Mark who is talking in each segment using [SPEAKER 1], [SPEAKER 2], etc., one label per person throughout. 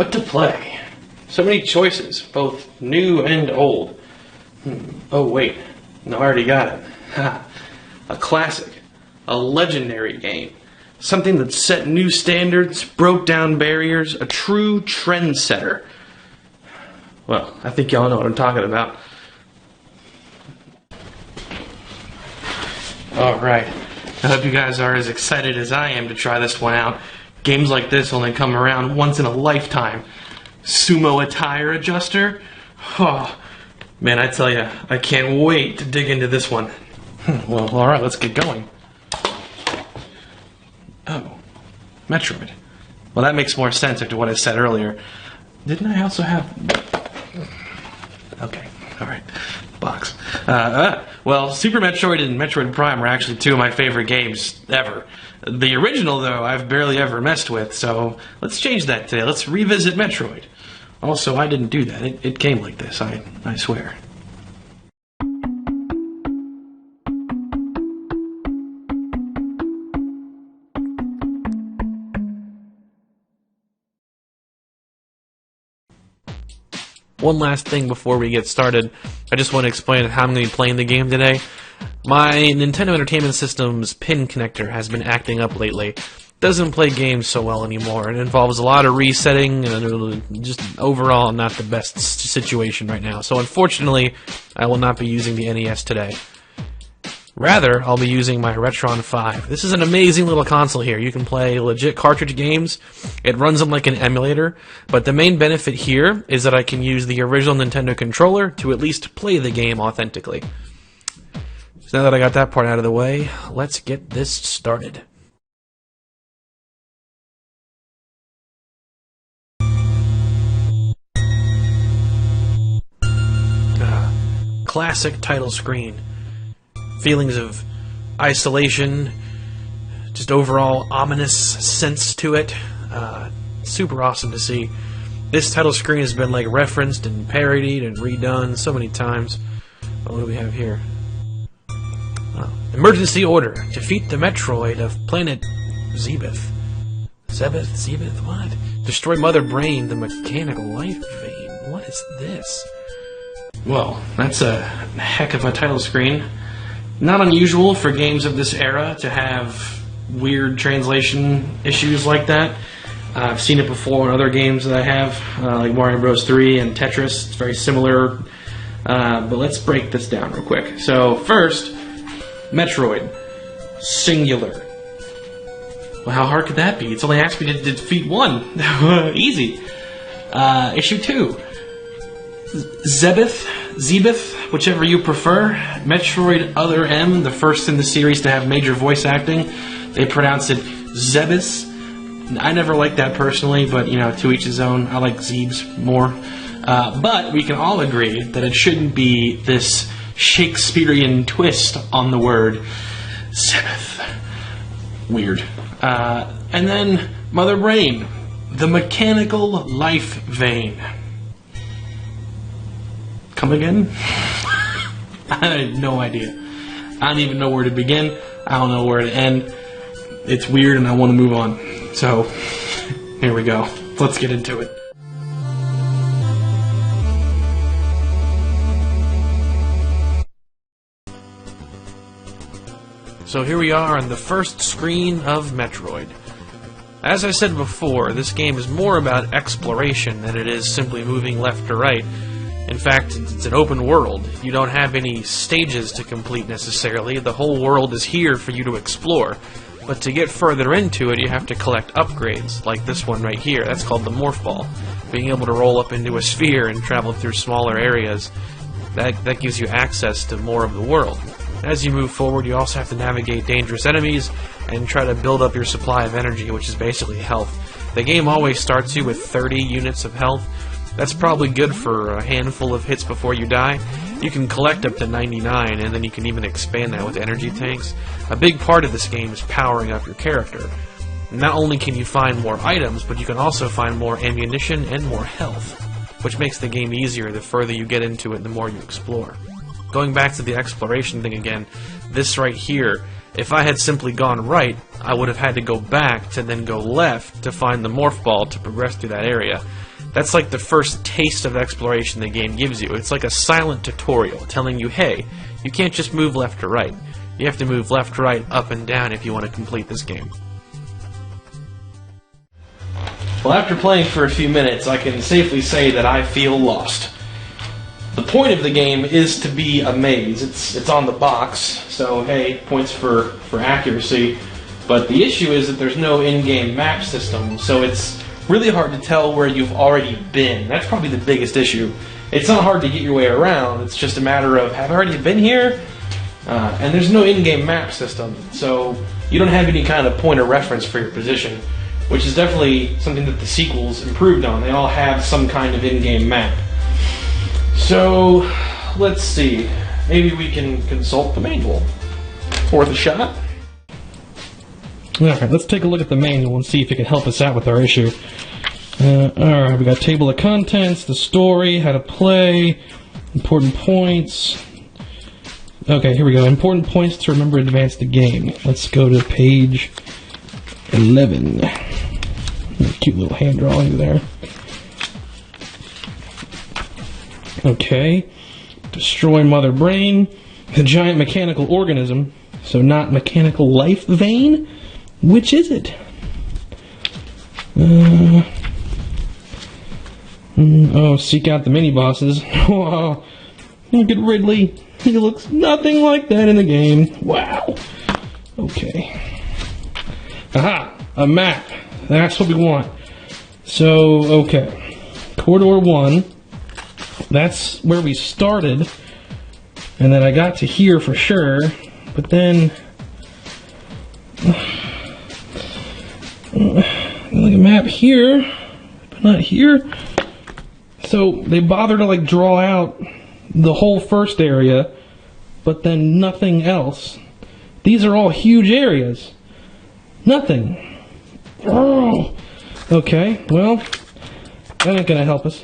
[SPEAKER 1] What to play? So many choices, both new and old. Oh wait, no, I already got it. Ha. A classic, a legendary game. Something that set new standards, broke down barriers, a true trendsetter. Well, I think y'all know what I'm talking about. Alright, I hope you guys are as excited as I am to try this one out. Games like this only come around once in a lifetime. Sumo attire adjuster? Oh, man, I tell you, I can't wait to dig into this one. Well, alright, let's get going. Oh, Metroid. Well, that makes more sense after what I said earlier. Didn't I also have... Okay, alright. Box. Well, Super Metroid and Metroid Prime are actually two of my favorite games ever. The original, though, I've barely ever messed with, so let's change that today. Let's revisit Metroid. Also, I didn't do that. It came like this, I swear. One last thing before we get started, I just want to explain how I'm going to be playing the game today. My Nintendo Entertainment System's pin connector has been acting up lately. Doesn't play games so well anymore. It involves a lot of resetting and just overall not the best situation right now. So unfortunately, I will not be using the NES today. Rather, I'll be using my Retron 5. This is an amazing little console here. You can play legit cartridge games. It runs them like an emulator, but the main benefit here is that I can use the original Nintendo controller to at least play the game authentically. So now that I got that part out of the way, let's get this started. Classic title screen. Feelings of isolation, just overall ominous sense to it. Super awesome to see. This title screen has been like referenced and parodied and redone so many times. What do we have here? Emergency order. Defeat the Metroid of planet Zebeth. Zebeth? What? Destroy Mother Brain, the mechanical life vein. What is this? Well, that's a heck of a title screen. Not unusual for games of this era to have weird translation issues like that. I've seen it before in other games that I have, like Mario Bros. 3 and Tetris. It's very similar. But let's break this down real quick. So first, Metroid. Singular. Well, how hard could that be? It's only asked me to defeat one. Easy. Issue 2. Zebeth, whichever you prefer. Metroid Other M, the first in the series to have major voice acting. They pronounce it Zebus. I never liked that personally, but, you know, to each his own. I like Zebes more. But we can all agree that it shouldn't be this Shakespearean twist on the word Zebeth. Weird. And then Mother Brain, the mechanical life vein. Come again? I have no idea. I don't even know where to begin. I don't know where to end. It's weird and I want to move on. So, here we go. Let's get into it. So here we are on the first screen of Metroid. As I said before, this game is more about exploration than it is simply moving left to right. In fact, it's an open world. You don't have any stages to complete necessarily. The whole world is here for you to explore. But to get further into it, you have to collect upgrades, like this one right here. That's called the Morph Ball. Being able to roll up into a sphere and travel through smaller areas, that gives you access to more of the world. As you move forward, you also have to navigate dangerous enemies and try to build up your supply of energy, which is basically health. The game always starts you with 30 units of health. That's probably good for a handful of hits before you die. You can collect up to 99, and then you can even expand that with energy tanks. A big part of this game is powering up your character. Not only can you find more items, but you can also find more ammunition and more health, which makes the game easier the further you get into it and the more you explore. Going back to the exploration thing again, this right here, if I had simply gone right, I would have had to go back to then go left to find the Morph Ball to progress through that area. That's like the first taste of exploration the game gives you. It's like a silent tutorial telling you, hey, you can't just move left to right. You have to move left, right, up, and down if you want to complete this game. Well, after playing for a few minutes, I can safely say that I feel lost. The point of the game is to be a maze. It's on the box, so hey, points for accuracy. But the issue is that there's no in-game map system, so it's really hard to tell where you've already been. That's probably the biggest issue. It's not hard to get your way around, it's just a matter of, have I already been here? And there's no in-game map system, so you don't have any kind of point of reference for your position, which is definitely something that the sequels improved on. They all have some kind of in-game map. So, let's see. Maybe we can consult the manual. Worth a shot?
[SPEAKER 2] Alright, let's take a look at the manual and see if it can help us out with our issue. Alright, we got table of contents, the story, how to play, important points. Okay, here we go. Important points to remember and advance the game. Let's go to page 11. Cute little hand drawing there. Okay. Destroy Mother Brain. The giant mechanical organism. So not mechanical life vein? Which is it? Seek out the mini-bosses. Wow. Look at Ridley. He looks nothing like that in the game. Wow. Okay. Aha! A map. That's what we want. So, okay. Corridor 1. That's where we started. And then I got to here for sure. But then... like a map here, but not here. So they bother to like draw out the whole first area, but then nothing else. These are all huge areas. Nothing. Oh. Okay, well, that ain't gonna help us.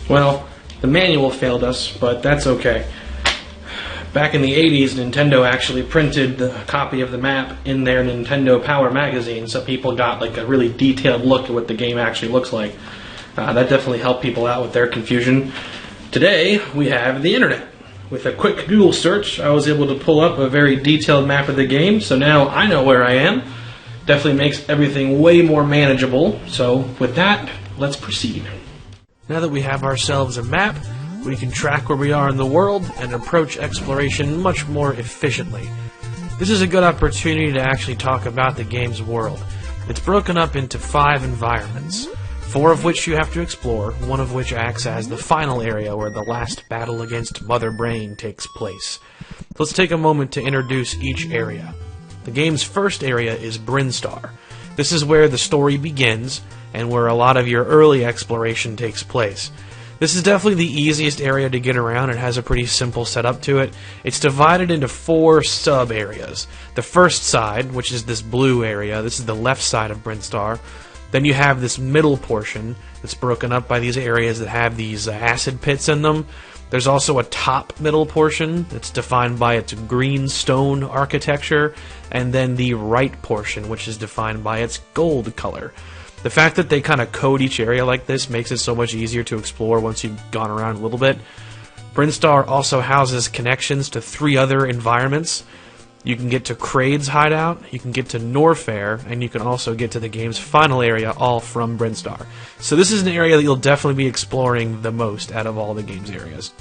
[SPEAKER 2] Well, the manual failed us, but that's okay. Back in the 80s, Nintendo actually printed a copy of the map in their Nintendo Power magazine, so people got like a really detailed look at what the game actually looks like. That definitely helped people out with their confusion. Today, we have the internet. With a quick Google search, I was able to pull up a very detailed map of the game, so now I know where I am. Definitely makes everything way more manageable, so with that, let's proceed.
[SPEAKER 1] Now that we have ourselves a map, we can track where we are in the world and approach exploration much more efficiently. This is a good opportunity to actually talk about the game's world. It's broken up into 5 environments, 4 of which you have to explore, 1 of which acts as the final area where the last battle against Mother Brain takes place. Let's take a moment to introduce each area. The game's first area is Brinstar. This is where the story begins, and where a lot of your early exploration takes place. This is definitely the easiest area to get around. It has a pretty simple setup to it. It's divided into 4 sub-areas. The first side, which is this blue area, this is the left side of Brinstar. Then you have this middle portion that's broken up by these areas that have these acid pits in them. There's also a top middle portion that's defined by its green stone architecture, and then the right portion, which is defined by its gold color. The fact that they kind of code each area like this makes it so much easier to explore once you've gone around a little bit. Brinstar also houses connections to 3 other environments. You can get to Kraid's hideout, you can get to Norfair, and you can also get to the game's final area, all from Brinstar. So this is an area that you'll definitely be exploring the most out of all the game's areas.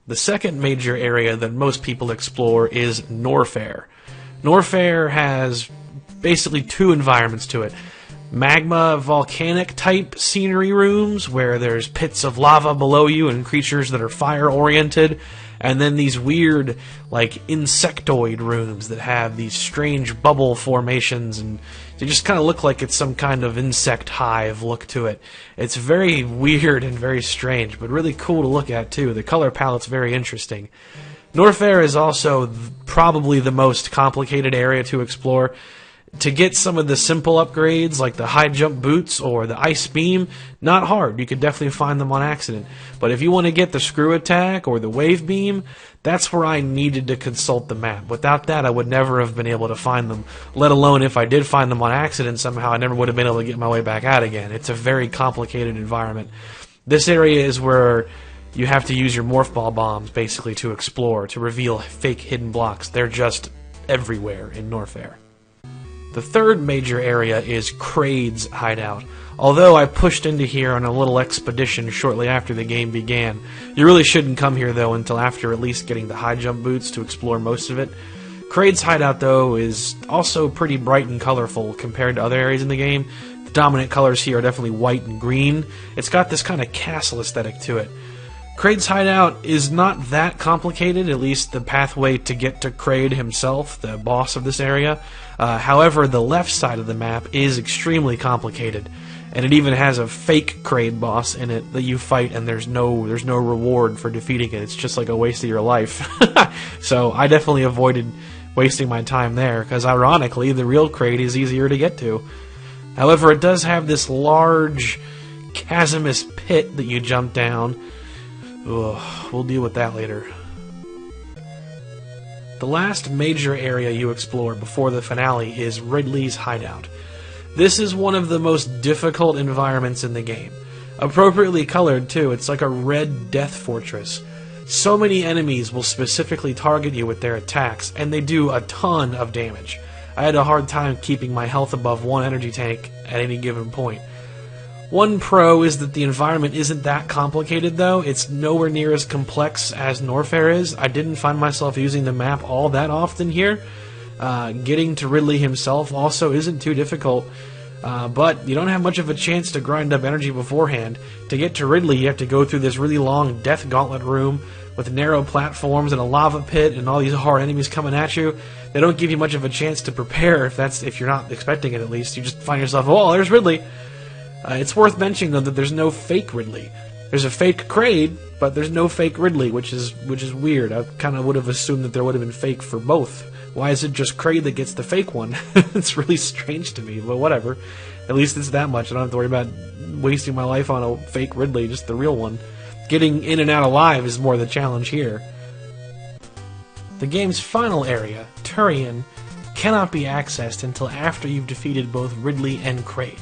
[SPEAKER 1] The second major area that most people explore is Norfair. Norfair has basically 2 environments to it. Magma volcanic type scenery rooms where there's pits of lava below you and creatures that are fire oriented, and then these weird like insectoid rooms that have these strange bubble formations, and they just kind of look like it's some kind of insect hive look to it. It's very weird and very strange, but really cool to look at too. The color palette's very interesting. Norfair is also probably the most complicated area to explore. To get some of the simple upgrades like the high jump boots or the ice beam, not hard. You could definitely find them on accident. But if you want to get the screw attack or the wave beam, that's where I needed to consult the map. Without that, I would never have been able to find them. Let alone if I did find them on accident somehow, I never would have been able to get my way back out again. It's a very complicated environment. This area is where you have to use your morph ball bombs basically to explore, to reveal fake hidden blocks. They're just everywhere in Norfair. The third major area is Kraid's hideout. Although I pushed into here on a little expedition shortly after the game began. You really shouldn't come here though until after at least getting the high jump boots to explore most of it. Kraid's hideout though is also pretty bright and colorful compared to other areas in the game. The dominant colors here are definitely white and green. It's got this kind of castle aesthetic to it. Kraid's hideout is not that complicated, at least the pathway to get to Kraid himself, the boss of this area. However, the left side of the map is extremely complicated, and it even has a fake Kraid boss in it that you fight, and there's no reward for defeating it. It's just like a waste of your life. So I definitely avoided wasting my time there, because ironically, the real Kraid is easier to get to. However, it does have this large chasmous pit that you jump down. Ugh, we'll deal with that later. The last major area you explore before the finale is Ridley's hideout. This is one of the most difficult environments in the game. Appropriately colored too, it's like a red death fortress. So many enemies will specifically target you with their attacks, and they do a ton of damage. I had a hard time keeping my health above one energy tank at any given point. One pro is that the environment isn't that complicated though. It's nowhere near as complex as Norfair is. I didn't find myself using the map all that often here. Getting to Ridley himself also isn't too difficult, but you don't have much of a chance to grind up energy beforehand. To get to Ridley, you have to go through this really long death gauntlet room with narrow platforms and a lava pit and all these hard enemies coming at you. They don't give you much of a chance to prepare if you're not expecting it at least. You just find yourself, oh, there's Ridley. It's worth mentioning though that there's no fake Ridley. There's a fake Kraid, but there's no fake Ridley, which is weird. I kind of would have assumed that there would have been fake for both. Why is it just Kraid that gets the fake one? It's really strange to me, but whatever. At least it's that much. I don't have to worry about wasting my life on a fake Ridley, just the real one. Getting in and out alive is more the challenge here. The game's final area, Turian, cannot be accessed until after you've defeated both Ridley and Kraid.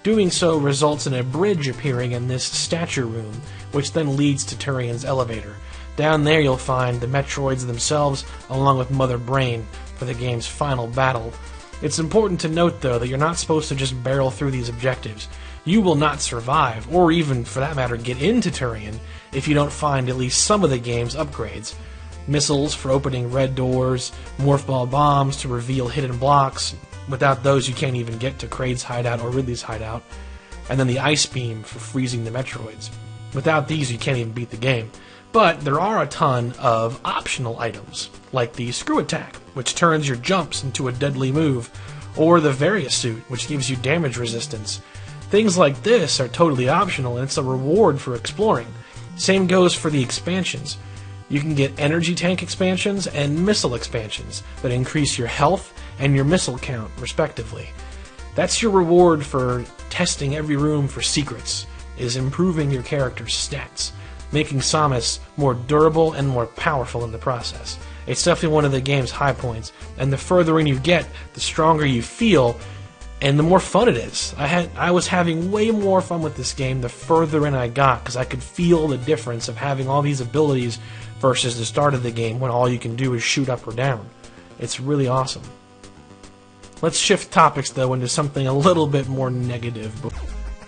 [SPEAKER 1] Doing so results in a bridge appearing in this statue room, which then leads to Turian's elevator. Down there you'll find the Metroids themselves, along with Mother Brain, for the game's final battle. It's important to note, though, that you're not supposed to just barrel through these objectives. You will not survive, or even, for that matter, get into Turian, if you don't find at least some of the game's upgrades. Missiles for opening red doors, morph ball bombs to reveal hidden blocks. Without those, you can't even get to Kraid's hideout or Ridley's hideout. And then the ice beam for freezing the Metroids. Without these, you can't even beat the game. But there are a ton of optional items, like the screw attack, which turns your jumps into a deadly move, or the Various suit, which gives you damage resistance. Things like this are totally optional, and it's a reward for exploring. Same goes for the expansions. You can get energy tank expansions and missile expansions that increase your health and your missile count, respectively. That's your reward for testing every room for secrets, is improving your character's stats, making Samus more durable and more powerful in the process. It's definitely one of the game's high points, and the further in you get, the stronger you feel, and the more fun it is. I was having way more fun with this game the further in I got, because I could feel the difference of having all these abilities versus the start of the game when all you can do is shoot up or down. It's really awesome. Let's shift topics, though, into something a little bit more negative.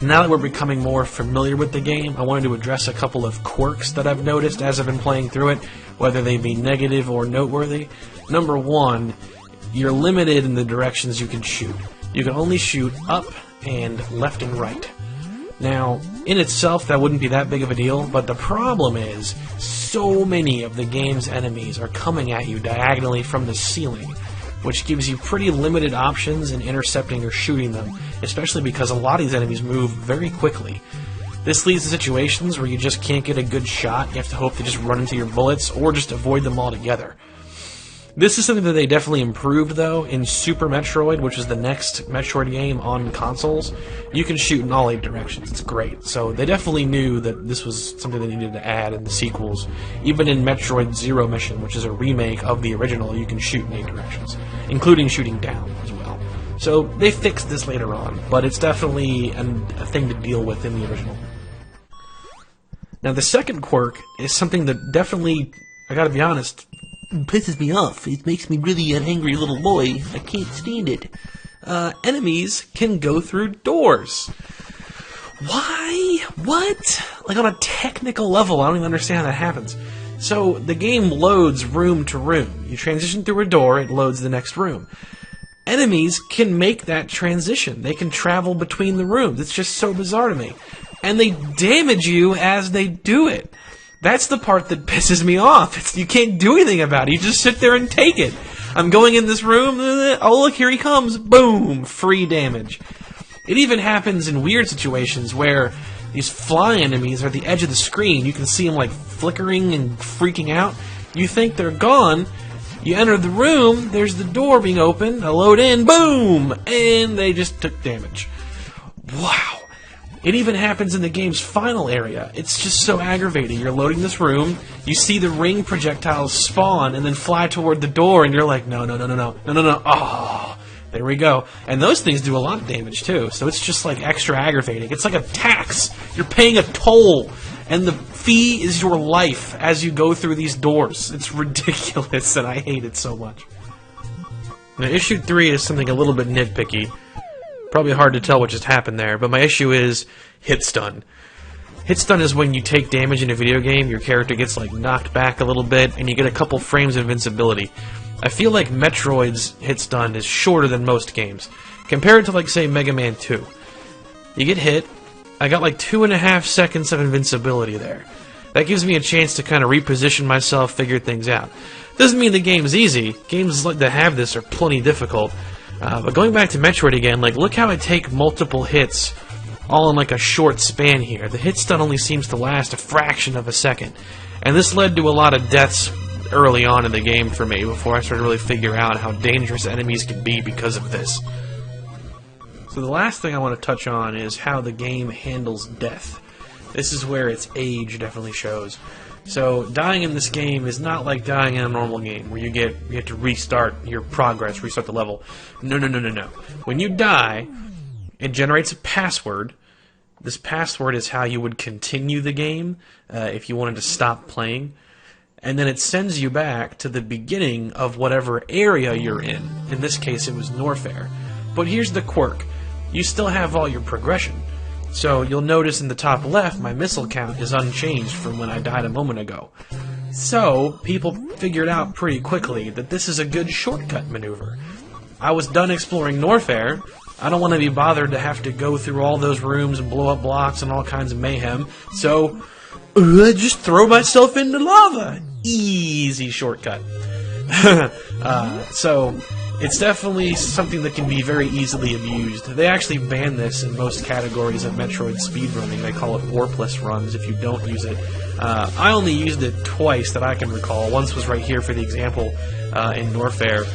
[SPEAKER 1] Now that we're becoming more familiar with the game, I wanted to address a couple of quirks that I've noticed as I've been playing through it, whether they be negative or noteworthy. Number one, you're limited in the directions you can shoot. You can only shoot up and left and right. Now, in itself, that wouldn't be that big of a deal, but the problem is, so many of the game's enemies are coming at you diagonally from the ceiling, which gives you pretty limited options in intercepting or shooting them, especially because a lot of these enemies move very quickly. This leads to situations where you just can't get a good shot. You have to hope to just run into your bullets or just avoid them altogether. This is something that they definitely improved, though, in Super Metroid, which is the next Metroid game on consoles. You can shoot in all 8 directions. It's great. So they definitely knew that this was something they needed to add in the sequels. Even in Metroid Zero Mission, which is a remake of the original, you can shoot in 8 directions, including shooting down as well. So they fixed this later on, but it's definitely a thing to deal with in the original. Now, the second quirk is something that definitely, I gotta be honest, pisses me off. It makes me really an angry little boy. I can't stand it. Enemies can go through doors. Why? What? Like, on a technical level, I don't even understand how that happens. So, the game loads room to room. You transition through a door, it loads the next room. Enemies can make that transition. They can travel between the rooms. It's just so bizarre to me. And they damage you as they do it. That's the part that pisses me off. You can't do anything about it. You just sit there and take it. I'm going in this room. Oh, look, here he comes. Boom. Free damage. It even happens in weird situations where these fly enemies are at the edge of the screen. You can see them, like, flickering and freaking out. You think they're gone. You enter the room. There's the door being opened. I load in. Boom. And they just took damage. Wow. It even happens in the game's final area. It's just so aggravating. You're loading this room, you see the ring projectiles spawn and then fly toward the door, and you're like, no. Oh, there we go. And those things do a lot of damage, too. So it's just, like, extra aggravating. It's like a tax. You're paying a toll, and the fee is your life as you go through these doors. It's ridiculous, and I hate it so much. Now, issue 3 is something a little bit nitpicky. Probably hard to tell what just happened there, but my issue is hit stun. Hit stun is when you take damage in a video game, your character gets like knocked back a little bit, and you get a couple frames of invincibility. I feel like Metroid's hit stun is shorter than most games. Compared to, like, say, Mega Man 2. You get hit, I got like 2.5 seconds of invincibility there. That gives me a chance to kind of reposition myself, figure things out. Doesn't mean the game's easy. Games like that have this are plenty difficult. But going back to Metroid again, like, look how I take multiple hits all in like a short span here. The hit stun only seems to last a fraction of a second. And this led to a lot of deaths early on in the game for me before I started to really figure out how dangerous enemies can be because of this. So the last thing I want to touch on is how the game handles death. This is where its age definitely shows. So dying in this game is not like dying in a normal game where you have to restart your progress, restart the level. No. When you die, it generates a password. This password is how you would continue the game if you wanted to stop playing. And then it sends you back to the beginning of whatever area you're in. In this case, it was Norfair. But here's the quirk. You still have all your progression. So you'll notice in the top left, my missile count is unchanged from when I died a moment ago. So people figured out pretty quickly that this is a good shortcut maneuver. I was done exploring Norfair. I don't want to be bothered to have to go through all those rooms and blow up blocks and all kinds of mayhem. So I just throw myself into lava. Easy shortcut. So it's definitely something that can be very easily abused. They actually ban this in most categories of Metroid speedrunning. They call it warpless runs if you don't use it. I only used it twice that I can recall. Once was right here for the example in Norfair,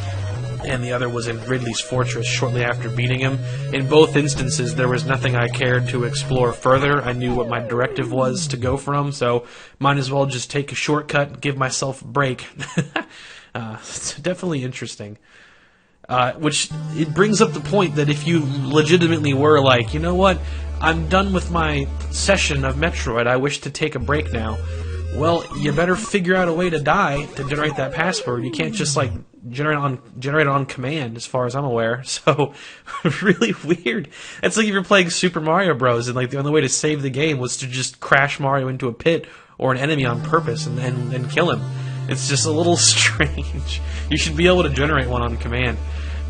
[SPEAKER 1] and the other was in Ridley's Fortress shortly after beating him. In both instances, there was nothing I cared to explore further. I knew what my directive was to go from, so might as well just take a shortcut and give myself a break. It's definitely interesting. Which, it brings up the point that if you legitimately were like, you know what, I'm done with my session of Metroid, I wish to take a break now, well, you better figure out a way to die to generate that password. You can't just, like, generate it on command, as far as I'm aware. So, really weird. It's like if you're playing Super Mario Bros. And, like, the only way to save the game was to just crash Mario into a pit or an enemy on purpose and then kill him. It's just a little strange. You should be able to generate one on command.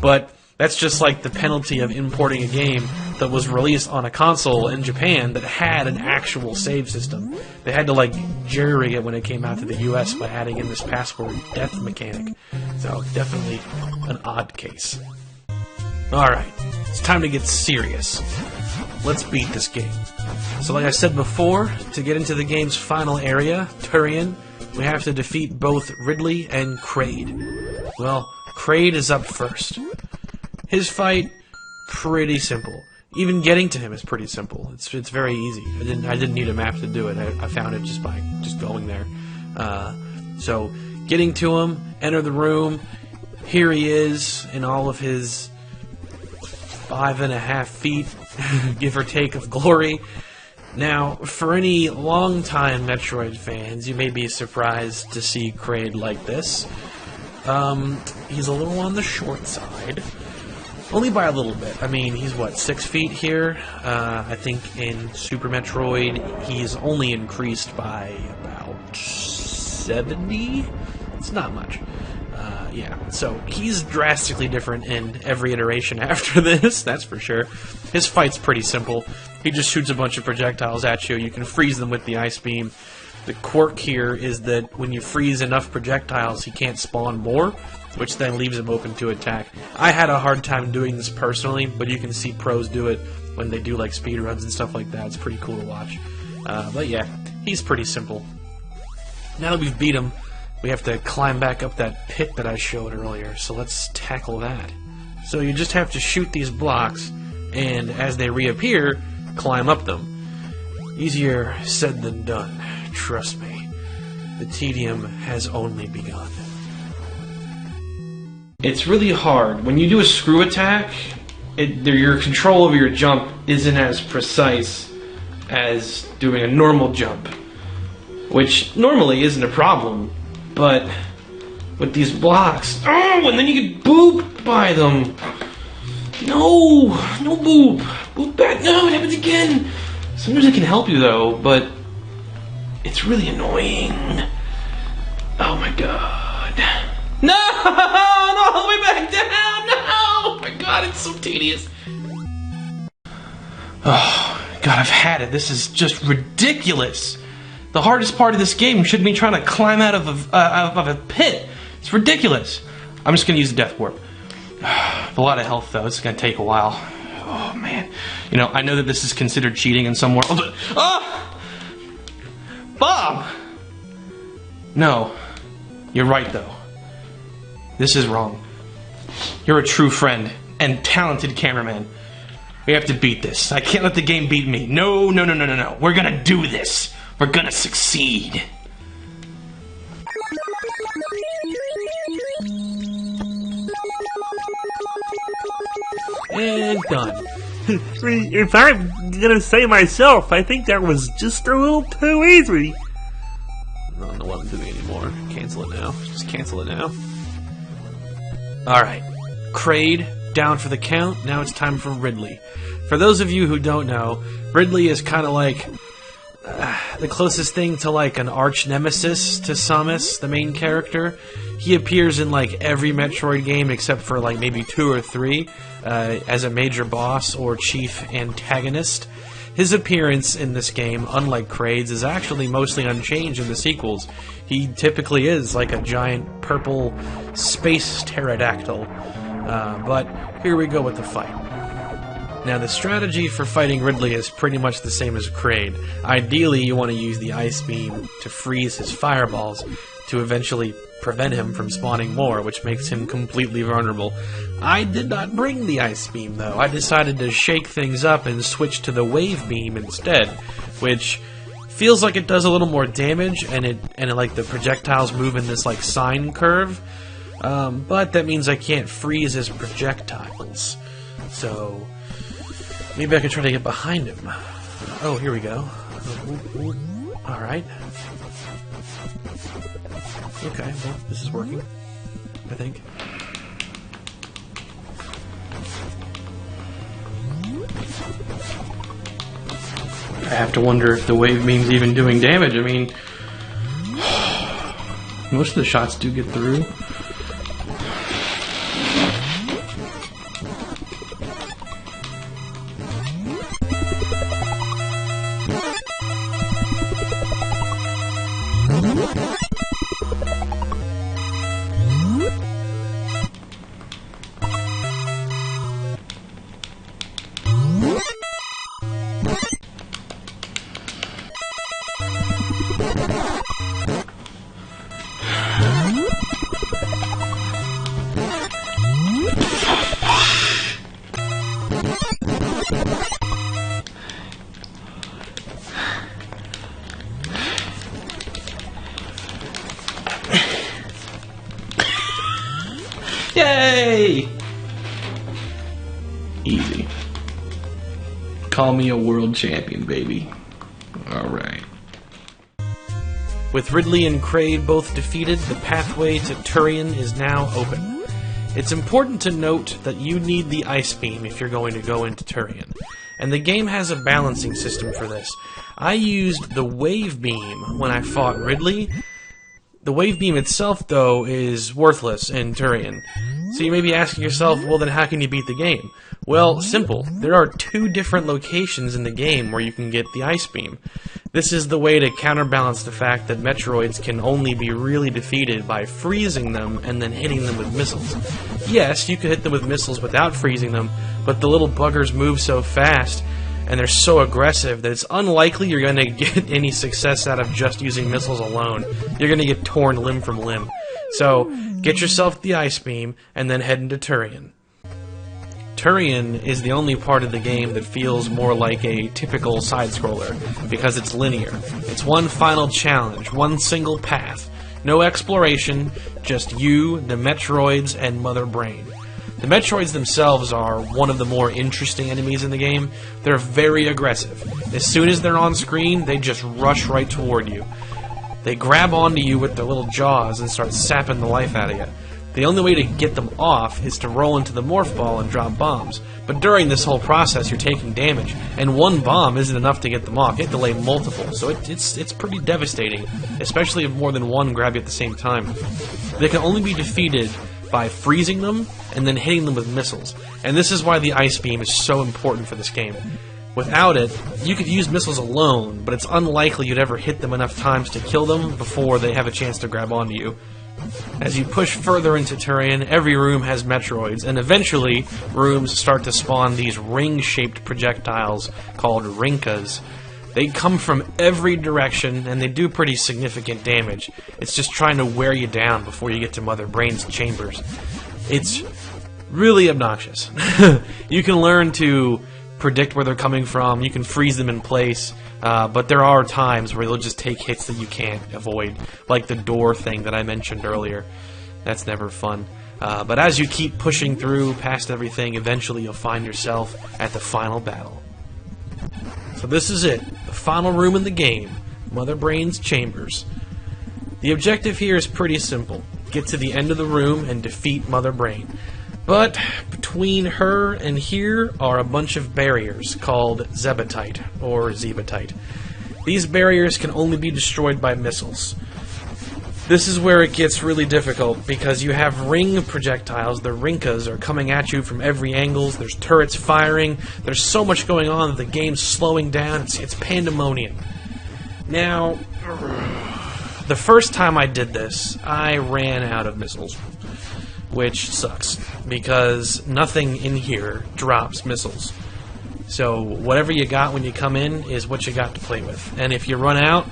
[SPEAKER 1] But that's just like the penalty of importing a game that was released on a console in Japan that had an actual save system. They had to, like, jerry-rig it when it came out to the US by adding in this password death mechanic. So, definitely an odd case. Alright, it's time to get serious. Let's beat this game. So like I said before, to get into the game's final area, Turian, we have to defeat both Ridley and Kraid. Well, Kraid is up first. His fight, pretty simple. Even getting to him is pretty simple. It's very easy. I didn't need a map to do it. I found it just by going there. So getting to him, enter the room. Here he is in all of his 5.5 feet, give or take, of glory. Now, for any longtime Metroid fans, you may be surprised to see Kraid like this. He's a little on the short side. Only by a little bit. I mean, he's what, 6 feet here? I think in Super Metroid, he's only increased by about 70? It's not much. Yeah, so he's drastically different in every iteration after this, that's for sure. His fight's pretty simple. He just shoots a bunch of projectiles at you. You can freeze them with the ice beam. The quirk here is that when you freeze enough projectiles, he can't spawn more, which then leaves him open to attack. I had a hard time doing this personally, but you can see pros do it when they do like speedruns and stuff like that. It's pretty cool to watch. But yeah, he's pretty simple. Now that we've beat him, we have to climb back up that pit that I showed earlier, so let's tackle that. So you just have to shoot these blocks, and as they reappear, climb up them. Easier said than done, trust me. The tedium has only begun.
[SPEAKER 2] It's really hard. When you do a screw attack, your control over your jump isn't as precise as doing a normal jump, which normally isn't a problem. But with these blocks, oh, and then you get booped by them. No boop. Boop back. No, it happens again. Sometimes it can help you though, but it's really annoying. Oh my god. No, all the way back down. No, oh my god, it's so tedious. Oh god, I've had it. This is just ridiculous. The hardest part of this game should be trying to climb out of a pit. It's ridiculous. I'm just going to use the Death Warp. A lot of health, though. It's going to take a while. Oh, man. You know, I know that this is considered cheating in some world. Oh! Bob! No. You're right, though. This is wrong. You're a true friend and talented cameraman. We have to beat this. I can't let the game beat me. No. We're going to do this. We're gonna succeed.
[SPEAKER 1] And done.
[SPEAKER 3] If I'm gonna say myself, I think that was just a little too easy.
[SPEAKER 1] I don't know what I'm doing anymore. Cancel it now. Just cancel it now. Alright. Kraid, down for the count. Now it's time for Ridley. For those of you who don't know, Ridley is kind of like the closest thing to like an arch nemesis to Samus, the main character. He appears in like every Metroid game except for like maybe 2 or 3 as a major boss or chief antagonist. His appearance in this game, unlike Kraid's, is actually mostly unchanged in the sequels. He typically is like a giant purple space pterodactyl. But here we go with the fight. Now, the strategy for fighting Ridley is pretty much the same as Kraid. Ideally, you want to use the ice beam to freeze his fireballs to eventually prevent him from spawning more, which makes him completely vulnerable. I did not bring the ice beam, though. I decided to shake things up and switch to the wave beam instead, which feels like it does a little more damage, and like the projectiles move in this like sine curve. But that means I can't freeze his projectiles. So maybe I can try to get behind him. Oh, here we go. Alright. Okay, well, this is working, I think. I have to wonder if the wave beam's even doing damage. I mean, most of the shots do get through.
[SPEAKER 2] Yay! Easy. Call me a world champion, baby. Alright.
[SPEAKER 1] With Ridley and Kraid both defeated, the pathway to Turian is now open. It's important to note that you need the Ice Beam if you're going to go into Turian, and the game has a balancing system for this. I used the Wave Beam when I fought Ridley. The Wave Beam itself, though, is worthless in Turian. So you may be asking yourself, well then how can you beat the game? Well, simple. There are 2 different locations in the game where you can get the Ice Beam. This is the way to counterbalance the fact that Metroids can only be really defeated by freezing them and then hitting them with missiles. Yes, you could hit them with missiles without freezing them, but the little buggers move so fast and they're so aggressive that it's unlikely you're going to get any success out of just using missiles alone. You're going to get torn limb from limb. So, get yourself the Ice Beam and then head into Turian. Turian is the only part of the game that feels more like a typical side-scroller, because it's linear. It's one final challenge, one single path. No exploration, just you, the Metroids, and Mother Brain. The Metroids themselves are one of the more interesting enemies in the game. They're very aggressive. As soon as they're on screen, they just rush right toward you. They grab onto you with their little jaws and start sapping the life out of you. The only way to get them off is to roll into the morph ball and drop bombs. But during this whole process, you're taking damage, and one bomb isn't enough to get them off. You have to lay multiple, so it's pretty devastating, especially if more than one grab you at the same time. They can only be defeated by freezing them and then hitting them with missiles. And this is why the Ice Beam is so important for this game. Without it, you could use missiles alone, but it's unlikely you'd ever hit them enough times to kill them before they have a chance to grab onto you. As you push further into Turian, every room has Metroids, and eventually rooms start to spawn these ring-shaped projectiles called Rinkas. They come from every direction, and they do pretty significant damage. It's just trying to wear you down before you get to Mother Brain's chambers. It's really obnoxious. You can learn to predict where they're coming from, you can freeze them in place, but there are times where they'll just take hits that you can't avoid, like the door thing that I mentioned earlier. That's never fun. But as you keep pushing through past everything, eventually you'll find yourself at the final battle. So this is it, the final room in the game, Mother Brain's chambers. The objective here is pretty simple. Get to the end of the room and defeat Mother Brain. But between her and here are a bunch of barriers called Zebatite, or Zebatite. These barriers can only be destroyed by missiles. This is where it gets really difficult, because you have ring projectiles, the Rinkas, are coming at you from every angle, there's turrets firing, there's so much going on that the game's slowing down, it's pandemonium. Now, the first time I did this, I ran out of missiles. Which sucks, because nothing in here drops missiles. So whatever you got when you come in is what you got to play with. And if you run out,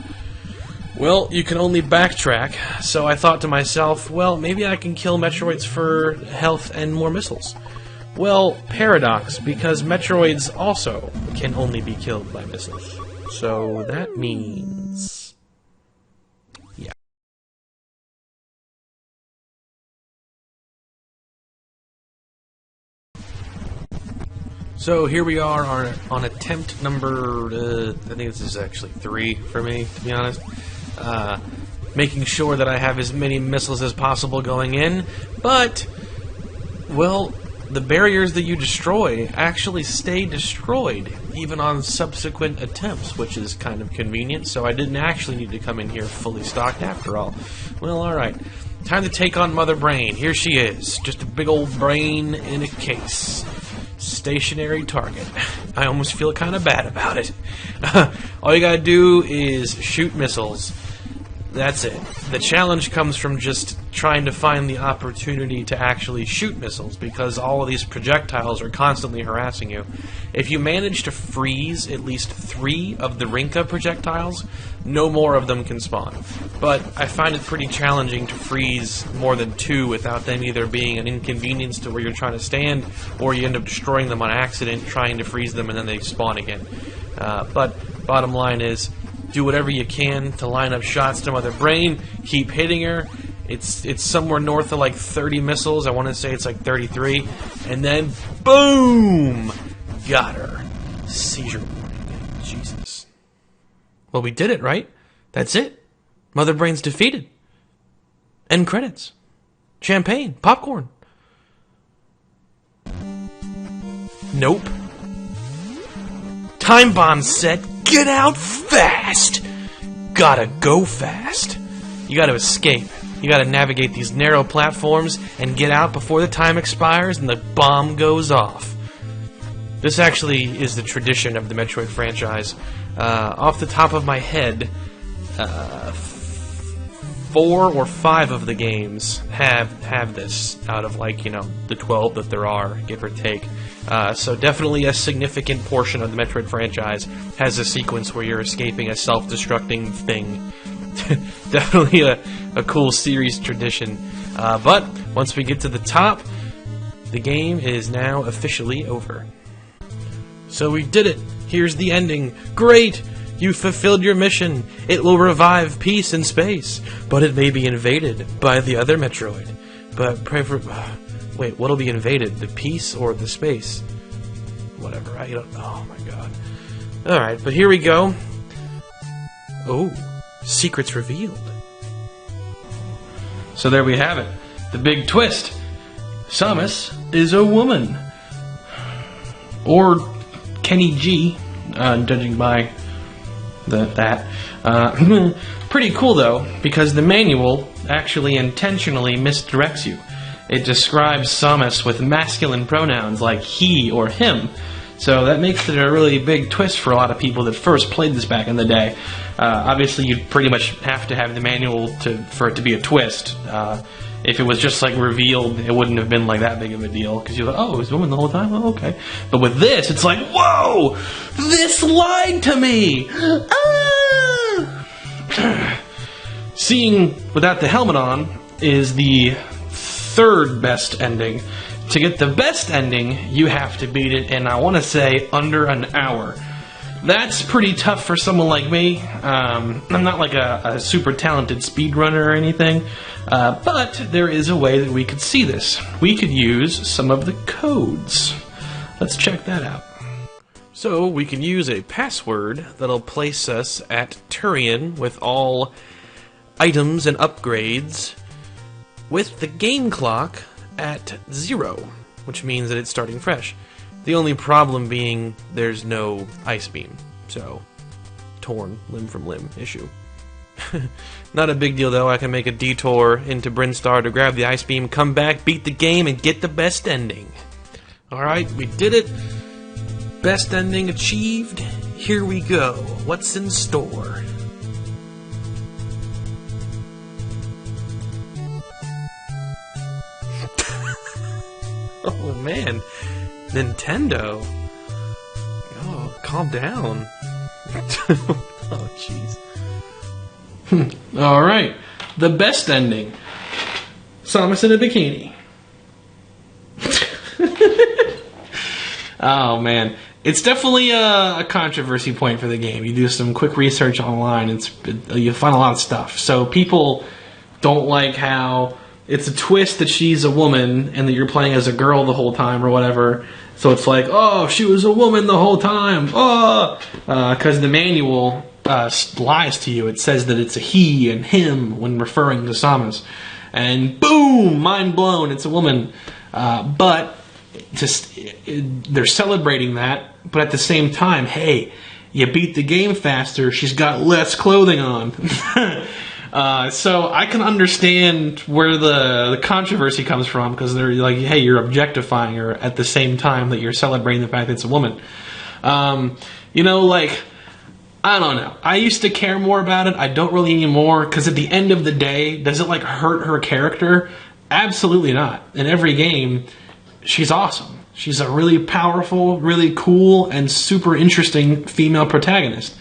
[SPEAKER 1] well, you can only backtrack. So I thought to myself, well, maybe I can kill Metroids for health and more missiles. Well, paradox, because Metroids also can only be killed by missiles. So that means... So here we are on attempt number, I think this is actually 3 for me, to be honest. Making sure that I have as many missiles as possible going in, but, well, the barriers that you destroy actually stay destroyed, even on subsequent attempts, which is kind of convenient, so I didn't actually need to come in here fully stocked after all. Well, alright. Time to take on Mother Brain. Here she is. Just a big old brain in a case. Stationary target. I almost feel kind of bad about it. All you gotta do is shoot missiles. That's it. The challenge comes from just trying to find the opportunity to actually shoot missiles, because all of these projectiles are constantly harassing you. If you manage to freeze at least 3 of the Rinka projectiles, no more of them can spawn. But I find it pretty challenging to freeze more than 2 without them either being an inconvenience to where you're trying to stand, or you end up destroying them on accident trying to freeze them and then they spawn again. But bottom line is, do whatever you can to line up shots to Mother Brain, keep hitting her, It's somewhere north of like 30 missiles. I want to say it's like 33. And then, boom! Got her. Seizure warning. Jesus. Well, we did it, right? That's it. Mother Brain's defeated. End credits. Champagne. Popcorn. Nope. Time bomb set. Get out fast! Gotta go fast. You gotta escape. You gotta navigate these narrow platforms and get out before the time expires and the bomb goes off. This actually is the tradition of the Metroid franchise. Off the top of my head, 4 or 5 of the games have this out of, like, the 12 that there are, give or take. So definitely a significant portion of the Metroid franchise has a sequence where you're escaping a self-destructing thing. Definitely a cool series tradition. But once we get to the top, the game is now officially over. So we did it. Here's the ending. Great! You fulfilled your mission. It will revive peace in space, but it may be invaded by the other Metroid. But pray for... Wait, what'll be invaded? The peace or the space? Whatever, I don't... Oh my god. Alright, but here we go. Oh, secrets revealed.
[SPEAKER 2] So there we have it. The big twist. Samus is a woman. Or Kenny G, judging by that. Pretty cool, though, because the manual actually intentionally misdirects you. It describes Samus with masculine pronouns like he or him. So that makes it a really big twist for a lot of people that first played this back in the day. Obviously, you'd pretty much have to have the manual for it to be a twist. If it was just like revealed, it wouldn't have been like that big of a deal, because you're like, oh, it was a woman the whole time? Oh, okay. But with this, it's like, whoa! This lied to me! Ah! Seeing without the helmet on is the third best ending. To get the best ending, you have to beat it in, I want to say, under an hour. That's pretty tough for someone like me. I'm not like a super talented speedrunner or anything, but there is a way that we could see this. We could use some of the codes. Let's check that out.
[SPEAKER 1] So we can use a password that'll place us at Turian with all items and upgrades with the game clock at 0, which means that it's starting fresh. The only problem being there's no ice beam, so torn limb from limb issue. Not a big deal though. I can make a detour into Brinstar to grab the ice beam, come back, beat the game, and get the best ending. Alright, we did it. Best ending achieved. Here we go. What's in store? Oh man. Nintendo. Oh, calm down. Oh, jeez.
[SPEAKER 2] Alright. The best ending. Samus in a bikini. Oh, man. It's definitely a controversy point for the game. You do some quick research online, you find a lot of stuff. So people don't like how it's a twist that she's a woman and that you're playing as a girl the whole time or whatever. So it's like, oh, she was a woman the whole time. Oh, because the manual lies to you. It says that it's a he and him when referring to Samus. And boom, mind blown, it's a woman. But they're celebrating that. But at the same time, hey, you beat the game faster. She's got less clothing on. So I can understand where the controversy comes from, because they're like, hey, you're objectifying her at the same time that you're celebrating the fact that it's a woman. Like, I don't know. I used to care more about it. I don't really anymore, because at the end of the day, does it like hurt her character? Absolutely not. In every game, she's awesome. She's a really powerful, really cool, and super interesting female protagonist.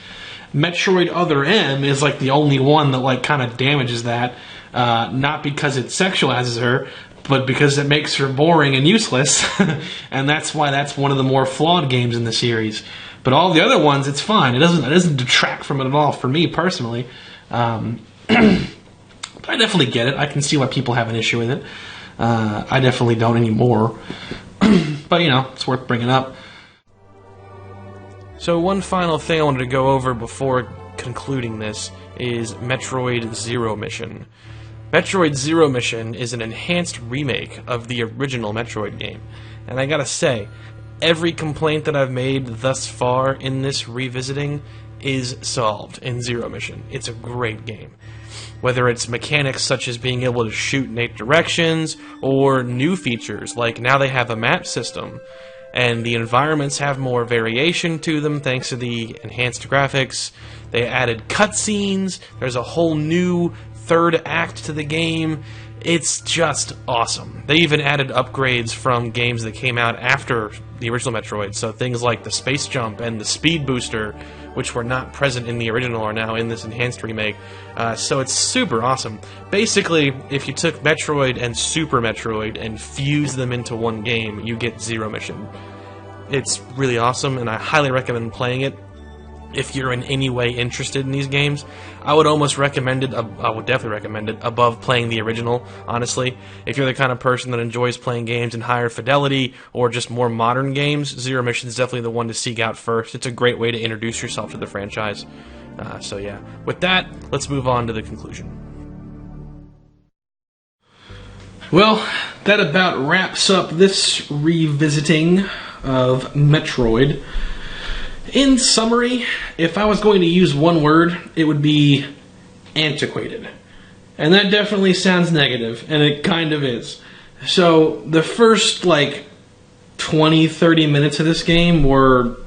[SPEAKER 2] Metroid Other M is like the only one that like kind of damages that, not because it sexualizes her, but because it makes her boring and useless, and that's why that's one of the more flawed games in the series. But all the other ones, it's fine. It doesn't detract from it at all for me personally. I I definitely get it. I can see why people have an issue with it. I definitely don't anymore. But, it's worth bringing up.
[SPEAKER 1] So one final thing I wanted to go over before concluding this is Metroid Zero Mission. Metroid Zero Mission is an enhanced remake of the original Metroid game. And I gotta say, every complaint that I've made thus far in this revisiting is solved in Zero Mission. It's a great game. Whether it's mechanics such as being able to shoot in 8 directions, or new features like now they have a map system, and the environments have more variation to them thanks to the enhanced graphics. They added cutscenes, there's a whole new third act to the game. It's just awesome. They even added upgrades from games that came out after the original Metroid, so things like the space jump and the speed booster, which were not present in the original, are now in this enhanced remake. So it's super awesome. Basically, if you took Metroid and Super Metroid and fused them into one game, you get Zero Mission. It's really awesome, and I highly recommend playing it. If you're in any way interested in these games, I would almost recommend it. I would definitely recommend it above playing the original, honestly. If you're the kind of person that enjoys playing games in higher fidelity or just more modern games, Zero Mission is definitely the one to seek out first. It's a great way to introduce yourself to the franchise. So yeah, with that, let's move on to the conclusion.
[SPEAKER 2] Well, that about wraps up this revisiting of Metroid. In summary, if I was going to use one word, it would be antiquated. And that definitely sounds negative, and it kind of is. So, the first, 20, 30 minutes of this game were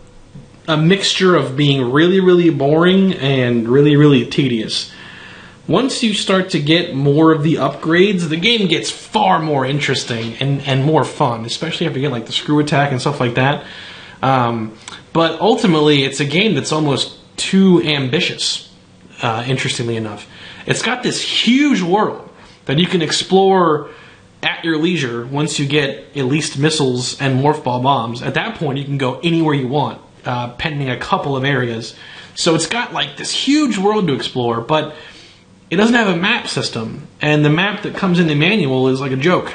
[SPEAKER 2] a mixture of being really, really boring and really, really tedious. Once you start to get more of the upgrades, the game gets far more interesting and more fun, especially after you get, the screw attack and stuff like that. But ultimately, it's a game that's almost too ambitious, interestingly enough. It's got this huge world that you can explore at your leisure once you get at least missiles and morph ball bombs. At that point, you can go anywhere you want, pending a couple of areas. So it's got, this huge world to explore, but it doesn't have a map system, and the map that comes in the manual is like a joke.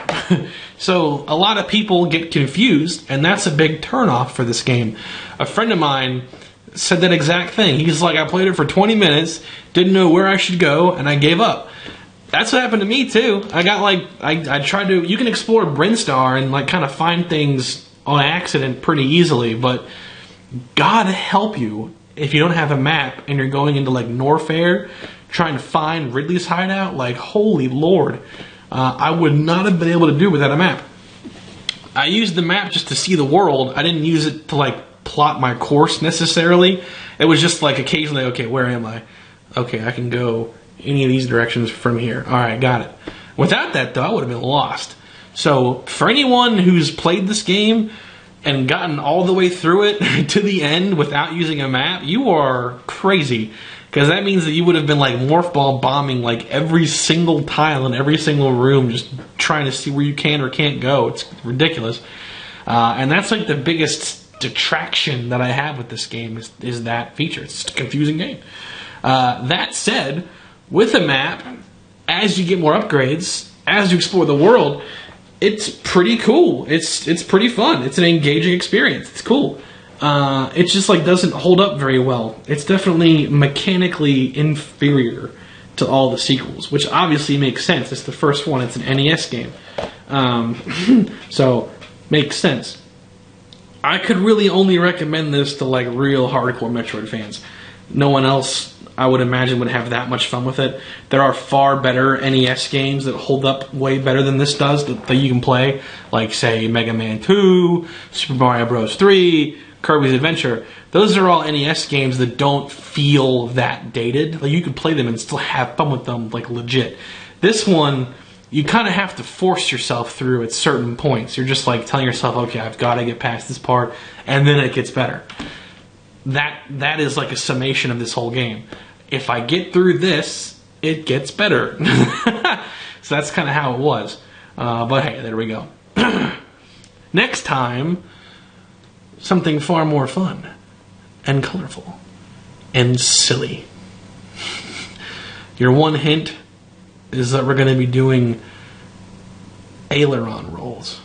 [SPEAKER 2] So a lot of people get confused, and that's a big turnoff for this game. A friend of mine said that exact thing. He's like, I played it for 20 minutes, didn't know where I should go, and I gave up. That's what happened to me too. I got I tried to, you can explore Brinstar and kind of find things on accident pretty easily, but God help you if you don't have a map and you're going into Norfair trying to find Ridley's hideout. Holy Lord. I would not have been able to do it without a map. I used the map just to see the world. I didn't use it to plot my course necessarily. It was just occasionally, okay, where am I? Okay, I can go any of these directions from here. Alright, got it. Without that though, I would have been lost. So for anyone who's played this game and gotten all the way through it to the end without using a map, you are crazy. Because that means that you would have been morph ball bombing every single tile in every single room, just trying to see where you can or can't go. It's ridiculous. And that's the biggest detraction that I have with this game is that feature. It's a confusing game. That said, with a map, as you get more upgrades, as you explore the world, it's pretty cool. It's pretty fun. It's an engaging experience. It's cool. It just doesn't hold up very well. It's definitely mechanically inferior to all the sequels, which obviously makes sense. It's the first one. It's an NES game. So, makes sense. I could really only recommend this to real hardcore Metroid fans. No one else, I would imagine, would have that much fun with it. There are far better NES games that hold up way better than this does that you can play, say Mega Man 2, Super Mario Bros. 3, Kirby's Adventure. Those are all NES games that don't feel that dated. You can play them and still have fun with them, legit. This one, you kind of have to force yourself through at certain points. You're just telling yourself, okay, I've got to get past this part, and then it gets better. That is a summation of this whole game. If I get through this, it gets better. So that's kind of how it was. But hey, there we go. Next time, something far more fun and colorful and silly. Your one hint, is that we're going to be doing aileron rolls.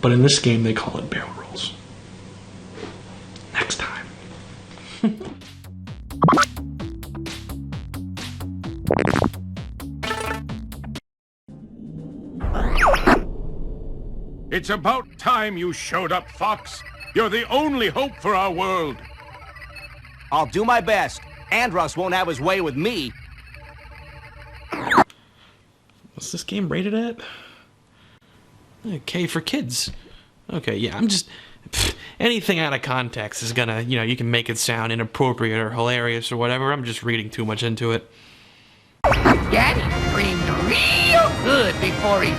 [SPEAKER 2] But in this game, they call it barrel rolls. Next time.
[SPEAKER 4] It's about time you showed up, Fox. You're the only hope for our world.
[SPEAKER 5] I'll do my best. Andros won't have his way with me.
[SPEAKER 2] What's this game rated at? Okay, for kids. Okay, yeah, I'm just... anything out of context is gonna, you can make it sound inappropriate or hilarious or whatever. I'm just reading too much into it.
[SPEAKER 6] Daddy screamed real good before he...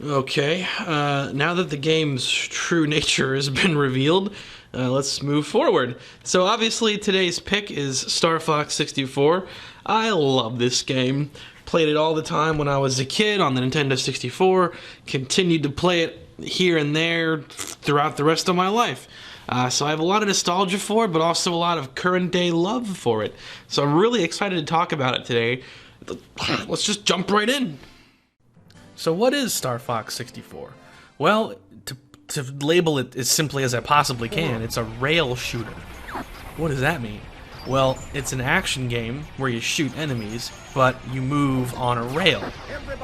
[SPEAKER 2] Okay, now that the game's true nature has been revealed, let's move forward. So obviously today's pick is StarFox 64. I love this game. Played it all the time when I was a kid on the Nintendo 64. Continued to play it here and there throughout the rest of my life. So I have a lot of nostalgia for it, but also a lot of current day love for it. So I'm really excited to talk about it today. Let's just jump right in. So what is StarFox 64? Well, to label it as simply as I possibly can, it's a rail shooter. What does that mean? Well, it's an action game where you shoot enemies, but you move on a rail,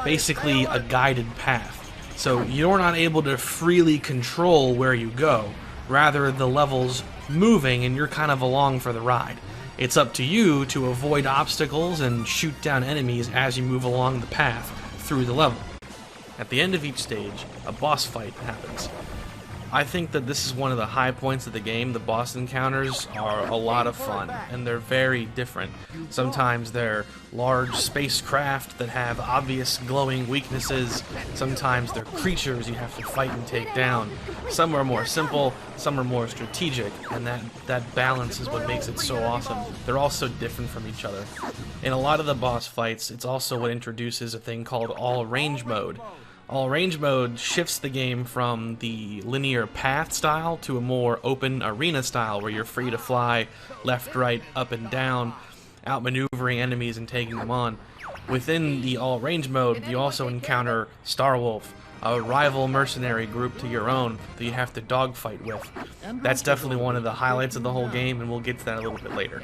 [SPEAKER 2] basically a guided path. So you're not able to freely control where you go, rather the level's moving and you're kind of along for the ride. It's up to you to avoid obstacles and shoot down enemies as you move along the path through the level. At the end of each stage, a boss fight happens. I think that this is one of the high points of the game. The boss encounters are a lot of fun, and they're very different. Sometimes they're large spacecraft that have obvious glowing weaknesses. Sometimes they're creatures you have to fight and take down. Some are more simple, some are more strategic, and that balance is what makes it so awesome. They're all so different from each other. In a lot of the boss fights, it's also what introduces a thing called all-range mode. All-range mode shifts the game from the linear path style to a more open arena style where you're free to fly left, right, up, and down, outmaneuvering enemies and taking them on. Within the all-range mode, you also encounter Starwolf, a rival mercenary group to your own that you have to dogfight with. That's definitely one of the highlights of the whole game, and we'll get to that a little bit later.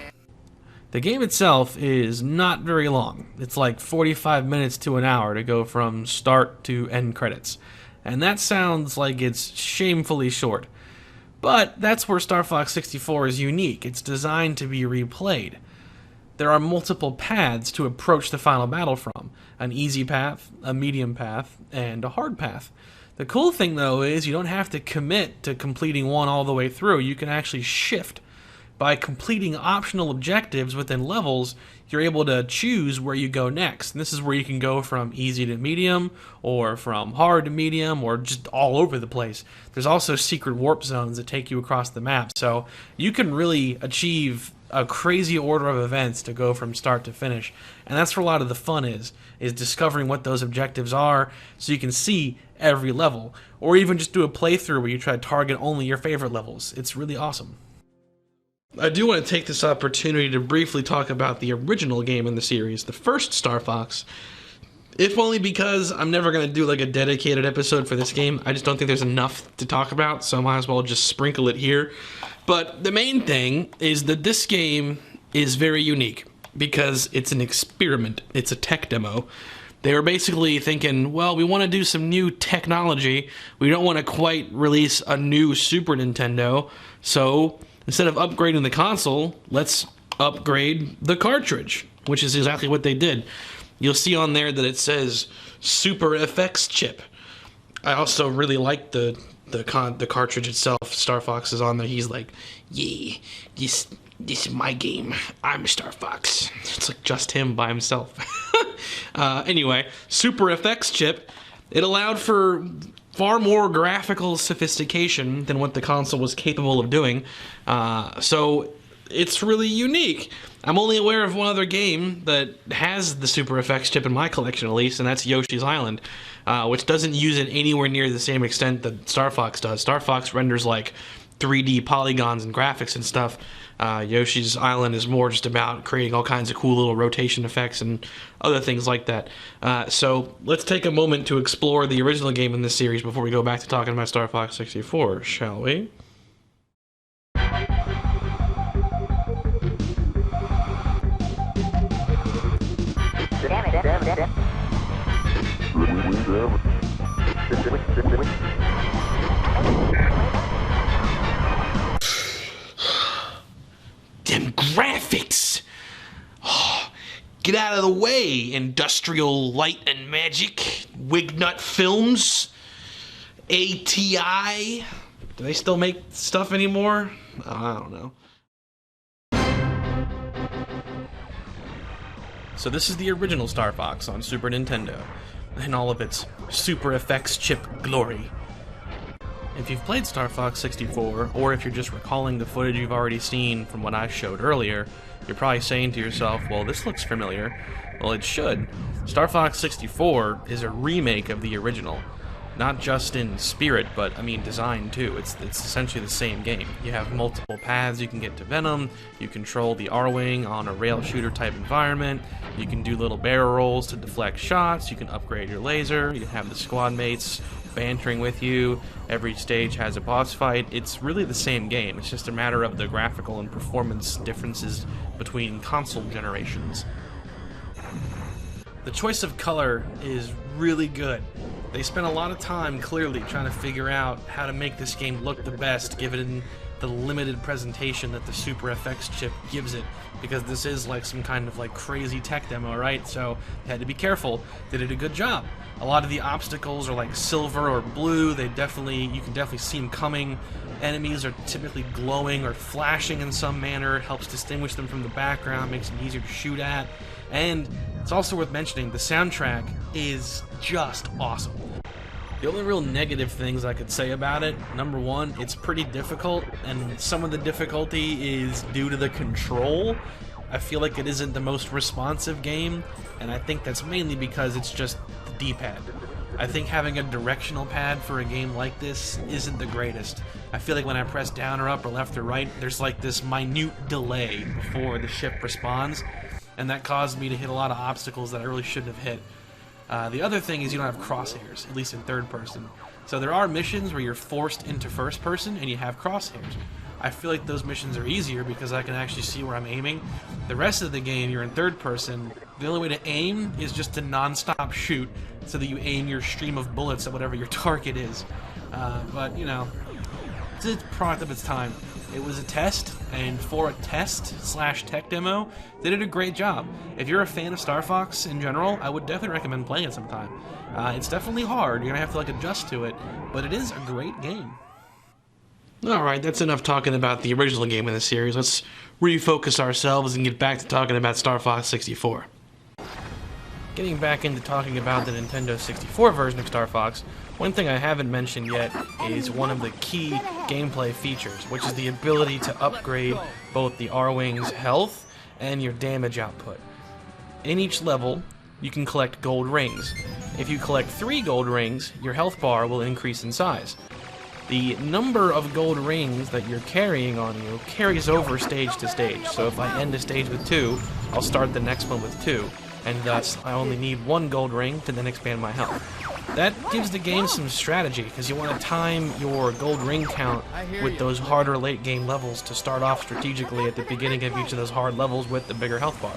[SPEAKER 2] The game itself is not very long. It's like 45 minutes to an hour to go from start to end credits. And that sounds like it's shamefully short. But that's where StarFox 64 is unique. It's designed to be replayed. There are multiple paths to approach the final battle from. An easy path, a medium path, and a hard path. The cool thing though is you don't have to commit to completing one all the way through. You can actually shift. By completing optional objectives within levels, you're able to choose where you go next. And this is where you can go from easy to medium, or from hard to medium, or just all over the place. There's also secret warp zones that take you across the map, so you can really achieve a crazy order of events to go from start to finish. And that's where a lot of the fun is discovering what those objectives are so you can see every level. Or even just do a playthrough where you try to target only your favorite levels. It's really awesome. I do want to take this opportunity to briefly talk about the original game in the series, the first Star Fox. If only because I'm never going to do like a dedicated episode for this game. I just don't think there's enough to talk about, so I might as well just sprinkle it here. But the main thing is that this game is very unique because it's an experiment. It's a tech demo. They were basically thinking, well, we want to do some new technology. We don't want to quite release a new Super Nintendo, so instead of upgrading the console, let's upgrade the cartridge, which is exactly what they did. You'll see on there that it says Super FX chip. I also really like the cartridge itself. Star Fox is on there. He's like, yeah, this is my game. I'm Star Fox. It's like just him by himself. Anyway, Super FX chip. It allowed for far more graphical sophistication than what the console was capable of doing. So it's really unique. I'm only aware of one other game that has the Super FX chip in my collection, at least, and that's Yoshi's Island, which doesn't use it anywhere near the same extent that StarFox does. StarFox renders like 3D polygons and graphics and stuff. Yoshi's Island is more just about creating all kinds of cool little rotation effects and other things like that. So let's take a moment to explore the original game in this series before we go back to talking about Star Fox 64, shall we? Them graphics! Oh, get out of the way, Industrial Light and Magic, Wignut Films, ATI. Do they still make stuff anymore? I don't know. So this is the original Star Fox on Super Nintendo, in all of its Super FX chip glory. If you've played Star Fox 64, or if you're just recalling the footage you've already seen from what I showed earlier, you're probably saying to yourself, well, this looks familiar. Well, it should. Star Fox 64 is a remake of the original. Not just in spirit, but, I mean, design too. It's essentially the same game. You have multiple paths you can get to Venom, you control the R-Wing on a rail shooter type environment, you can do little barrel rolls to deflect shots, you can upgrade your laser, you have the squad mates bantering with you, every stage has a boss fight. It's really the same game, it's just a matter of the graphical and performance differences between console generations. The choice of color is really good. They spent a lot of time, clearly, trying to figure out how to make this game look the best, given the limited presentation that the Super FX chip gives it, because this is like some kind of like crazy tech demo, right? So they had to be careful. They did a good job. A lot of the obstacles are like silver or blue. You can definitely see them coming. Enemies are typically glowing or flashing in some manner. It helps distinguish them from the background, makes them easier to shoot at. And it's also worth mentioning, the soundtrack is just awesome. The only real negative things I could say about it, number one, it's pretty difficult, and some of the difficulty is due to the control. I feel like it isn't the most responsive game, and I think that's mainly because it's just the D-pad. I think having a directional pad for a game like this isn't the greatest. I feel like when I press down or up or left or right, there's like this minute delay before the ship responds, and that caused me to hit a lot of obstacles that I really shouldn't have hit. The other thing is you don't have crosshairs, at least in third person. So there are missions where you're forced into first person and you have crosshairs. I feel like those missions are easier because I can actually see where I'm aiming. The rest of the game, you're in third person. The only way to aim is just to non-stop shoot so that you aim your stream of bullets at whatever your target is. But, you know, it's a product of its time. It was a test, and for a test/tech demo, they did a great job. If you're a fan of Star Fox in general, I would definitely recommend playing it sometime. It's definitely hard, you're gonna have to like adjust to it, but it is a great game. Alright, that's enough talking about the original game in the series. Let's refocus ourselves and get back to talking about Star Fox 64. Getting back into talking about the Nintendo 64 version of Star Fox, one thing I haven't mentioned yet is one of the key gameplay features, which is the ability to upgrade both the R-Wing's health and your damage output. In each level, you can collect gold rings. If you collect 3 gold rings, your health bar will increase in size. The number of gold rings that you're carrying on you carries over stage to stage, so if I end a stage with 2, I'll start the next one with 2, and thus I only need 1 gold ring to then expand my health. That gives the game some strategy, because you want to time your gold ring count with those harder late game levels to start off strategically at the beginning of each of those hard levels with the bigger health bar.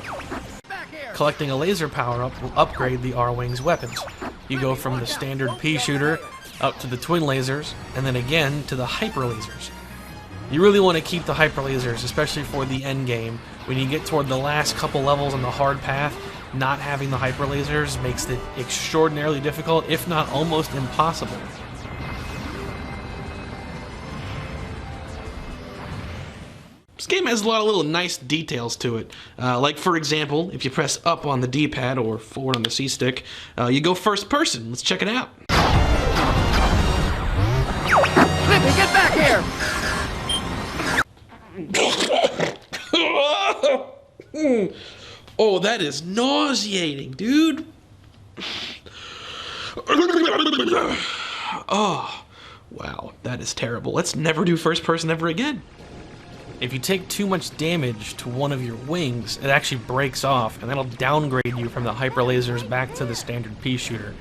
[SPEAKER 2] Collecting a laser power-up will upgrade the R-Wing's weapons. You go from the standard pea shooter up to the twin lasers, and then again to the hyper lasers. You really want to keep the hyper lasers, especially for the end game. When you get toward the last couple levels on the hard path, not having the hyper lasers makes it extraordinarily difficult, if not almost impossible. This game has a lot of little nice details to it. Like, for example, if you press up on the D-pad or forward on the C-stick, you go first person. Let's check it out.
[SPEAKER 6] Flippy, get back here!
[SPEAKER 1] Oh, that is nauseating, dude. Oh, wow, that is terrible. Let's never do first person ever again. If you take too much damage to one of your wings, it actually breaks off, and that'll downgrade you from the hyper lasers back to the standard pea shooter.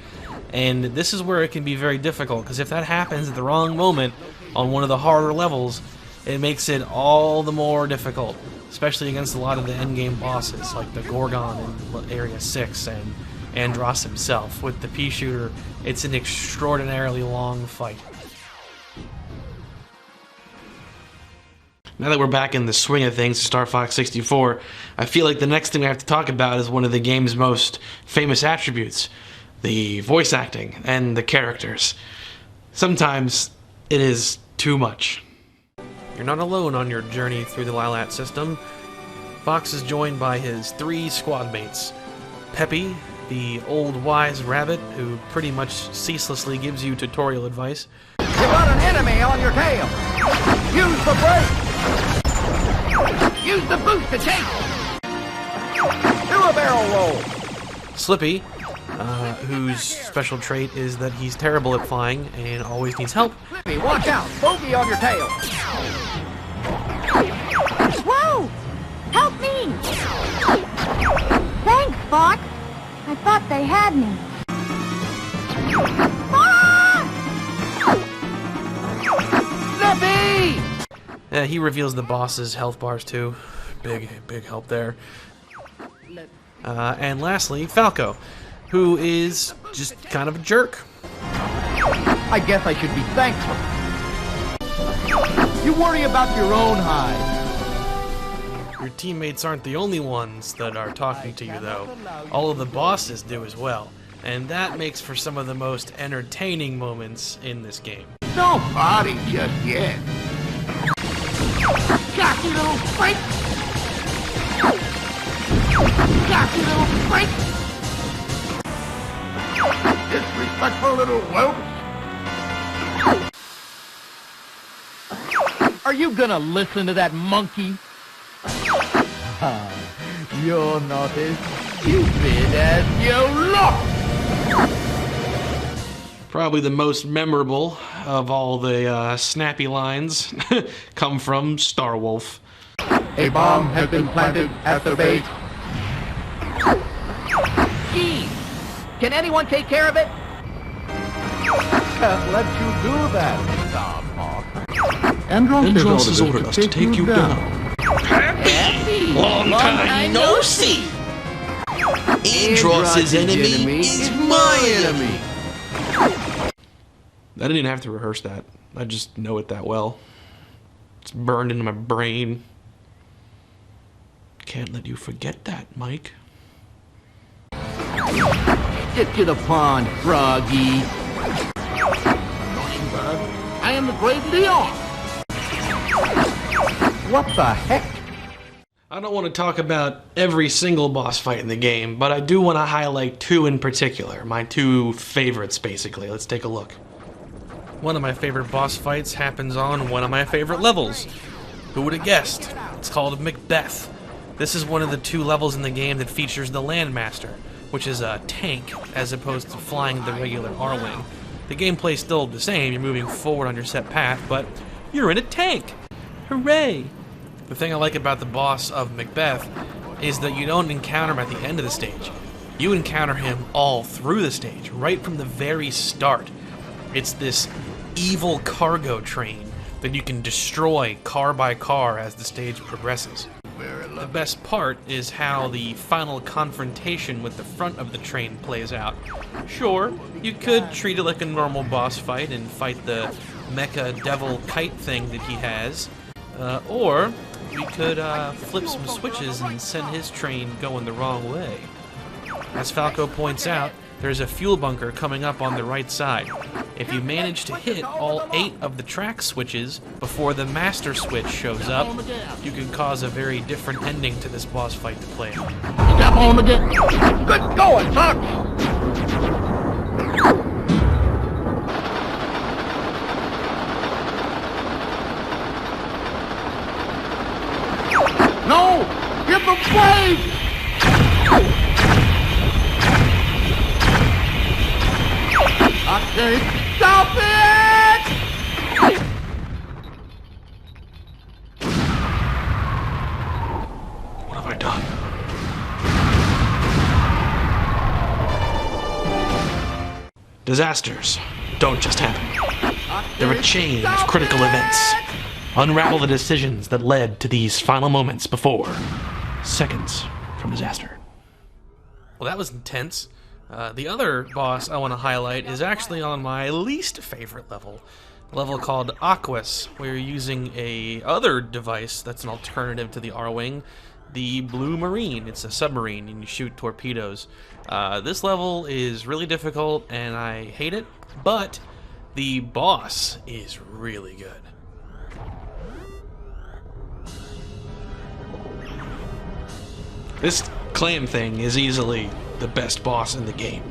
[SPEAKER 1] And this is where it can be very difficult, because if that happens at the wrong moment on one of the harder levels, it makes it all the more difficult, especially against a lot of the endgame bosses, like the Gorgon in Area 6 and Andross himself. With the pea shooter, it's an extraordinarily long fight. Now that we're back in the swing of things, StarFox 64, I feel like the next thing we have to talk about is one of the game's most famous attributes, the voice acting and the characters. Sometimes it is too much. You're not alone on your journey through the Lilat system. Fox is joined by his 3 squad mates. Peppy, the old wise rabbit who pretty much ceaselessly gives you tutorial advice.
[SPEAKER 6] You got an enemy on your tail. Use the brake. Use the boost to chase. Do a barrel roll.
[SPEAKER 1] Slippy, whose special trait is that he's terrible at flying and always needs help.
[SPEAKER 6] Slippy, watch out. Bogey on your tail.
[SPEAKER 7] Whoa! Help me! Thanks, Fox. I thought they had me.
[SPEAKER 6] Slippy!
[SPEAKER 1] He reveals the boss's health bars too. Big help there. And lastly, Falco, who is just kind of a jerk.
[SPEAKER 6] I guess I should be thankful. You worry about your own hide.
[SPEAKER 1] Your teammates aren't the only ones that are talking to you, though. All of the bosses do as well, and that makes for some of the most entertaining moments in this game.
[SPEAKER 6] Don't party just yet. Got you, little freak! Got you, little freak! Disrespectful little whelp! Are you gonna listen to that monkey? You're not as stupid as you look!
[SPEAKER 1] Probably the most memorable of all the snappy lines come from Starwolf.
[SPEAKER 6] A bomb has been planted at the base. Gee, can anyone take care of it? Can't let you do that, StarFox.
[SPEAKER 1] Andross has ordered us to take you down.
[SPEAKER 6] Happy!
[SPEAKER 1] Long time no see! Andross's enemy is my enemy! I didn't even have to rehearse that. I just know it that well. It's burned into my brain. Can't let you forget that, Mike.
[SPEAKER 6] Get to the pond, Froggy. I am the Great Leon. What the heck?
[SPEAKER 1] I don't want to talk about every single boss fight in the game, but I do want to highlight 2 in particular. My 2 favorites, basically. Let's take a look. One of my favorite boss fights happens on one of my favorite levels. Who would have guessed? It's called Macbeth. This is one of the 2 levels in the game that features the Landmaster, which is a tank as opposed to flying the regular R-Wing. The gameplay's still the same, you're moving forward on your set path, but you're in a tank! Hooray! The thing I like about the boss of Macbeth is that you don't encounter him at the end of the stage. You encounter him all through the stage, right from the very start. It's this evil cargo train that you can destroy car by car as the stage progresses. The best part is how the final confrontation with the front of the train plays out. Sure, you could treat it like a normal boss fight and fight the mecha devil kite thing that he has, or we could flip some switches and send his train going the wrong way. As Falco points out, there's a fuel bunker coming up on the right side. If you manage to hit all 8 of the track switches before the master switch shows up, you can cause a very different ending to this boss fight to play.
[SPEAKER 6] Step on the gas. Good going, Fox! No! Hit the brake! Stop it!
[SPEAKER 2] What have I done? Disasters don't just happen. They're a chain of critical events. Unravel the decisions that led to these final moments before seconds from disaster. Well, that was intense. The other boss I want to highlight is actually on my least favorite level. A level called Aquas, where you're using a other device that's an alternative to the R-Wing, the Blue Marine. It's a submarine and you shoot torpedoes. This level is really difficult and I hate it, but the boss is really good. This clam thing is easily the best boss in the game.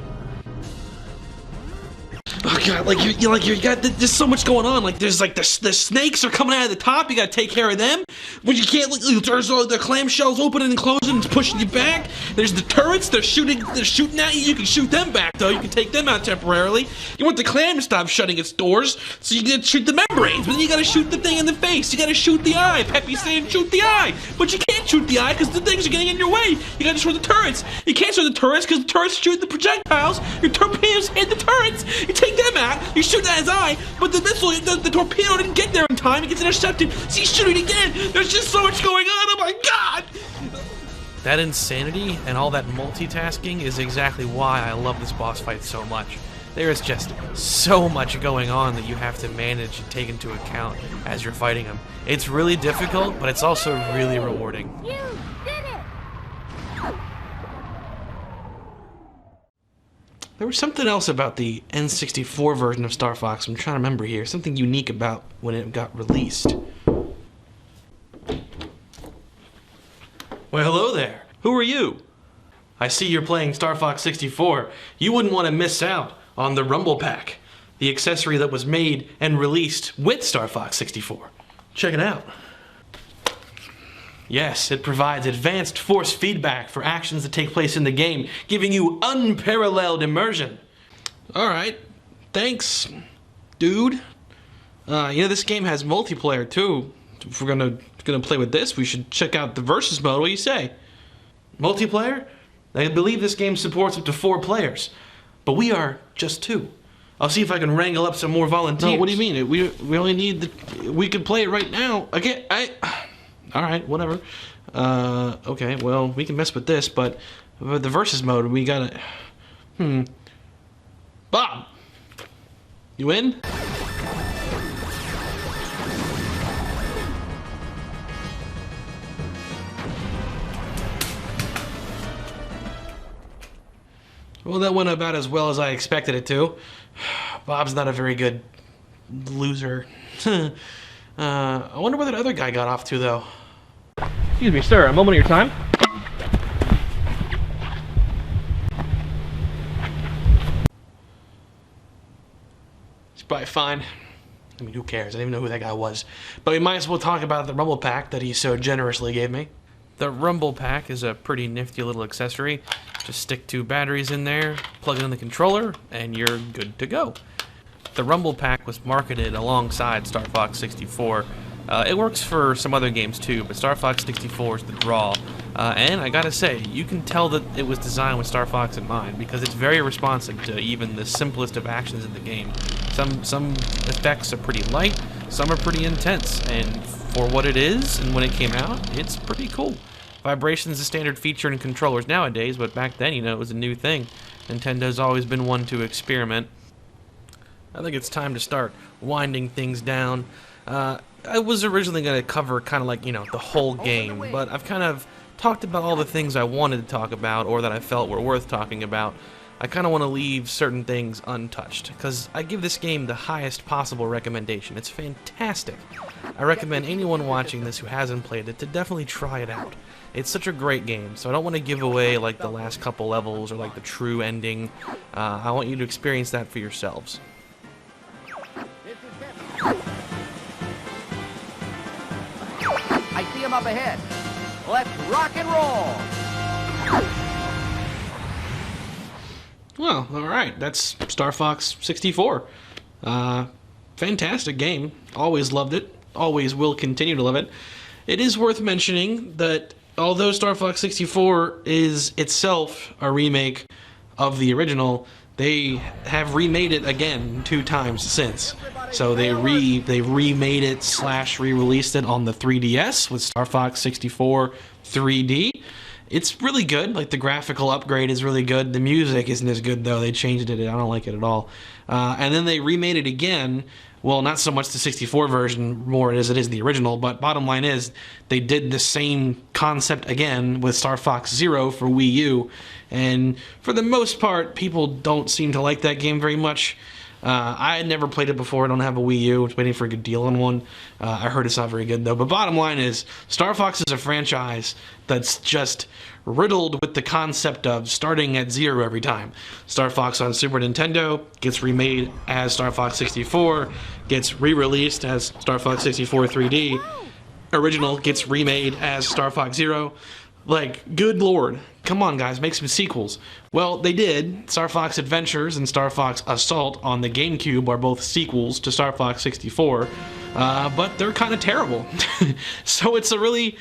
[SPEAKER 2] Oh god, you got there's so much going on. Like there's like the snakes are coming out of the top. You gotta take care of them. But you can't. There's all the clamshells opening and closing and pushing you back. There's the turrets. They're shooting at you. You can shoot them back though. You can take them out temporarily. You want the clam to stop shutting its doors, so you gotta shoot the membranes. But then you gotta shoot the thing in the face. You gotta shoot the eye. Peppy's saying shoot the eye, but you can't shoot the eye because the things are getting in your way. You gotta destroy the turrets. You can't destroy the turrets because the turrets shoot the projectiles. Your torpedoes hit the turrets. You take them out. You shoot at his eye, but the missile, the torpedo didn't get there in time. It gets intercepted. So you shoot it again. There's just so much going on. Oh my god! That insanity and all that multitasking is exactly why I love this boss fight so much. There is just so much going on that you have to manage and take into account as you're fighting him. It's really difficult, but it's also really rewarding.
[SPEAKER 7] You did it!
[SPEAKER 2] There was something else about the N64 version of Star Fox I'm trying to remember here. Something unique about when it got released. Well, hello there. Who are you? I see you're playing Star Fox 64. You wouldn't want to miss out on the Rumble Pack, the accessory that was made and released with Star Fox 64. Check it out. Yes, it provides advanced force feedback for actions that take place in the game, giving you unparalleled immersion. Alright, thanks, dude. This game has multiplayer too. If we're gonna play with this, we should check out the versus mode. What do you say? Multiplayer? I believe this game supports up to 4 players, but we are just 2. I'll see if I can wrangle up some more volunteers. No, what do you mean? We only need we could play it right now. Again, Alright, whatever. Okay, well, we can mess with this, but the versus mode, we gotta... Bob! You in? Well, that went about as well as I expected it to. Bob's not a very good loser. I wonder where that other guy got off to, though.
[SPEAKER 8] Excuse me, sir, a moment of your time.
[SPEAKER 2] He's probably fine. I mean, who cares? I don't even know who that guy was. But we might as well talk about the Rumble Pack that he so generously gave me. The Rumble Pack is a pretty nifty little accessory. Just stick 2 batteries in there, plug it in the controller, and you're good to go. The Rumble Pack was marketed alongside Star Fox 64. It works for some other games too, but Star Fox 64 is the draw. And I gotta say, you can tell that it was designed with Star Fox in mind, because it's very responsive to even the simplest of actions in the game. Some effects are pretty light, some are pretty intense, and for what it is and when it came out, it's pretty cool. Vibration's a standard feature in controllers nowadays, but back then, it was a new thing. Nintendo's always been one to experiment. I think it's time to start winding things down. I was originally going to cover kind of like, the whole game, but I've kind of talked about all the things I wanted to talk about or that I felt were worth talking about. I kind of want to leave certain things untouched, because I give this game the highest possible recommendation. It's fantastic. I recommend anyone watching this who hasn't played it to definitely try it out. It's such a great game, so I don't want to give away like the last couple levels or like the true ending. I want you to experience that for yourselves.
[SPEAKER 6] I see him up ahead. Let's rock and roll.
[SPEAKER 2] Well, alright, that's Star Fox 64. Fantastic game. Always loved it. Always will continue to love it. It is worth mentioning that although Star Fox 64 is itself a remake of the original, they have remade it again 2 times since. So they remade it / re-released it on the 3DS with Star Fox 64 3D. It's really good. Like, the graphical upgrade is really good. The music isn't as good, though. They changed it. I don't like it at all. And then they remade it again. Well, not so much the 64 version, more as it is the original, but bottom line is, they did the same concept again with Star Fox Zero for Wii U, and for the most part, people don't seem to like that game very much. I had never played it before. I don't have a Wii U. I was waiting for a good deal on one. I heard it's not very good, though. But bottom line is, Star Fox is a franchise that's just riddled with the concept of starting at zero every time. Star Fox on Super Nintendo gets remade as Star Fox 64, gets re-released as Star Fox 64 3D. Original gets remade as Star Fox Zero. Like, good lord. Come on, guys, make some sequels. Well, they did. Star Fox Adventures and Star Fox Assault on the GameCube are both sequels to Star Fox 64, but they're kind of terrible. So it's a really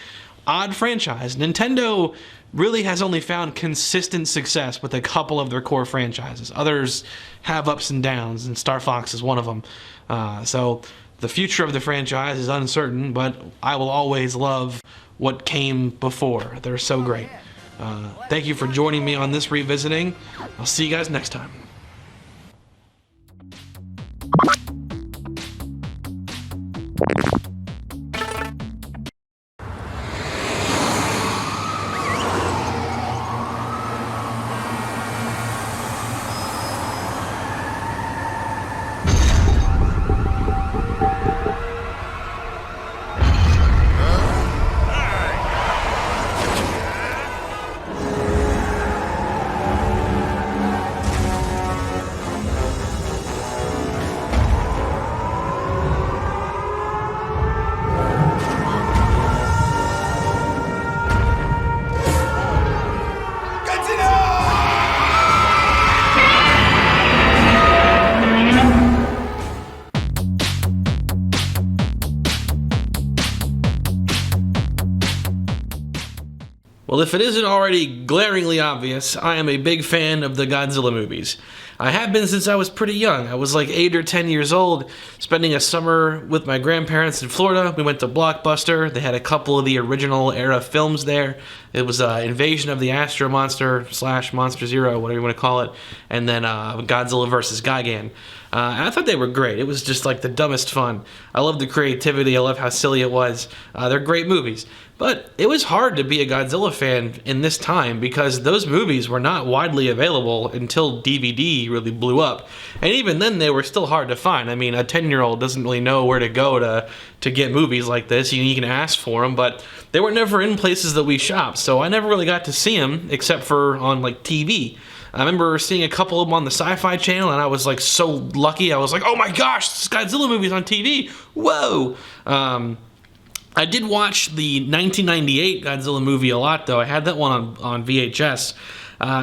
[SPEAKER 2] odd franchise. Nintendo really has only found consistent success with a couple of their core franchises. Others have ups and downs, and Star Fox is one of them. So the future of the franchise is uncertain, but I will always love what came before. They're so great. Thank you for joining me on this revisiting. I'll see you guys next time. Well, if it isn't already glaringly obvious, I am a big fan of the Godzilla movies. I have been since I was pretty young. I was like 8 or 10 years old, spending a summer with my grandparents in Florida. We went to Blockbuster. They had a couple of the original era films there. It was Invasion of the Astro Monster / Monster Zero, whatever you want to call it, and then Godzilla Vs Gigan. And I thought they were great. It was just like the dumbest fun. I love the creativity. I love how silly it was. They're great movies. But it was hard to be a Godzilla fan in this time because those movies were not widely available until DVD really blew up. And even then, they were still hard to find. I mean, a 10-year-old doesn't really know where to go to get movies like this. You can ask for them, but they were never in places that we shopped. So I never really got to see them except for on like TV. I remember seeing a couple of them on the Sci-Fi Channel, and I was like so lucky. I was like, oh my gosh, this Godzilla movie's on TV. Whoa! I did watch the 1998 Godzilla movie a lot, though. I had that one on VHS.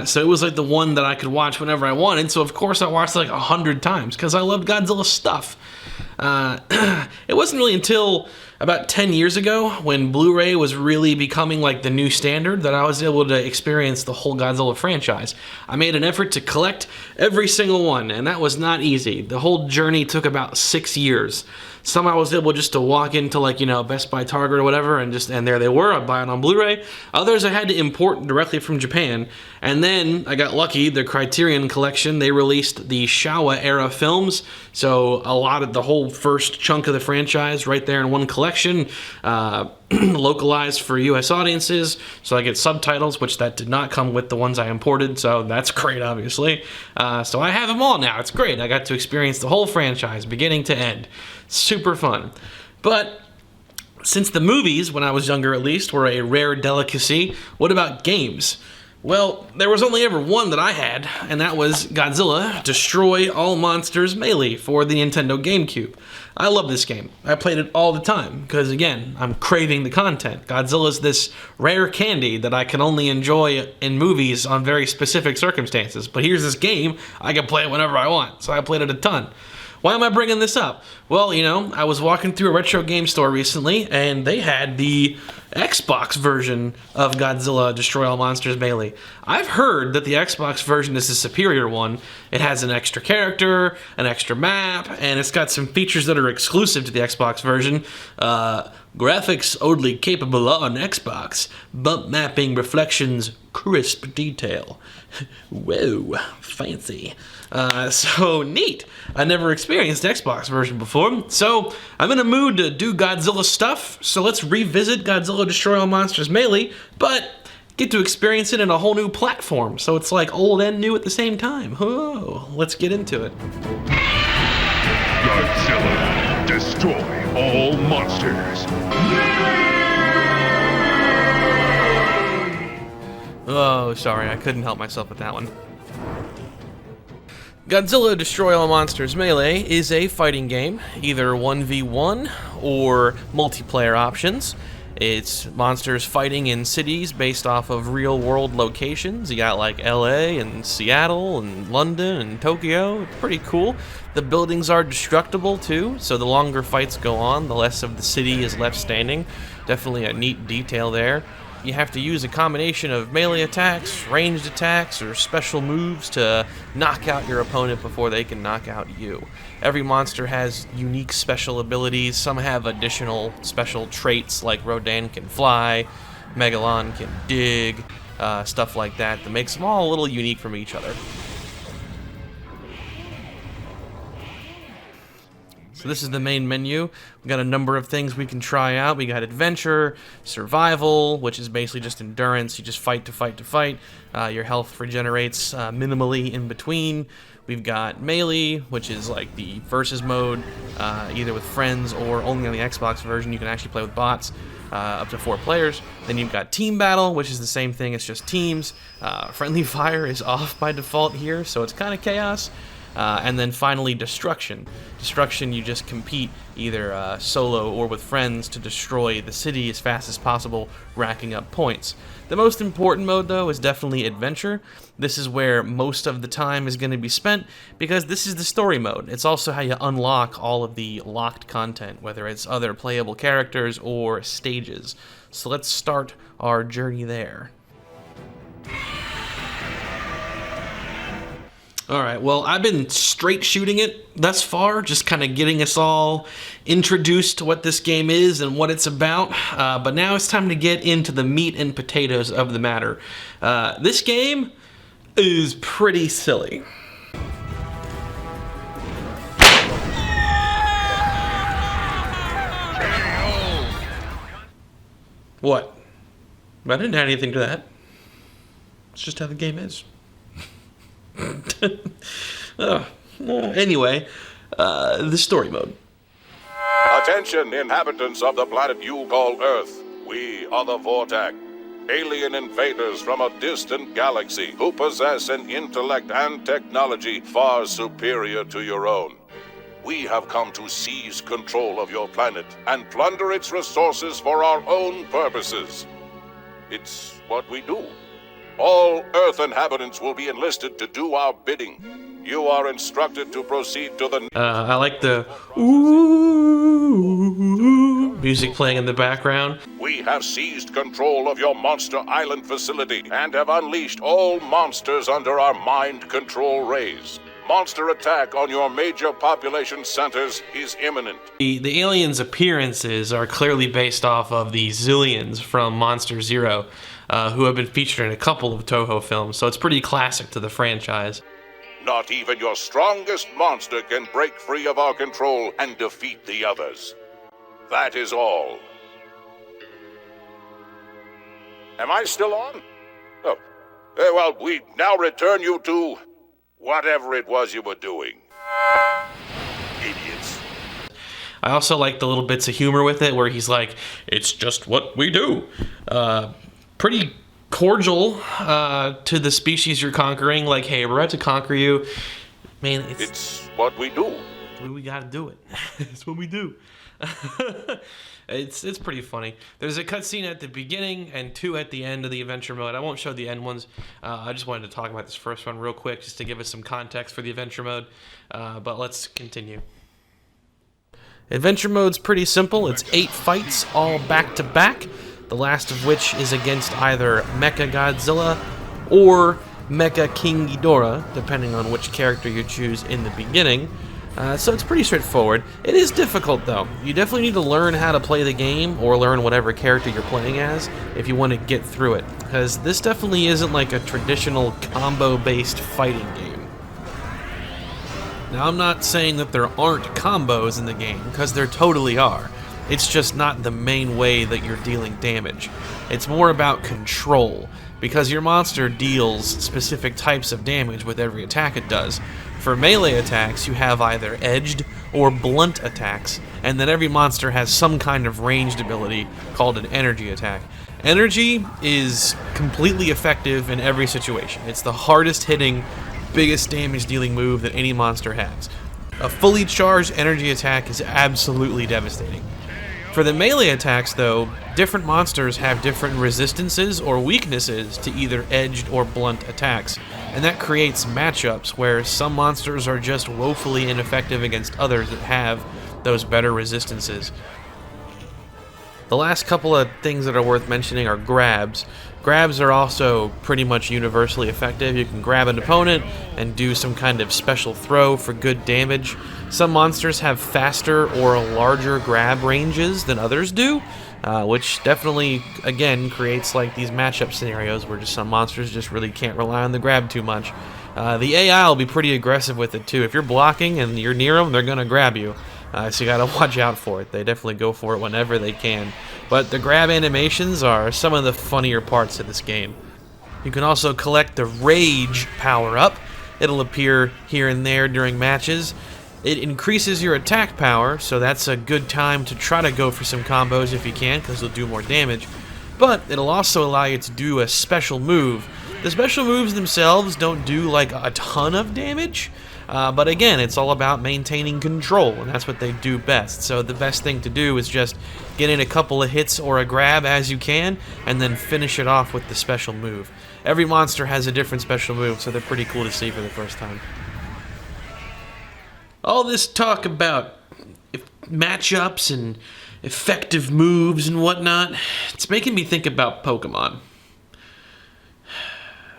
[SPEAKER 2] So it was like the one that I could watch whenever I wanted. So of course I watched it like 100 times because I loved Godzilla stuff. It wasn't really until about 10 years ago when Blu-ray was really becoming like the new standard that I was able to experience the whole Godzilla franchise. I made an effort to collect every single one, and that was not easy. The whole journey took about 6 years. Some I was able just to walk into like, Best Buy, Target or whatever, and there they were. I'd buy it on Blu-ray. Others I had to import directly from Japan. And then I got lucky, the Criterion Collection, they released the Showa era films. So a lot of the whole first chunk of the franchise right there in one collection, localized for US audiences. So I get subtitles, which that did not come with the ones I imported. So that's great, obviously. So I have them all now. It's great. I got to experience the whole franchise, beginning to end. Super fun. But since the movies, when I was younger at least, were a rare delicacy, what about games?
[SPEAKER 1] Well, there was only ever one that I had, and that was Godzilla Destroy All Monsters Melee for the Nintendo GameCube. I love this game. I played it all the time, because again, I'm craving the content. Godzilla's this rare candy that I can only enjoy in movies on very specific circumstances. But here's this game, I can play it whenever I want, so I played it a ton. Why am I bringing this up? Well, you know, I was walking through a retro game store recently, and they had the Xbox version of Godzilla Destroy All Monsters Melee. I've heard that the Xbox version is the superior one. It has an extra character, an extra map, and it's got some features that are exclusive to the Xbox version. Graphics only capable on Xbox. Bump mapping, reflections, crisp detail. Whoa, fancy. So neat. I never experienced the Xbox version before, so I'm in a mood to do Godzilla stuff, so let's revisit Godzilla Destroy All Monsters Melee, but get to experience it in a whole new platform, so it's like old and new at the same time. Oh, let's get into it.
[SPEAKER 4] Godzilla, destroy all monsters.
[SPEAKER 1] Oh, sorry, I couldn't help myself with that one. Godzilla Destroy All Monsters Melee is a fighting game, either 1v1 or multiplayer options. It's monsters fighting in cities based off of real-world locations. You got like LA and Seattle and London and Tokyo. It's pretty cool. The buildings are destructible too, so the longer fights go on, the less of the city is left standing. Definitely a neat detail there. You have to use a combination of melee attacks, ranged attacks, or special moves to knock out your opponent before they can knock out you. Every monster has unique special abilities. Some have additional special traits like Rodan can fly, Megalon can dig, stuff like that makes them all a little unique from each other. So this is the main menu. We've got a number of things we can try out. We got adventure, survival, which is basically just endurance. You just fight to fight to fight. Your health regenerates minimally in between. We've got melee, which is like the versus mode, either with friends or only on the Xbox version. You can actually play with bots, up to 4 players. Then you've got team battle, which is the same thing. It's just teams. Friendly fire is off by default here, so it's kind of chaos. And then finally, destruction. Destruction, you just compete either solo or with friends to destroy the city as fast as possible, racking up points. The most important mode, though, is definitely adventure. This is where most of the time is going to be spent, because this is the story mode. It's also how you unlock all of the locked content, whether it's other playable characters or stages. So let's start our journey there. Alright, well, I've been straight shooting it thus far, just kind of getting us all introduced to what this game is and what it's about, but now it's time to get into the meat and potatoes of the matter. This game is pretty silly. What? I didn't add anything to that. It's just how the game is. Anyway, the story mode.
[SPEAKER 9] Attention, inhabitants of the planet you call Earth. We are the Vortac, alien invaders from a distant galaxy who possess an intellect and technology far superior to your own. We have come to seize control of your planet and plunder its resources for our own purposes. It's what we do. All Earth inhabitants will be enlisted to do our bidding. You are instructed to proceed to the...
[SPEAKER 1] I like the ooh music playing in the background.
[SPEAKER 9] We have seized control of your Monster Island facility and have unleashed all monsters under our mind control rays. Monster attack on your major population centers is imminent.
[SPEAKER 1] The aliens' appearances are clearly based off of the Zillions from Monster Zero, who have been featured in a couple of Toho films, so it's pretty classic to the franchise.
[SPEAKER 9] Not even your strongest monster can break free of our control and defeat the others. That is all. Am I still on? Oh. Well, we now return you to whatever it was you were doing. Idiots.
[SPEAKER 1] I also like the little bits of humor with it, where he's like, it's just what we do. Pretty cordial to the species you're conquering, like, hey, we're about to conquer you. Man,
[SPEAKER 9] It's what we do.
[SPEAKER 1] we gotta do it. It's what we do. It's pretty funny. There's a cutscene at the beginning and 2 at the end of the adventure mode. I won't show the end ones. I just wanted to talk about this first one real quick just to give us some context for the adventure mode. But let's continue. Adventure mode's pretty simple. It's 8 fights, all back-to-back, the last of which is against either Mecha Godzilla or Mecha King Ghidorah, depending on which character you choose in the beginning. So it's pretty straightforward. It is difficult, though. You definitely need to learn how to play the game, or learn whatever character you're playing as, if you want to get through it. Because this definitely isn't like a traditional combo-based fighting game. Now, I'm not saying that there aren't combos in the game, because there totally are. It's just not the main way that you're dealing damage. It's more about control, because your monster deals specific types of damage with every attack it does. For melee attacks, you have either edged or blunt attacks, and then every monster has some kind of ranged ability called an energy attack. Energy is completely effective in every situation. It's the hardest hitting, biggest damage dealing move that any monster has. A fully charged energy attack is absolutely devastating. For the melee attacks, though, different monsters have different resistances or weaknesses to either edged or blunt attacks, and that creates matchups where some monsters are just woefully ineffective against others that have those better resistances. The last couple of things that are worth mentioning are grabs. Grabs are also pretty much universally effective. You can grab an opponent and do some kind of special throw for good damage. Some monsters have faster or larger grab ranges than others do, which definitely, again, creates like these matchup scenarios where just some monsters just really can't rely on the grab too much. The AI will be pretty aggressive with it too. If you're blocking and you're near them, they're going to grab you. So you gotta watch out for it. They definitely go for it whenever they can. But the grab animations are some of the funnier parts of this game. You can also collect the Rage power-up. It'll appear here and there during matches. It increases your attack power, so that's a good time to try to go for some combos if you can, because it'll do more damage. But it'll also allow you to do a special move. The special moves themselves don't do like a ton of damage, but again, it's all about maintaining control, and that's what they do best. So the best thing to do is just get in a couple of hits or a grab as you can, and then finish it off with the special move. Every monster has a different special move, so they're pretty cool to see for the first time. All this talk about matchups and effective moves and whatnot, it's making me think about Pokemon.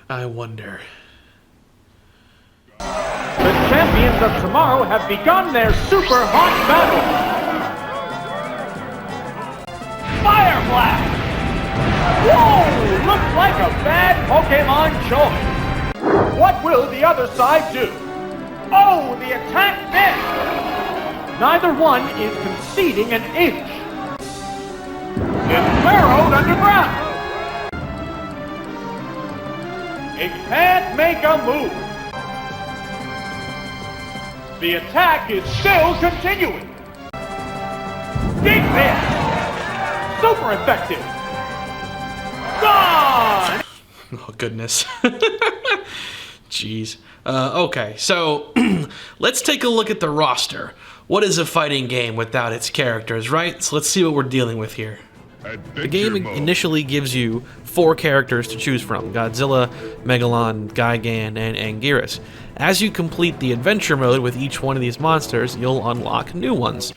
[SPEAKER 1] I wonder.
[SPEAKER 10] The champions of tomorrow have begun their super hot battle! Fire Blast! Whoa! Looks like a bad Pokemon choice! What will the other side do? Oh, the attack missed! Neither one is conceding an inch. It's burrowed underground! It can't make a move! The attack is still continuing! Dig this! Super effective! Gone!
[SPEAKER 1] Oh, goodness. Jeez. Okay, so let's take a look at the roster. What is a fighting game without its characters, right? So let's see what we're dealing with here. The game initially gives you 4 characters to choose from: Godzilla, Megalon, Gigan, and Anguirus. As you complete the adventure mode with each one of these monsters, you'll unlock new ones.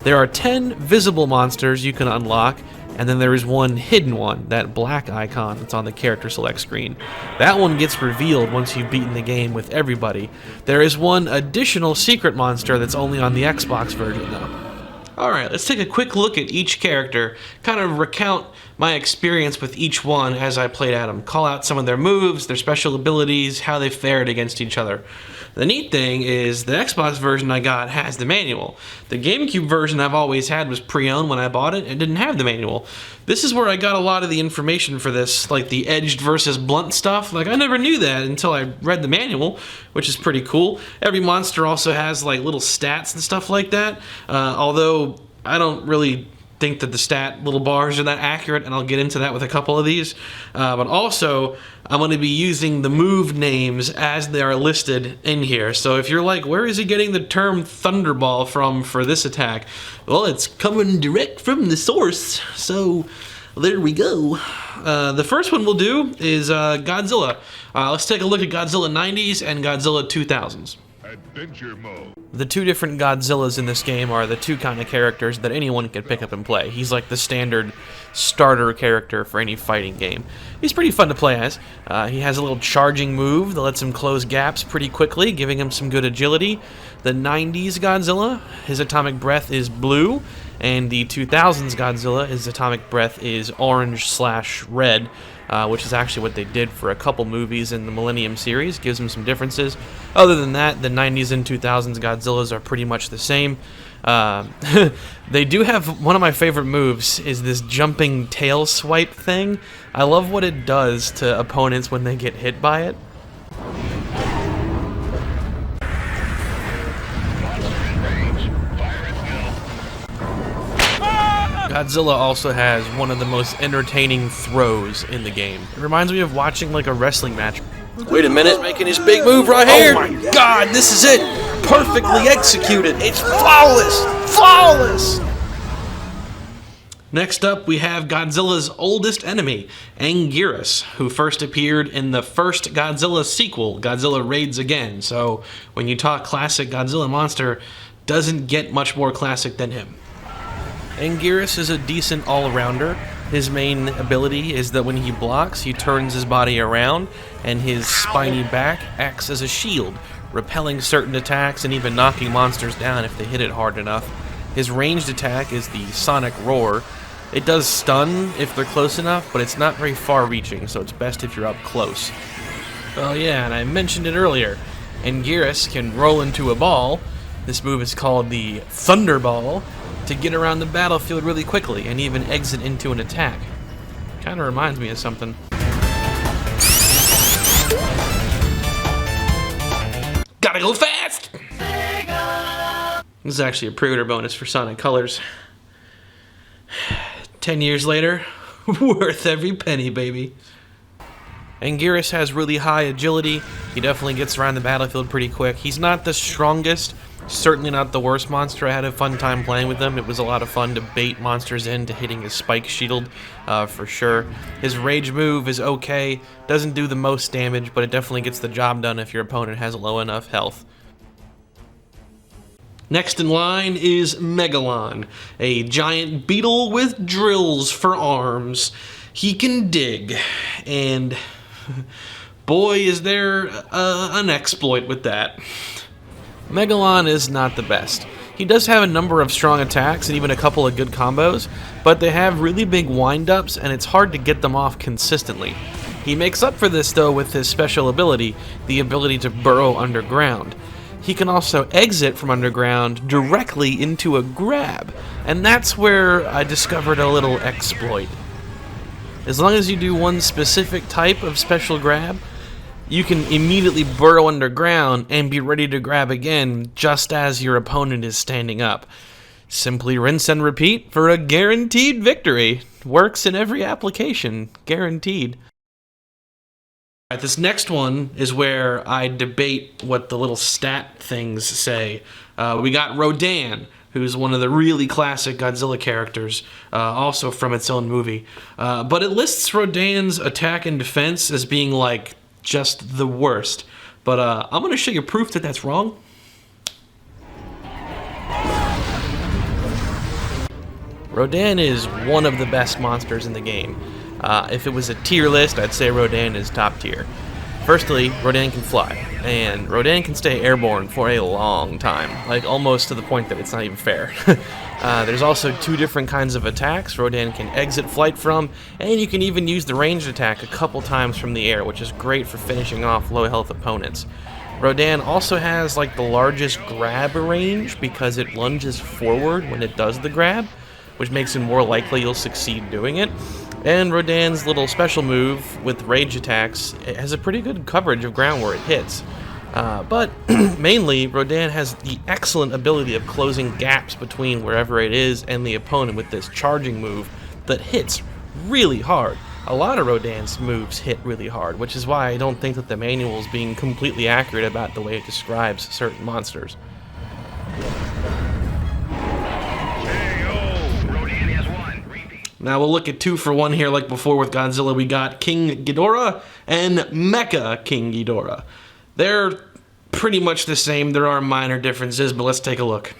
[SPEAKER 1] There are 10 visible monsters you can unlock, and then there is one hidden one, that black icon that's on the character select screen. That one gets revealed once you've beaten the game with everybody. There is one additional secret monster that's only on the Xbox version though. Alright, let's take a quick look at each character, kind of recount my experience with each one as I played at them, call out some of their moves, their special abilities, how they fared against each other. The neat thing is the Xbox version I got has the manual. The GameCube version I've always had was pre-owned when I bought it and didn't have the manual. This is where I got a lot of the information for this, like the edged versus blunt stuff. Like, I never knew that until I read the manual, which is pretty cool. Every monster also has like little stats and stuff like that, although I don't really
[SPEAKER 2] think that the stat little bars are that accurate, and I'll get into that with a couple of these. But also, I'm going to be using the move names as they are listed in here. So if you're like, where is he getting the term Thunderball from for this attack? Well, it's coming direct from the source, so there we go. The first one we'll do is Godzilla. Let's take a look at Godzilla 90s and Godzilla 2000s.
[SPEAKER 4] Adventure mode.
[SPEAKER 1] The two different Godzillas in this game are the two kind of characters that anyone can pick up and play. He's like the standard starter character for any fighting game. He's pretty fun to play as. He has a little charging move that lets him close gaps pretty quickly, giving him some good agility. The 90s Godzilla, his atomic breath is blue, and the 2000s Godzilla, his atomic breath is orange/red, which is actually what they did for a couple movies in the Millennium series. Gives them some differences. Other than that, the 90s and 2000s Godzillas are pretty much the same. They do have one of my favorite moves is this jumping tail swipe thing. I love what it does to opponents when they get hit by it. Godzilla also has one of the most entertaining throws in the game. It reminds me of watching like a wrestling match. Wait a minute, making his big move right here. Oh my god, this is it! Perfectly executed. It's flawless! Flawless!
[SPEAKER 2] Next up, we have Godzilla's oldest enemy, Anguirus, who first appeared in the first Godzilla sequel, Godzilla Raids Again. So when you talk classic Godzilla monster, doesn't get much more classic than him.
[SPEAKER 1] Anguirus is a decent all-arounder. His main ability is that when he blocks, he turns his body around, and his spiny back acts as a shield, repelling certain attacks and even knocking monsters down if they hit it hard enough. His ranged attack is the Sonic Roar. It does stun if they're close enough, but it's not very far-reaching, so it's best if you're up close. Oh yeah, and I mentioned it earlier. Anguirus can roll into a ball. This move is called the Thunderball, to get around the battlefield really quickly and even exit into an attack. Kind of reminds me of something.
[SPEAKER 2] Gotta go fast! This is actually a pre-order bonus for Sonic Colors. 10 years later, worth every penny, baby.
[SPEAKER 1] Anguirus has really high agility. He definitely gets around the battlefield pretty quick. He's not the strongest, certainly not the worst monster. I had a fun time playing with him. It was a lot of fun to bait monsters into hitting his spike shield, for sure. His rage move is okay. Doesn't do the most damage, but it definitely gets the job done if your opponent has low enough health.
[SPEAKER 2] Next in line is Megalon, a giant beetle with drills for arms. He can dig, and boy is there an exploit with that.
[SPEAKER 1] Megalon is not the best. He does have a number of strong attacks and even a couple of good combos, but they have really big wind-ups and it's hard to get them off consistently. He makes up for this though with his special ability, the ability to burrow underground. He can also exit from underground directly into a grab, and that's where I discovered a little exploit. As long as you do one specific type of special grab, you can immediately burrow underground and be ready to grab again just as your opponent is standing up. Simply rinse and repeat for a guaranteed victory. Works in every application, guaranteed.
[SPEAKER 2] All right, this next one is where I debate what the little stat things say. We got Rodan, who's one of the really classic Godzilla characters, also from its own movie. But it lists Rodan's attack and defense as being like just the worst. But I'm going to show you proof that that's wrong.
[SPEAKER 1] Rodan is one of the best monsters in the game. If it was a tier list, I'd say Rodan is top tier. Firstly, Rodan can fly, and Rodan can stay airborne for a long time, like almost to the point that it's not even fair. There's also two different kinds of attacks Rodan can exit flight from, and you can even use the ranged attack a couple times from the air, which is great for finishing off low health opponents. Rodan also has like the largest grab range because it lunges forward when it does the grab, which makes it more likely you'll succeed doing it. And Rodan's little special move with rage attacks, it has a pretty good coverage of ground where it hits. But mainly, Rodan has the excellent ability of closing gaps between wherever it is and the opponent with this charging move that hits really hard. A lot of Rodan's moves hit really hard, which is why I don't think that the manual is being completely accurate about the way it describes certain monsters. Now we'll look at 2 for 1 here like before with Godzilla. We got King Ghidorah and Mecha King Ghidorah. They're pretty much the same. There are minor differences, but let's take a look.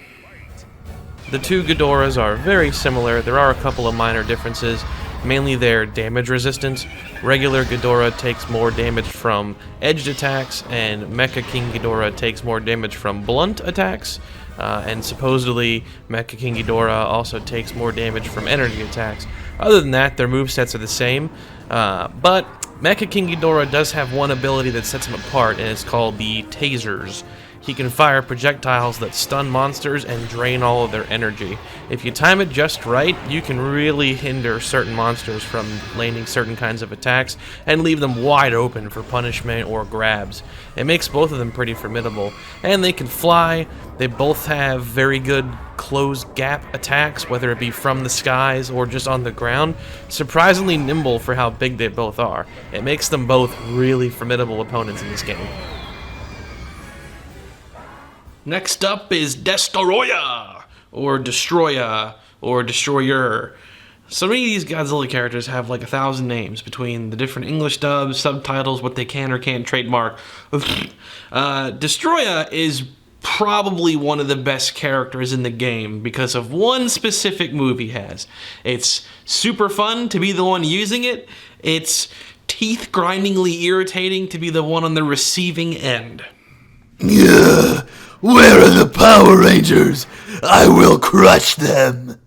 [SPEAKER 1] The 2 Ghidorahs are very similar. There are a couple of minor differences, mainly their damage resistance. Regular Ghidorah takes more damage from edged attacks, and Mecha King Ghidorah takes more damage from blunt attacks. And supposedly, Mecha King Ghidorah also takes more damage from energy attacks. Other than that, their movesets are the same, but Mecha King Ghidorah does have one ability that sets him apart, and it's called the Tasers. He can fire projectiles that stun monsters and drain all of their energy. If you time it just right, you can really hinder certain monsters from landing certain kinds of attacks and leave them wide open for punishment or grabs. It makes both of them pretty formidable. And they can fly. They both have very good closed gap attacks, whether it be from the skies or just on the ground. Surprisingly nimble for how big they both are. It makes them both really formidable opponents in this game. Next up is Destoroyah, or Destroya, or Destroyer. So many of these Godzilla characters have like 1,000 names between the different English dubs, subtitles, what they can or can't trademark. Destroya is probably one of the best characters in the game because of one specific move he has. It's super fun to be the one using it. It's teeth-grindingly irritating to be the one on the receiving end.
[SPEAKER 11] Yeah. Where are the Power Rangers? I will crush them!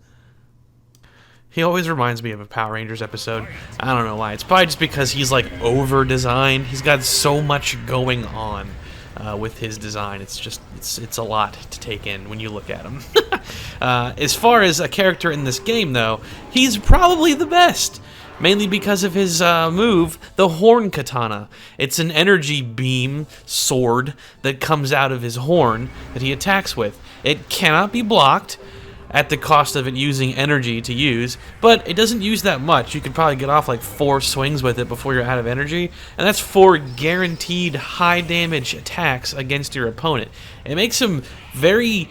[SPEAKER 1] He always reminds me of a Power Rangers episode. I don't know why. It's probably just because he's like over-designed. He's got so much going on with his design. It's just, it's a lot to take in when you look at him. As far as a character in this game, though, he's probably the best. Mainly because of his move, the Horn Katana. It's an energy beam sword that comes out of his horn that he attacks with. It cannot be blocked at the cost of it using energy to use, but it doesn't use that much. You could probably get off like 4 swings with it before you're out of energy, and that's 4 guaranteed high damage attacks against your opponent. It makes him very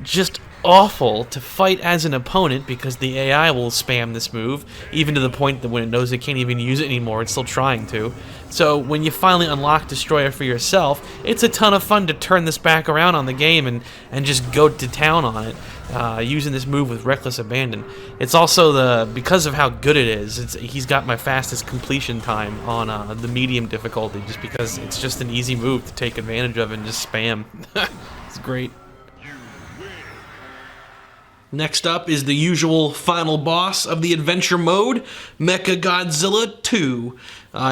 [SPEAKER 1] just awful to fight as an opponent because the AI will spam this move, even to the point that when it knows it can't even use it anymore, it's still trying to. So when you finally unlock Destroyer for yourself, it's a ton of fun to turn this back around on the game and just go to town on it, using this move with reckless abandon. It's also because of how good it is, he's got my fastest completion time on the medium difficulty, just because it's just an easy move to take advantage of and just spam. It's great. Next up is the usual final boss of the adventure mode, Mechagodzilla 2.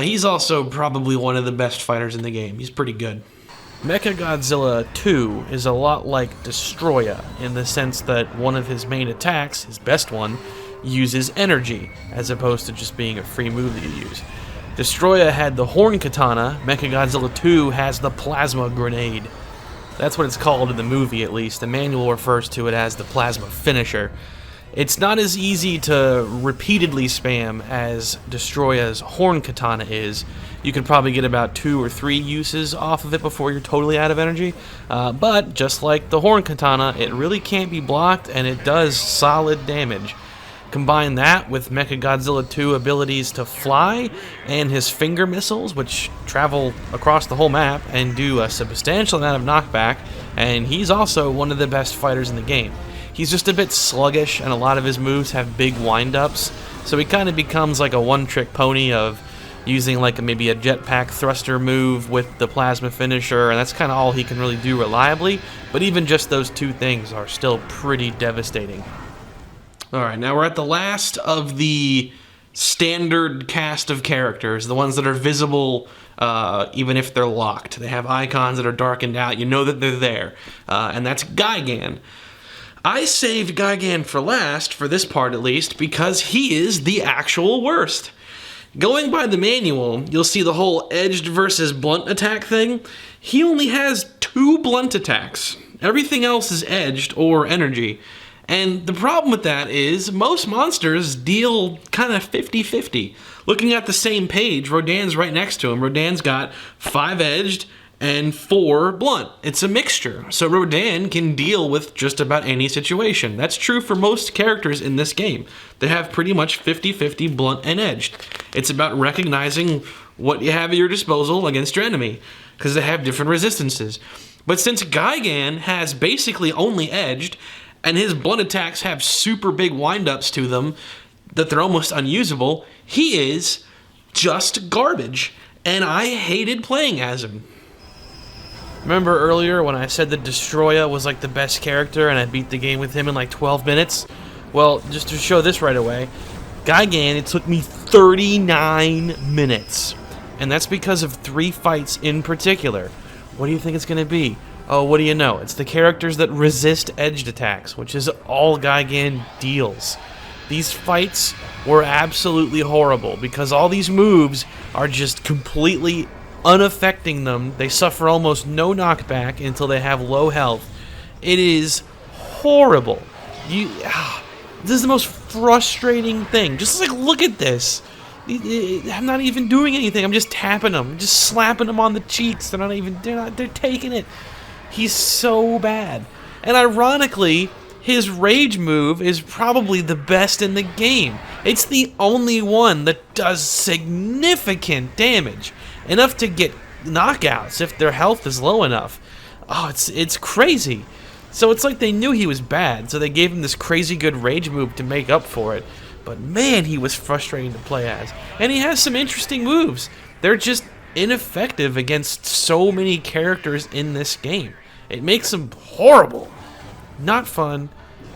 [SPEAKER 1] He's also probably one of the best fighters in the game. He's pretty good. Mechagodzilla 2 is a lot like Destroya in the sense that one of his main attacks, his best one, uses energy as opposed to just being a free move that you use. Destroya had the Horn Katana, Mechagodzilla 2 has the Plasma Grenade. That's what it's called in the movie, at least. The manual refers to it as the Plasma Finisher. It's not as easy to repeatedly spam as Destroya's Horn Katana is. You could probably get about 2 or 3 uses off of it before you're totally out of energy. But just like the Horn Katana, it really can't be blocked, and it does solid damage. Combine that with Mechagodzilla 2 abilities to fly and his finger missiles, which travel across the whole map and do a substantial amount of knockback, and he's also one of the best fighters in the game. He's just a bit sluggish, and a lot of his moves have big wind-ups, so he kind of becomes like a one-trick pony of using like maybe a jetpack thruster move with the Plasma Finisher, and that's kind of all he can really do reliably, but even just those 2 things are still pretty devastating. Alright, now we're at the last of the standard cast of characters, the ones that are visible even if they're locked. They have icons that are darkened out, you know that they're there, and that's Gigan. I saved Gigan for last, for this part at least, because he is the actual worst.
[SPEAKER 2] Going by the manual, you'll see the whole edged versus blunt attack thing. He only has 2 blunt attacks. Everything else is edged or energy. And the problem with that is most monsters deal kind of 50-50. Looking at the same page, Rodan's right next to him. Rodan's got 5 edged and 4 blunt. It's a mixture, so Rodan can deal with just about any situation. That's true for most characters in this game. They have pretty much 50-50 blunt and edged. It's about recognizing what you have at your disposal against your enemy, because they have different resistances. But since Gigan has basically only edged, and his blunt attacks have super big windups to them that they're almost unusable, he is just garbage, and I hated playing as him. Remember earlier when I said that Destroya was like the best character and I beat the game with him in like 12 minutes? Well, just to show this right away, Gigan, it took me 39 minutes. And that's because of 3 fights in particular. What do you think it's going to be? Oh, what do you know? It's the characters that resist edged attacks, which is all Gigan deals. These fights were absolutely horrible because all these moves are just completely unaffecting them. They suffer almost no knockback until they have low health. It is horrible. This is the most frustrating thing. Just like, look at this. I'm not even doing anything. I'm just tapping them, just slapping them on the cheeks. They're taking it. He's so bad. And ironically, his rage move is probably the best in the game. It's the only one that does significant damage. Enough to get knockouts if their health is low enough. Oh, it's crazy. So it's like they knew he was bad, so they gave him this crazy good rage move to make up for it. But man, he was frustrating to play as. And he has some interesting moves. They're just ineffective against so many characters in this game. It makes him horrible. Not fun.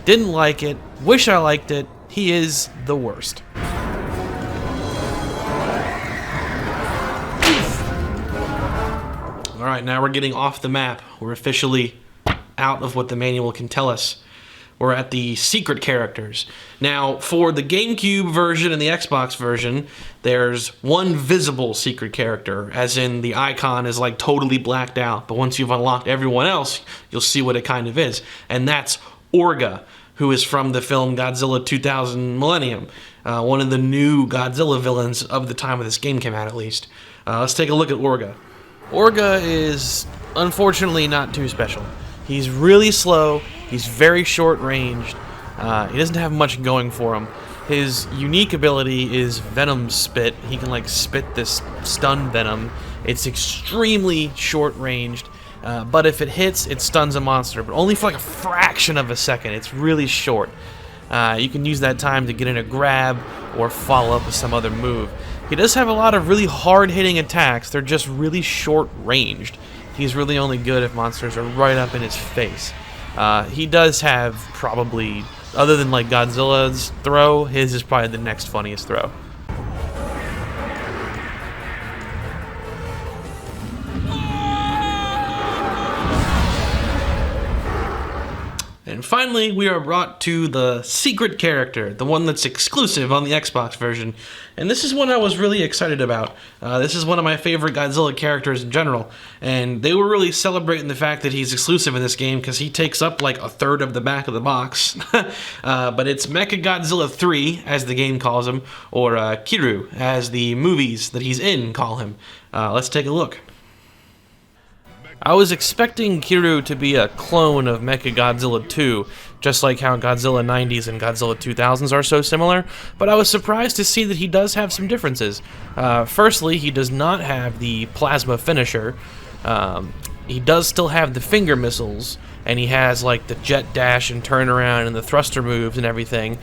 [SPEAKER 2] Didn't like it. Wish I liked it. He is the worst. Alright, now we're getting off the map. We're officially out of what the manual can tell us. We're at the secret characters. Now, for the GameCube version and the Xbox version, there's one visible secret character, as in the icon is like totally blacked out, but once you've unlocked everyone else, you'll see what it kind of is. And that's Orga, who is from the film Godzilla 2000 Millennium, one of the new Godzilla villains of the time of this game came out, at least. Let's take a look at Orga. Orga is unfortunately not too special. He's really slow, he's very short-ranged, he doesn't have much going for him. His unique ability is Venom Spit. He can like spit this stun venom. It's extremely short-ranged, but if it hits, it stuns a monster, but only for like a fraction of a second. It's really short. You can use that time to get in a grab or follow up with some other move. He does have a lot of really hard-hitting attacks. They're just really short-ranged. He's really only good if monsters are right up in his face. He does have probably, other than like Godzilla's throw, his is probably the next funniest throw. And finally, we are brought to the secret character, the one that's exclusive on the Xbox version. And this is one I was really excited about. This is one of my favorite Godzilla characters in general. And they were really celebrating the fact that he's exclusive in this game because he takes up like a third of the back of the box. But it's Mechagodzilla 3, as the game calls him, or Kiru, as the movies that he's in call him. Let's take a look. I was expecting Kiru to be a clone of Mechagodzilla 2, just like how Godzilla 90s and Godzilla 2000s are so similar, but I was surprised to see that he does have some differences. Firstly, he does not have the plasma finisher. He does still have the finger missiles, and he has like the jet dash and turnaround and the thruster moves and everything.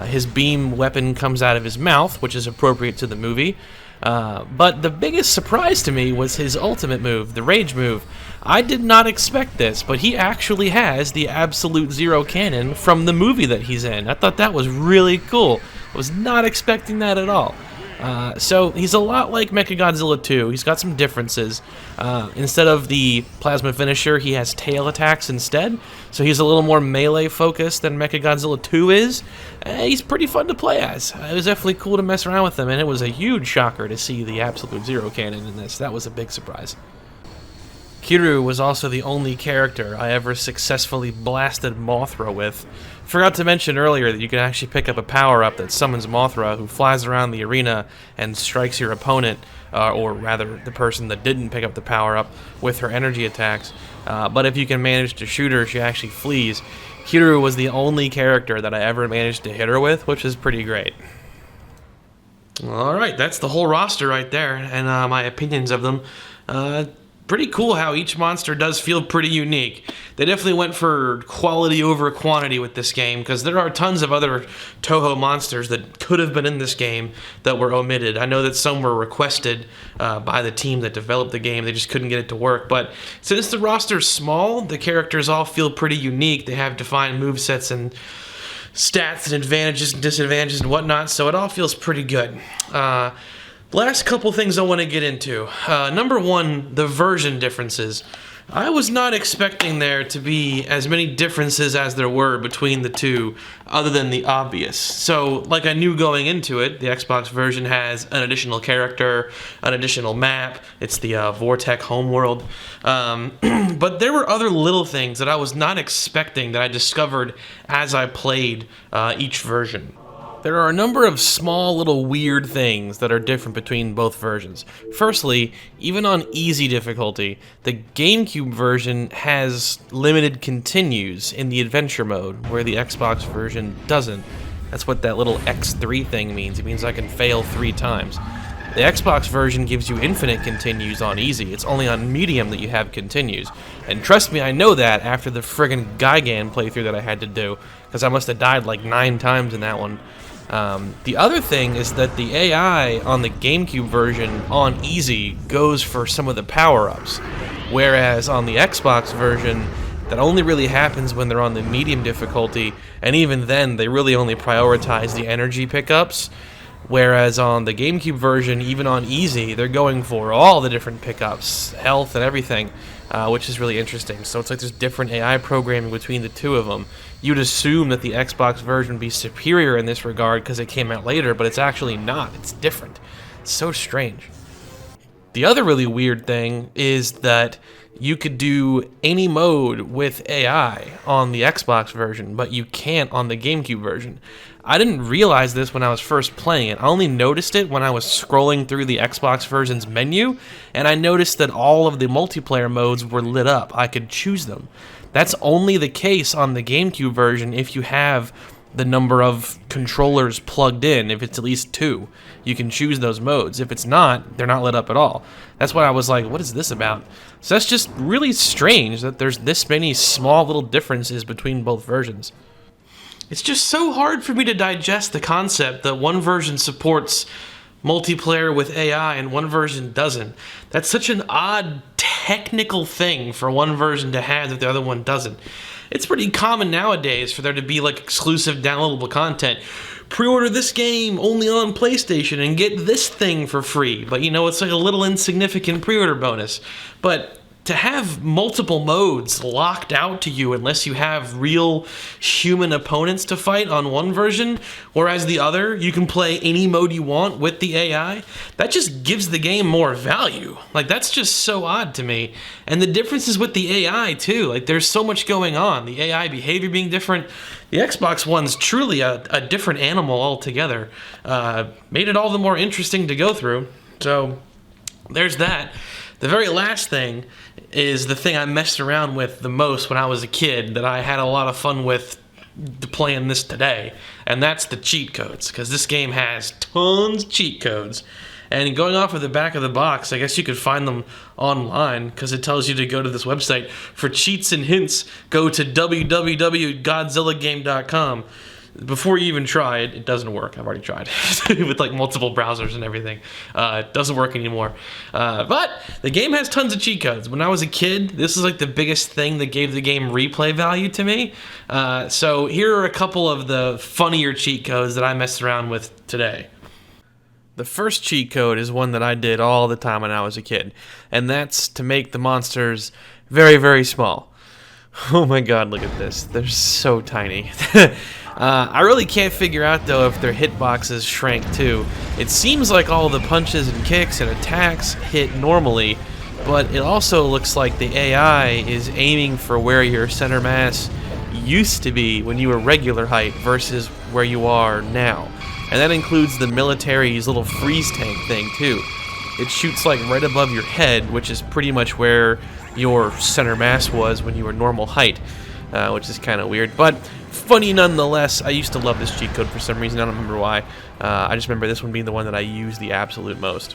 [SPEAKER 2] His beam weapon comes out of his mouth, which is appropriate to the movie. But the biggest surprise to me was his ultimate move, the rage move. I did not expect this, but he actually has the Absolute Zero cannon from the movie that he's in. I thought that was really cool. I was not expecting that at all.
[SPEAKER 1] So he's a lot like Mechagodzilla 2. He's got some differences. Instead of the plasma finisher, he has tail attacks instead. So he's a little more melee focused than Mechagodzilla 2 is. He's pretty fun to play as. It was definitely cool to mess around with him, and it was a huge shocker to see the Absolute Zero cannon in this. That was a big surprise. Kiryu was also the only character I ever successfully blasted Mothra with. Forgot to mention earlier that you can actually pick up a power-up that summons Mothra, who flies around the arena and strikes your opponent, or rather the person that didn't pick up the power-up, with her energy attacks. But if you can manage to shoot her, she actually flees. Kiryu was the only character that I ever managed to hit her with, which is pretty great. Alright, that's the whole roster right there, and my opinions of them. Pretty cool how each monster does feel pretty unique. They definitely went for quality over quantity with this game, because there are tons of other Toho monsters that could have been in this game that were omitted. I know that some were requested by the team that developed the game. They just couldn't get it to work. But since the roster's small, the characters all feel pretty unique. They have defined movesets and stats and advantages and disadvantages and whatnot, so it all feels pretty good. Last couple things I want to get into. Number one, the version differences. I was not expecting there to be as many differences as there were between the two, other than the obvious. So, like I knew going into it, the Xbox version has an additional character, an additional map. It's the Vortec homeworld. But there were other little things that I was not expecting that I discovered as I played each version. There are a number of small little weird things that are different between both versions. Firstly, even on easy difficulty, the GameCube version has limited continues in the adventure mode, where the Xbox version doesn't. That's what that little X3 thing means. It means I can fail 3 times. The Xbox version gives you infinite continues on easy. It's only on medium that you have continues. And trust me, I know that after the friggin' Gigan playthrough that I had to do, because I must have died like 9 times in that one. The other thing is that the AI on the GameCube version on easy goes for some of the power-ups, whereas on the Xbox version, that only really happens when they're on the medium difficulty, and even then, they really only prioritize the energy pickups, whereas on the GameCube version, even on easy, they're going for all the different pickups, health and everything, which is really interesting. So it's like there's different AI programming between the two of them. You'd assume that the Xbox version would be superior in this regard because it came out later, but it's actually not. It's different. It's so strange. The other really weird thing is that you could do any mode with AI on the Xbox version, but you can't on the GameCube version. I didn't realize this when I was first playing it. I only noticed it when I was scrolling through the Xbox version's menu, and I noticed that all of the multiplayer modes were lit up. I could choose them. That's only the case on the GameCube version if you have the number of controllers plugged in. If it's at least 2, you can choose those modes. If it's not, they're not lit up at all. That's why I was like, what is this about? So that's just really strange that there's this many small little differences between both versions. It's just so hard for me to digest the concept that one version supports multiplayer with AI and one version doesn't. That's such an odd technical thing for one version to have that the other one doesn't. It's pretty common nowadays for there to be like exclusive downloadable content. Pre-order this game only on PlayStation and get this thing for free. But you know, it's like a little insignificant pre-order bonus. But to have multiple modes locked out to you unless you have real human opponents to fight on one version, whereas the other, you can play any mode you want with the AI, that just gives the game more value. Like, that's just so odd to me. And the differences with the AI, too. Like, there's so much going on. The AI behavior being different. The Xbox One's truly a different animal altogether. Made it all the more interesting to go through. So, there's that. The very last thing is the thing I messed around with the most when I was a kid that I had a lot of fun with playing this today, and that's the cheat codes, because this game has tons of cheat codes. And going off of the back of the box, I guess you could find them online, because it tells you to go to this website. For cheats and hints, go to www.godzillagame.com. Before you even try it, it doesn't work. I've already tried with like multiple browsers and everything. It doesn't work anymore. But the game has tons of cheat codes. When I was a kid, this is like the biggest thing that gave the game replay value to me. So here are a couple of the funnier cheat codes that I messed around with today. The first cheat code is one that I did all the time when I was a kid, and that's to make the monsters very, very small. Oh my god, look at this. They're so tiny. I really can't figure out, though, if their hitboxes shrank too. It seems like all the punches and kicks and attacks hit normally, but it also looks like the AI is aiming for where your center mass used to be when you were regular height versus where you are now. And that includes the military's little freeze tank thing, too. It shoots like right above your head, which is pretty much where your center mass was when you were normal height, which is kind of weird. But funny nonetheless. I used to love this cheat code for some reason. I don't remember why. I just remember this one being the one that I used the absolute most.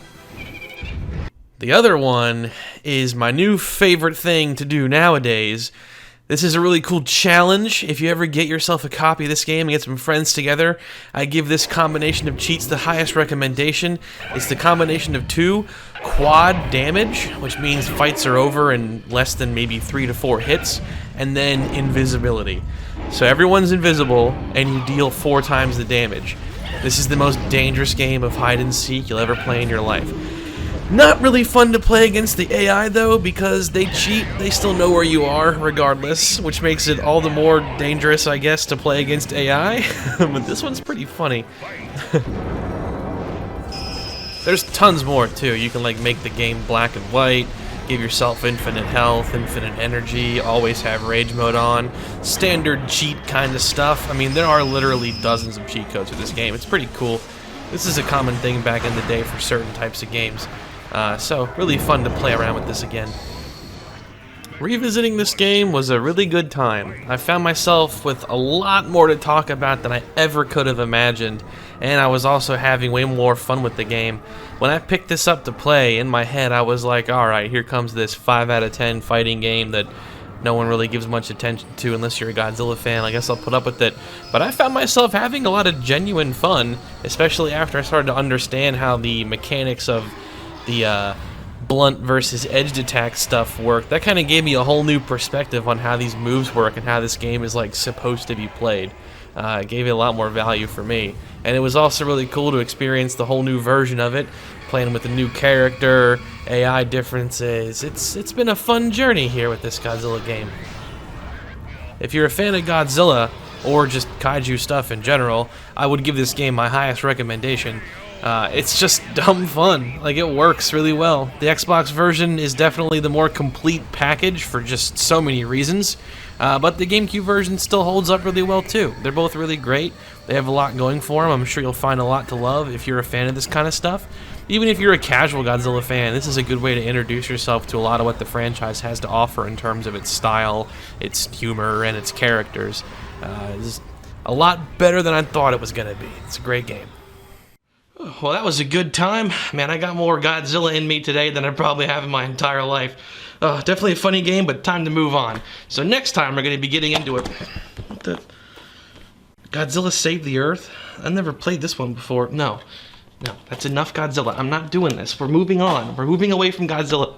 [SPEAKER 1] The other one is my new favorite thing to do nowadays. This is a really cool challenge. If you ever get yourself a copy of this game and get some friends together, I give this combination of cheats the highest recommendation. It's the combination of 2 quad damage, which means fights are over in less than maybe 3 to 4 hits, and then invisibility. So everyone's invisible, and you deal 4 times the damage. This is the most dangerous game of hide and seek you'll ever play in your life. Not really fun to play against the AI, though, because they cheat. They still know where you are, regardless, which makes it all the more dangerous, I guess, to play against AI. But this one's pretty funny. There's tons more, too. You can, like, make the game black and white, give yourself infinite health, infinite energy, always have rage mode on, standard cheat kind of stuff. I mean, there are literally dozens of cheat codes for this game. It's pretty cool. This is a common thing back in the day for certain types of games. So, really fun to play around with this again. Revisiting this game was a really good time. I found myself with a lot more to talk about than I ever could have imagined, and I was also having way more fun with the game. When I picked this up to play, in my head I was like, alright, here comes this 5 out of 10 fighting game that no one really gives much attention to unless you're a Godzilla fan. I guess I'll put up with it. But I found myself having a lot of genuine fun, especially after I started to understand how the mechanics of the blunt versus edged attack stuff worked. That kind of gave me a whole new perspective on how these moves work and how this game is like supposed to be played. It gave it a lot more value for me. And it was also really cool to experience the whole new version of it, playing with a new character, AI differences. It's been a fun journey here with this Godzilla game. If you're a fan of Godzilla, or just kaiju stuff in general, I would give this game my highest recommendation. It's just dumb fun. Like, it works really well. The Xbox version is definitely the more complete package for just so many reasons, but the GameCube version still holds up really well too. They're both really great. They have a lot going for them. I'm sure you'll find a lot to love if you're a fan of this kind of stuff. Even if you're a casual Godzilla fan, this is a good way to introduce yourself to a lot of what the franchise has to offer in terms of its style, its humor, and its characters. It's a lot better than I thought it was going to be. It's a great game. Well, that was a good time. Man, I got more Godzilla in me today than I probably have in my entire life. Definitely a funny game, but time to move on. So next time we're going to be getting into it. What the? Godzilla Save the Earth? I've never played this one before. No, that's enough Godzilla. I'm not doing this. We're moving on. We're moving away from Godzilla.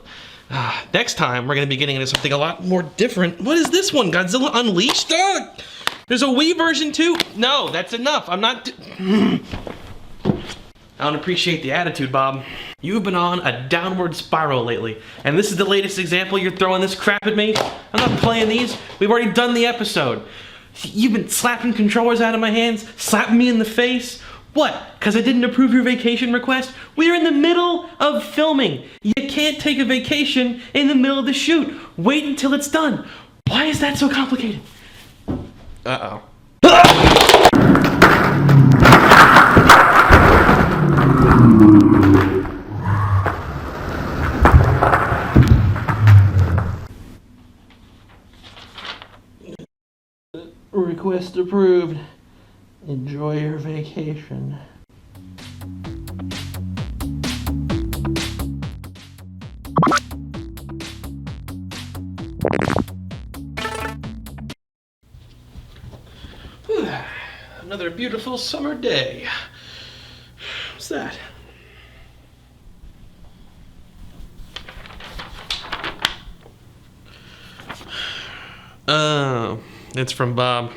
[SPEAKER 1] Next time we're going to be getting into something a lot more different. What is this one? Godzilla Unleashed? There's a Wii version too? No, that's enough. I'm not... I don't appreciate the attitude, Bob. You've been on a downward spiral lately, and this is the latest example you're throwing this crap at me? I'm not playing these. We've already done the episode. You've been slapping controllers out of my hands, slapping me in the face. What? Because I didn't approve your vacation request? We're in the middle of filming. You can't take a vacation in the middle of the shoot. Wait until it's done. Why is that so complicated? Uh-oh. Request approved. Enjoy your vacation. Another beautiful summer day. What's that? It's from Bob.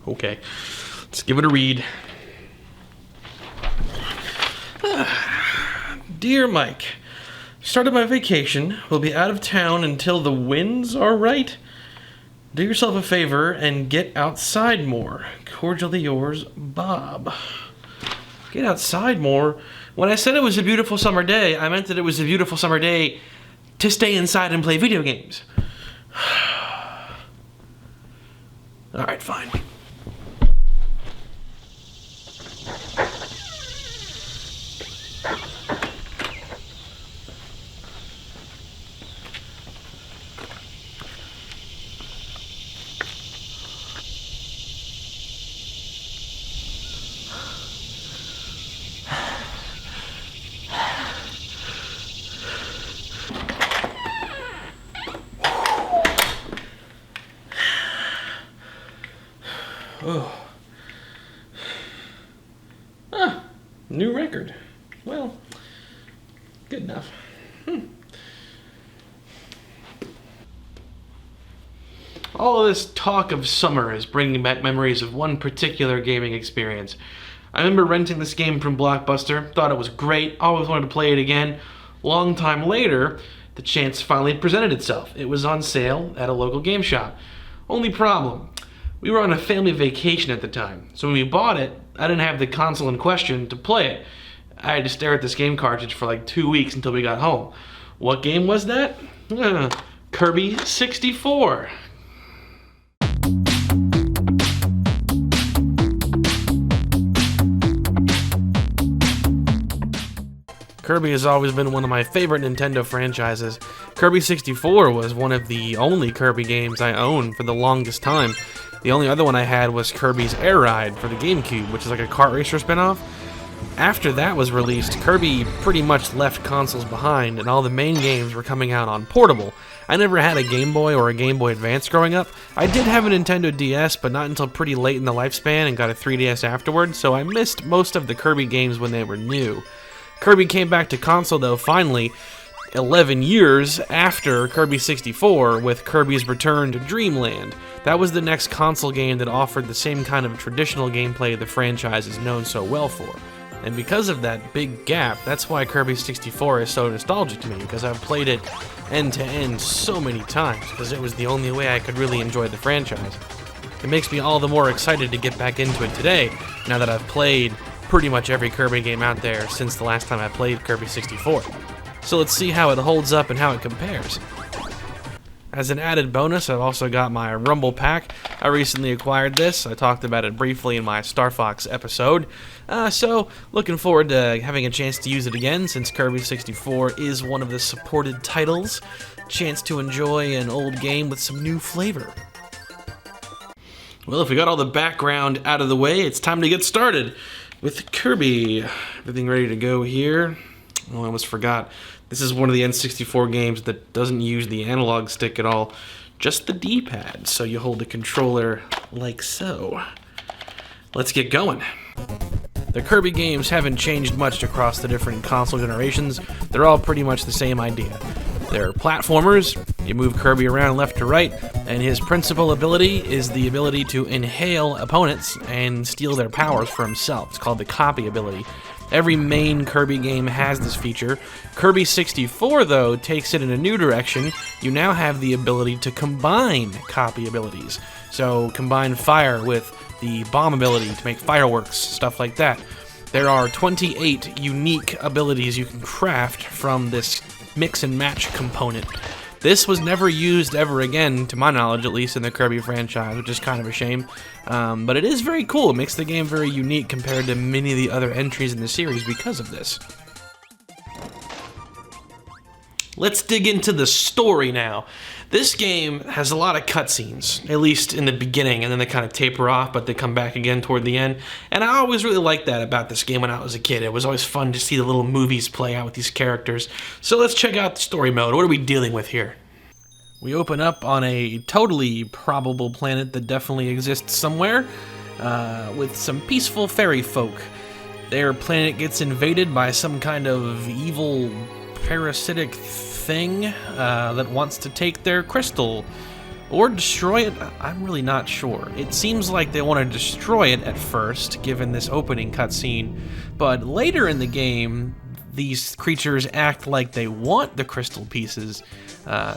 [SPEAKER 1] Okay, let's give it a read.
[SPEAKER 2] Dear Mike, started my vacation. Will be out of town until the winds are right. Do yourself a favor and get outside more. Cordially yours, Bob. Get outside more? When I said it was a beautiful summer day, I meant that it was a beautiful summer day to stay inside and play video games. Alright, fine. Oh. New record. Well, good enough. All of this talk of summer is bringing back memories of one particular gaming experience. I remember renting this game from Blockbuster, thought it was great, always wanted to play it again. Long time later, the chance finally presented itself. It was on sale at a local game shop. Only problem, we were on a family vacation at the time, so when we bought it, I didn't have the console in question to play it. I had to stare at this game cartridge for like 2 weeks until we got home. What game was that? Kirby 64. Kirby has always been one of my favorite Nintendo franchises. Kirby 64 was one of the only Kirby games I owned for the longest time. The only other one I had was Kirby's Air Ride for the GameCube, which is like a kart racer spinoff. After that was released, Kirby pretty much left consoles behind, and all the main games were coming out on portable. I never had a Game Boy or a Game Boy Advance growing up. I did have a Nintendo DS, but not until pretty late in the lifespan, and got a 3DS afterward, so I missed most of the Kirby games when they were new. Kirby came back to console, though, finally, 11 years after Kirby 64, with Kirby's Return to Dreamland. That was the next console game that offered the same kind of traditional gameplay the franchise is known so well for. And because of that big gap, that's why Kirby 64 is so nostalgic to me, because I've played it end to end so many times, because it was the only way I could really enjoy the franchise. It makes me all the more excited to get back into it today, now that I've played pretty much every Kirby game out there since the last time I played Kirby 64. So let's see how it holds up and how it compares. As an added bonus, I've also got my Rumble Pack. I recently acquired this. I talked about it briefly in my StarFox episode. So, looking forward to having a chance to use it again, since Kirby 64 is one of the supported titles. Chance to enjoy an old game with some new flavor. Well, if we got all the background out of the way, it's time to get started with Kirby. Everything ready to go here. Oh, I almost forgot. This is one of the N64 games that doesn't use the analog stick at all, just the D-pad. So you hold the controller like so. Let's get going. The Kirby games haven't changed much across the different console generations. They're all pretty much the same idea. They're platformers, you move Kirby around left to right, and his principal ability is the ability to inhale opponents and steal their powers for himself. It's called the copy ability. Every main Kirby game has this feature. Kirby 64, though, takes it in a new direction. You now have the ability to combine copy abilities. So combine fire with the bomb ability to make fireworks, stuff like that. There are 28 unique abilities you can craft from this mix and match component. This was never used ever again, to my knowledge, at least in the Kirby franchise, which is kind of a shame. But it is very cool. It makes the game very unique compared to many of the other entries in the series because of this. Let's dig into the story now. This game has a lot of cutscenes, at least in the beginning, and then they kind of taper off, but they come back again toward the end. And I always really liked that about this game when I was a kid. It was always fun to see the little movies play out with these characters. So let's check out the story mode. What are we dealing with here? We open up on a totally probable planet that definitely exists somewhere, with some peaceful fairy folk. Their planet gets invaded by some kind of evil parasitic thing that wants to take their crystal or destroy it. I'm really not sure. It seems like they want to destroy it at first, given this opening cutscene, but later in the game
[SPEAKER 1] these creatures act like they want the crystal pieces.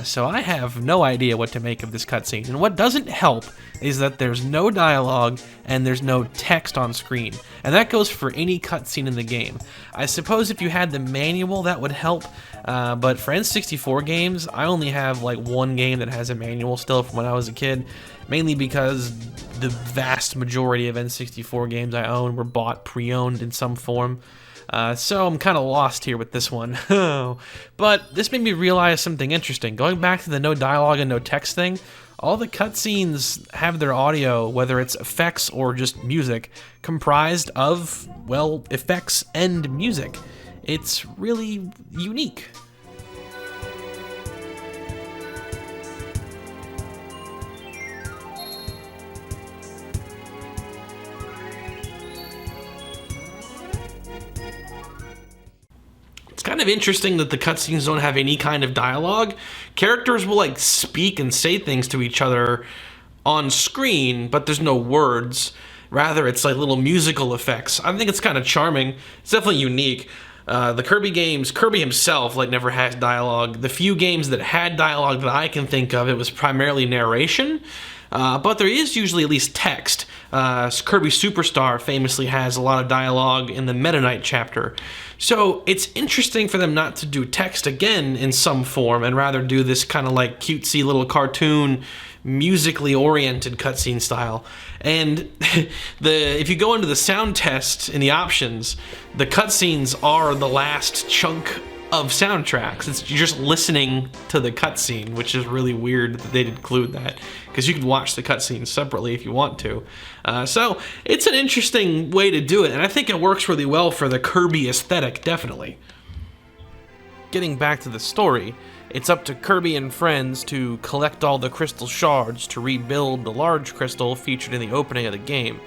[SPEAKER 1] So I have no idea what to make of this cutscene. And what doesn't help is that there's no dialogue and there's no text on screen. And that goes for any cutscene in the game. I suppose if you had the manual, that would help. But for N64 games, I only have like one game that has a manual still from when I was a kid. Mainly because the vast majority of N64 games I own were bought pre-owned in some form. So I'm kind of lost here with this one. But this made me realize something interesting. Going back to the no dialogue and no text thing, all the cutscenes have their audio, whether it's effects or just music, comprised of, well, effects and music. It's really unique. Kind of interesting that the cutscenes don't have any kind of dialogue. Characters will like speak and say things to each other on screen, but there's no words. Rather, it's like little musical effects. I think it's kind of charming. It's definitely unique. The Kirby games, Kirby himself like never has dialogue. The few games that had dialogue that I can think of, it was primarily narration. But there is usually at least text. Kirby Superstar famously has a lot of dialogue in the Meta Knight chapter. So it's interesting for them not to do text again in some form and rather do this kind of like cutesy little cartoon, musically oriented cutscene style. And if you go into the sound test in the options, the cutscenes are the last chunk of soundtracks. You're just listening to the cutscene, which is really weird that they'd include that, because you can watch the cutscene separately if you want to. So it's an interesting way to do it, and I think it works really well for the Kirby aesthetic, definitely. Getting back to the story, it's up to Kirby and friends to collect all the crystal shards to rebuild the large crystal featured in the opening of the game.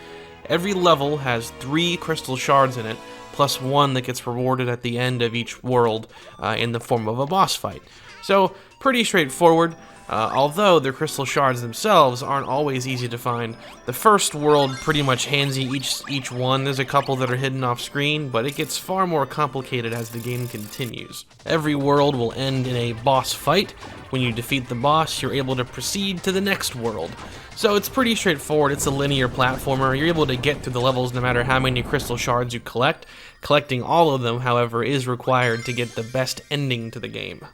[SPEAKER 1] Every level has 3 crystal shards in it, plus 1 that gets rewarded at the end of each world in the form of a boss fight. So, pretty straightforward, although the crystal shards themselves aren't always easy to find. The first world pretty much hands you each one. There's a couple that are hidden off screen, but it gets far more complicated as the game continues. Every world will end in a boss fight. When you defeat the boss, you're able to proceed to the next world. So it's pretty straightforward. It's a linear platformer. You're able to get through the levels no matter how many crystal shards you collect. Collecting all of them, however, is required to get the best ending to the game.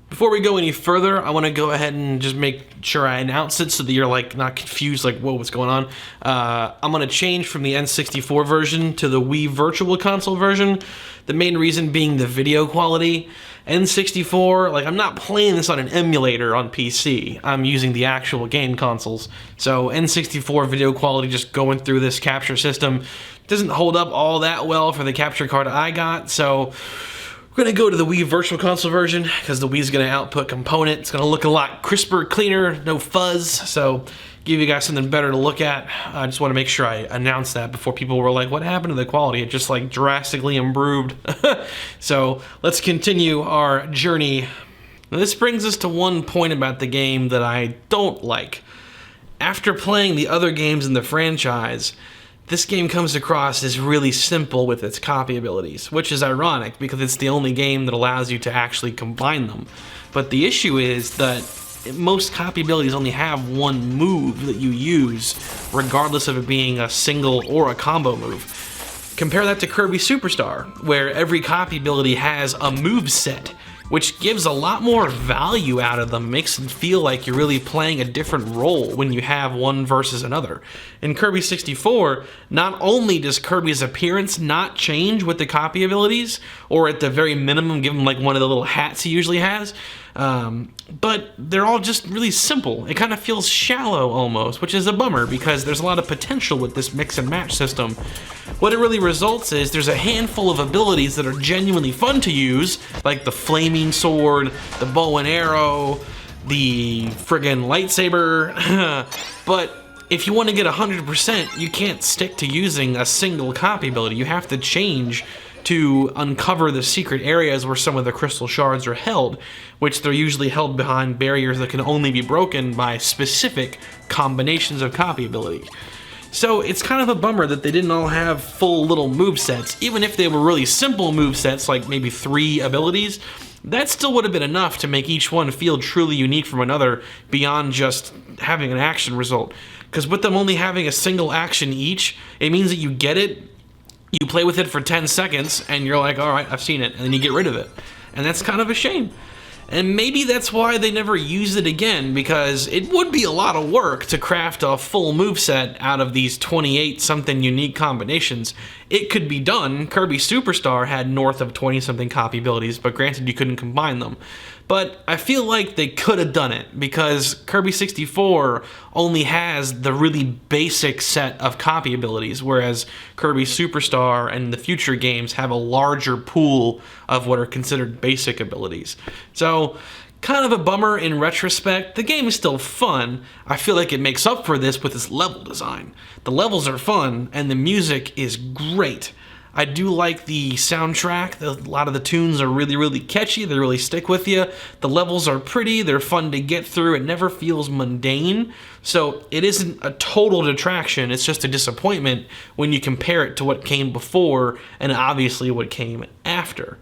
[SPEAKER 1] Before we go any further, I want to go ahead and just make sure I announce it so that you're like not confused, like, whoa, what's going on? I'm going to change from the N64 version to the Wii Virtual Console version. The main reason being the video quality. N64, like, I'm not playing this on an emulator on PC. I'm using the actual game consoles. So N64 video quality, just going through this capture system, doesn't hold up all that well for the capture card I got. So we're going to go to the Wii Virtual Console version because the Wii's going to output component. It's going to look a lot crisper, cleaner, no fuzz. So give you guys something better to look at. I just want to make sure I announce that before people were like, what happened to the quality? It just like drastically improved. So let's continue our journey. Now, this brings us to one point about the game that I don't like. After playing the other games in the franchise, this game comes across as really simple with its copy abilities, which is ironic because it's the only game that allows you to actually combine them. But the issue is that most copy abilities only have one move that you use, regardless of it being a single or a combo move. Compare that to Kirby Superstar, where every copy ability has a move set, which gives a lot more value out of them, makes it feel like you're really playing a different role when you have one versus another. In Kirby 64, not only does Kirby's appearance not change with the copy abilities, or at the very minimum give him like one of the little hats he usually has, but they're all just really simple. It kind of feels shallow almost, which is a bummer because there's a lot of potential with this mix and match system. What it really results is there's a handful of abilities that are genuinely fun to use, like the flaming sword, the bow and arrow, the friggin' lightsaber, but if you want to get 100%, you can't stick to using a single copy ability. You have to change to uncover the secret areas where some of the crystal shards are held, which they're usually held behind barriers that can only be broken by specific combinations of copy ability.
[SPEAKER 2] So it's kind of a bummer that they didn't all have full little movesets. Even if they were really simple movesets, like maybe 3 abilities, that still would have been enough to make each one feel truly unique from another beyond just having an action result. Because with them only having a single action each, it means that you get it, you play with it for 10 seconds, and you're like, alright, I've seen it, and then you get rid of it. And that's kind of a shame. And maybe that's why they never use it again, because it would be a lot of work to craft a full moveset out of these 28-something unique combinations. It could be done. Kirby Superstar had north of 20-something copy abilities, but granted you couldn't combine them. But I feel like they could have done it, because Kirby 64 only has the really basic set of copy abilities, whereas Kirby Superstar and the future games have a larger pool of what are considered basic abilities. So, kind of a bummer in retrospect. The game is still fun. I feel like it makes up for this with its level design. The levels are fun, and the music is great. I do like the soundtrack. A lot of the tunes are really, really catchy. They really stick with you. The levels are pretty. They're fun to get through. It never feels mundane. So it isn't a total detraction. It's just a disappointment when you compare it to what came before and obviously what came after.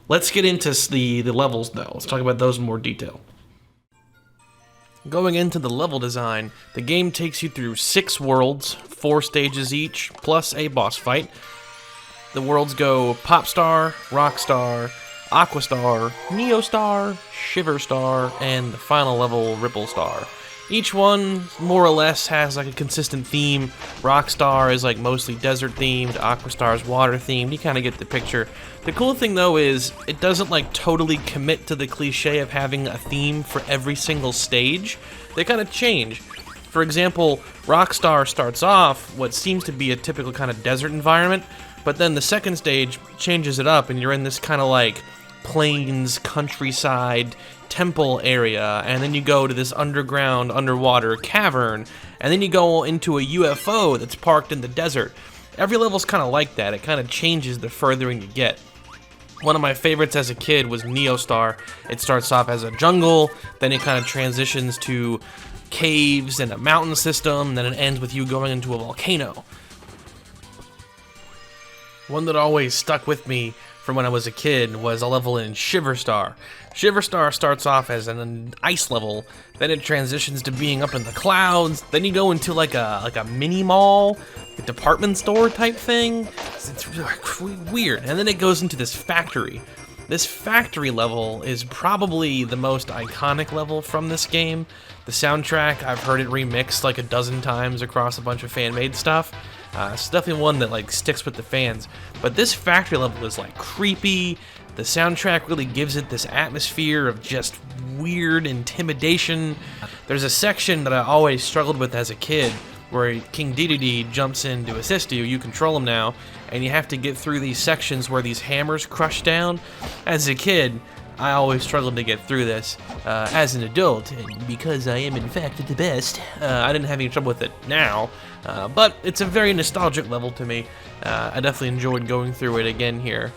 [SPEAKER 2] Let's get into the levels, though. Let's talk about those in more detail. Going into the level design, the game takes you through 6 worlds, 4 stages each, plus a boss fight. The worlds go Popstar, Rockstar, Aquastar, Neostar, Shiverstar, and the final level, Ripple Star. Each one, more or less, has like a consistent theme. Rockstar is like mostly desert themed, Aquastar is water themed, you kind of get the picture. The cool thing though is, it doesn't like totally commit to the cliche of having a theme for every single stage. They kind of change. For example, Rockstar starts off what seems to be a typical kind of desert environment, but then the second stage changes it up and you're in this kind of like plains, countryside, temple area, and then you go to this underground, underwater cavern, and then you go into a UFO that's parked in the desert. Every level's kind of like that. It kind of changes the furthering you get. One of my favorites as a kid was Neostar. It starts off as a jungle, then it kind of transitions to caves and a mountain system, then it ends with you going into a volcano. One that always stuck with me from when I was a kid was a level in Shiverstar. Shiverstar starts off as an ice level, then it transitions to being up in the clouds, then you go into like a mini mall, a department store type thing. It's weird, and then it goes into this factory. This factory level is probably the most iconic level from this game. The soundtrack, I've heard it remixed like a dozen times across a bunch of fan-made stuff. It's definitely one that like sticks with the fans. But this factory level is like creepy. The soundtrack really gives it this atmosphere of just weird intimidation. There's a section that I always struggled with as a kid where King Dedede jumps in to assist you. You control him now, and you have to get through these sections where these hammers crush down. As a kid, I always struggled to get through this. As an adult, and because I am in fact the best, I didn't have any trouble with it now, but it's a very nostalgic level to me. I definitely enjoyed going through it again here.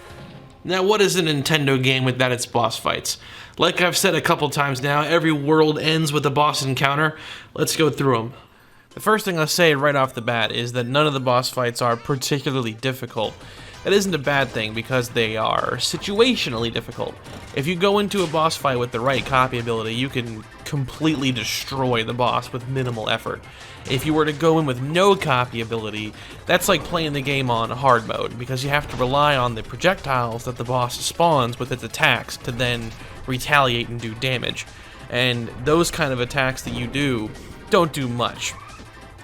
[SPEAKER 2] Now, what is a Nintendo game without its boss fights? Like I've said a couple times now, every world ends with a boss encounter. Let's go through them. The first thing I'll say right off the bat is that none of the boss fights are particularly difficult. That isn't a bad thing because they are situationally difficult. If you go into a boss fight with the right copy ability, you can completely destroy the boss with minimal effort. If you were to go in with no copy ability, that's like playing the game on hard mode because you have to rely on the projectiles that the boss spawns with its attacks to then retaliate and do damage. And those kind of attacks that you do don't do much.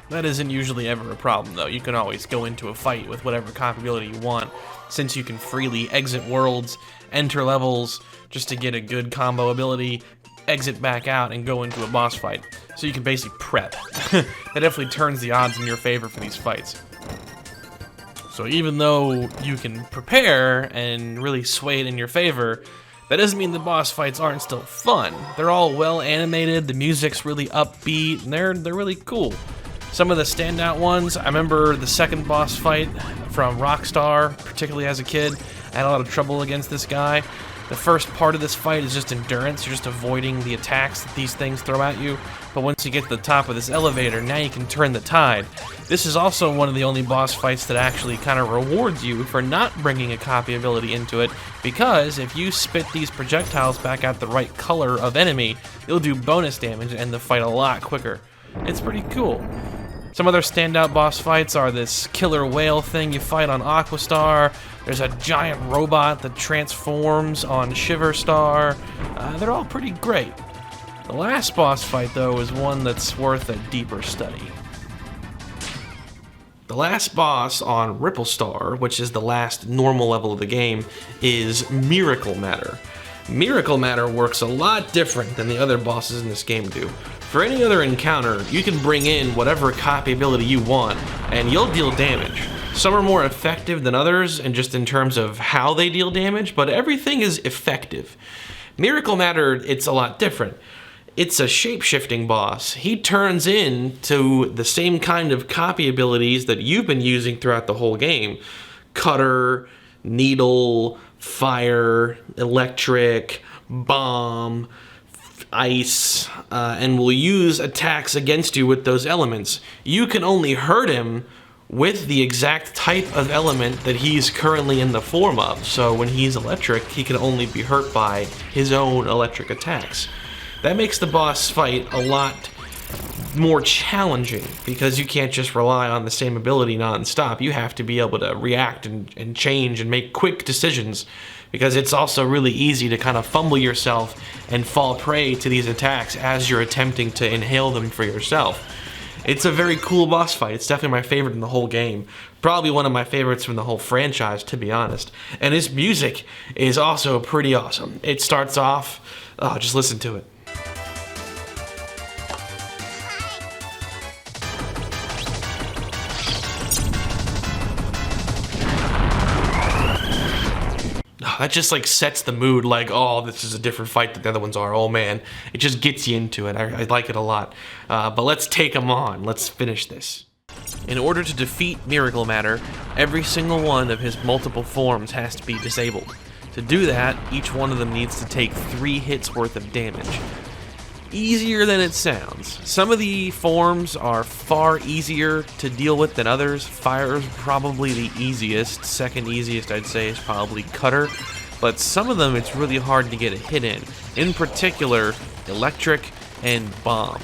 [SPEAKER 2] That isn't usually ever a problem, though. You can always go into a fight with whatever copy ability you want, since you can freely exit worlds, enter levels, just to get a good combo ability, exit back out, and go into a boss fight. So you can basically prep. That definitely turns the odds in your favor for these fights. So even though you can prepare and really sway it in your favor, that doesn't mean the boss fights aren't still fun. They're all well animated, the music's really upbeat, and they're really cool. Some of the standout ones, I remember the second boss fight from Rockstar, particularly as a kid. I had a lot of trouble against this guy.
[SPEAKER 1] The first part of this fight is just endurance. You're just avoiding the attacks that these things throw at you. But once you get to the top of this elevator, now you can turn the tide. This is also one of the only boss fights that actually kind of rewards you for not bringing a copy ability into it, because if you spit these projectiles back at the right color of enemy, you'll do bonus damage and the fight a lot quicker. It's pretty cool. Some other standout boss fights are this killer whale thing you fight on Aquastar. There's a giant robot that transforms on Shiverstar. They're all pretty great. The last boss fight, though, is one that's worth a deeper study. The last boss on Ripplestar, which is the last normal level of the game, is Miracle Matter. Miracle Matter works a lot different than the other bosses in this game do. For any other encounter, you can bring in whatever copy ability you want, and you'll deal damage. Some are more effective than others, and just in terms of how they deal damage, but everything is effective. Miracle Matter, it's a lot different. It's a shape-shifting boss. He turns into the same kind of copy abilities that you've been using throughout the whole game. Cutter, needle, fire, electric, bomb, ice, and will use attacks against you with those elements. You can only hurt him with the exact type of element that he's currently in the form of. So when he's electric, he can only be hurt by his own electric attacks. That makes the boss fight a lot more challenging, because you can't just rely on the same ability non-stop. You have to be able to react and change and make quick decisions, because it's also really easy to kind of fumble yourself and fall prey to these attacks as you're attempting to inhale them for yourself. It's a very cool boss fight. It's definitely my favorite in the whole game. Probably one of my favorites from the whole franchise, to be honest. And his music is also pretty awesome. It starts off, just listen to it. That just like sets the mood, like, oh, this is a different fight than the other ones are. Oh man, it just gets you into it. I like it a lot. But let's take them on. Let's finish this. In order to defeat Miracle Matter, every single one of his multiple forms has to be disabled. To do that, each one of them needs to take 3 hits worth of damage. Easier than it sounds. Some of the forms are far easier to deal with than others. Fire is probably the easiest. Second easiest, I'd say, is probably Cutter. But some of them, it's really hard to get a hit in. In particular, Electric and Bomb.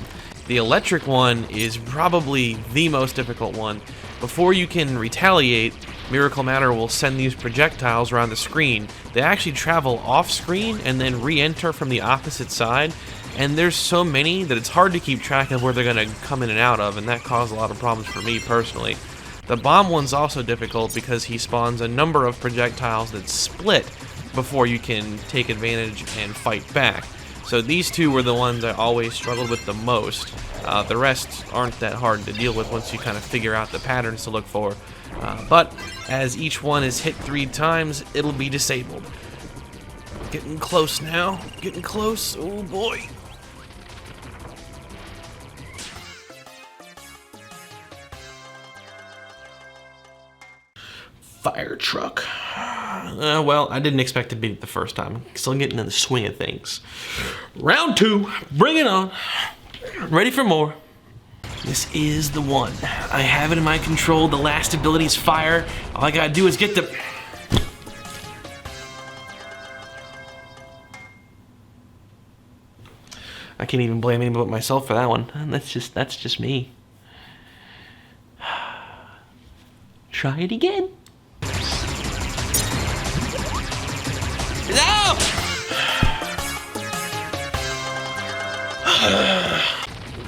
[SPEAKER 1] The Electric one is probably the most difficult one. Before you can retaliate, Miracle Matter will send these projectiles around the screen. They actually travel off screen and then re-enter from the opposite side. And there's so many that it's hard to keep track of where they're going to come in and out of, and that caused a lot of problems for me personally. The bomb one's also difficult because he spawns a number of projectiles that split before you can take advantage and fight back. So these two were the ones I always struggled with the most. The rest aren't that hard to deal with once you kind of figure out the patterns to look for. But as each one is hit 3 times, it'll be disabled. Getting close now. Getting close. Oh boy. Fire truck. Well, I didn't expect to beat it the first time. Still getting in the swing of things. Round 2. Bring it on. Ready for more. This is the one. I have it in my control. The last ability is fire. All I gotta do is get the... I can't even blame anybody but myself for that one. That's just me. Try it again. No!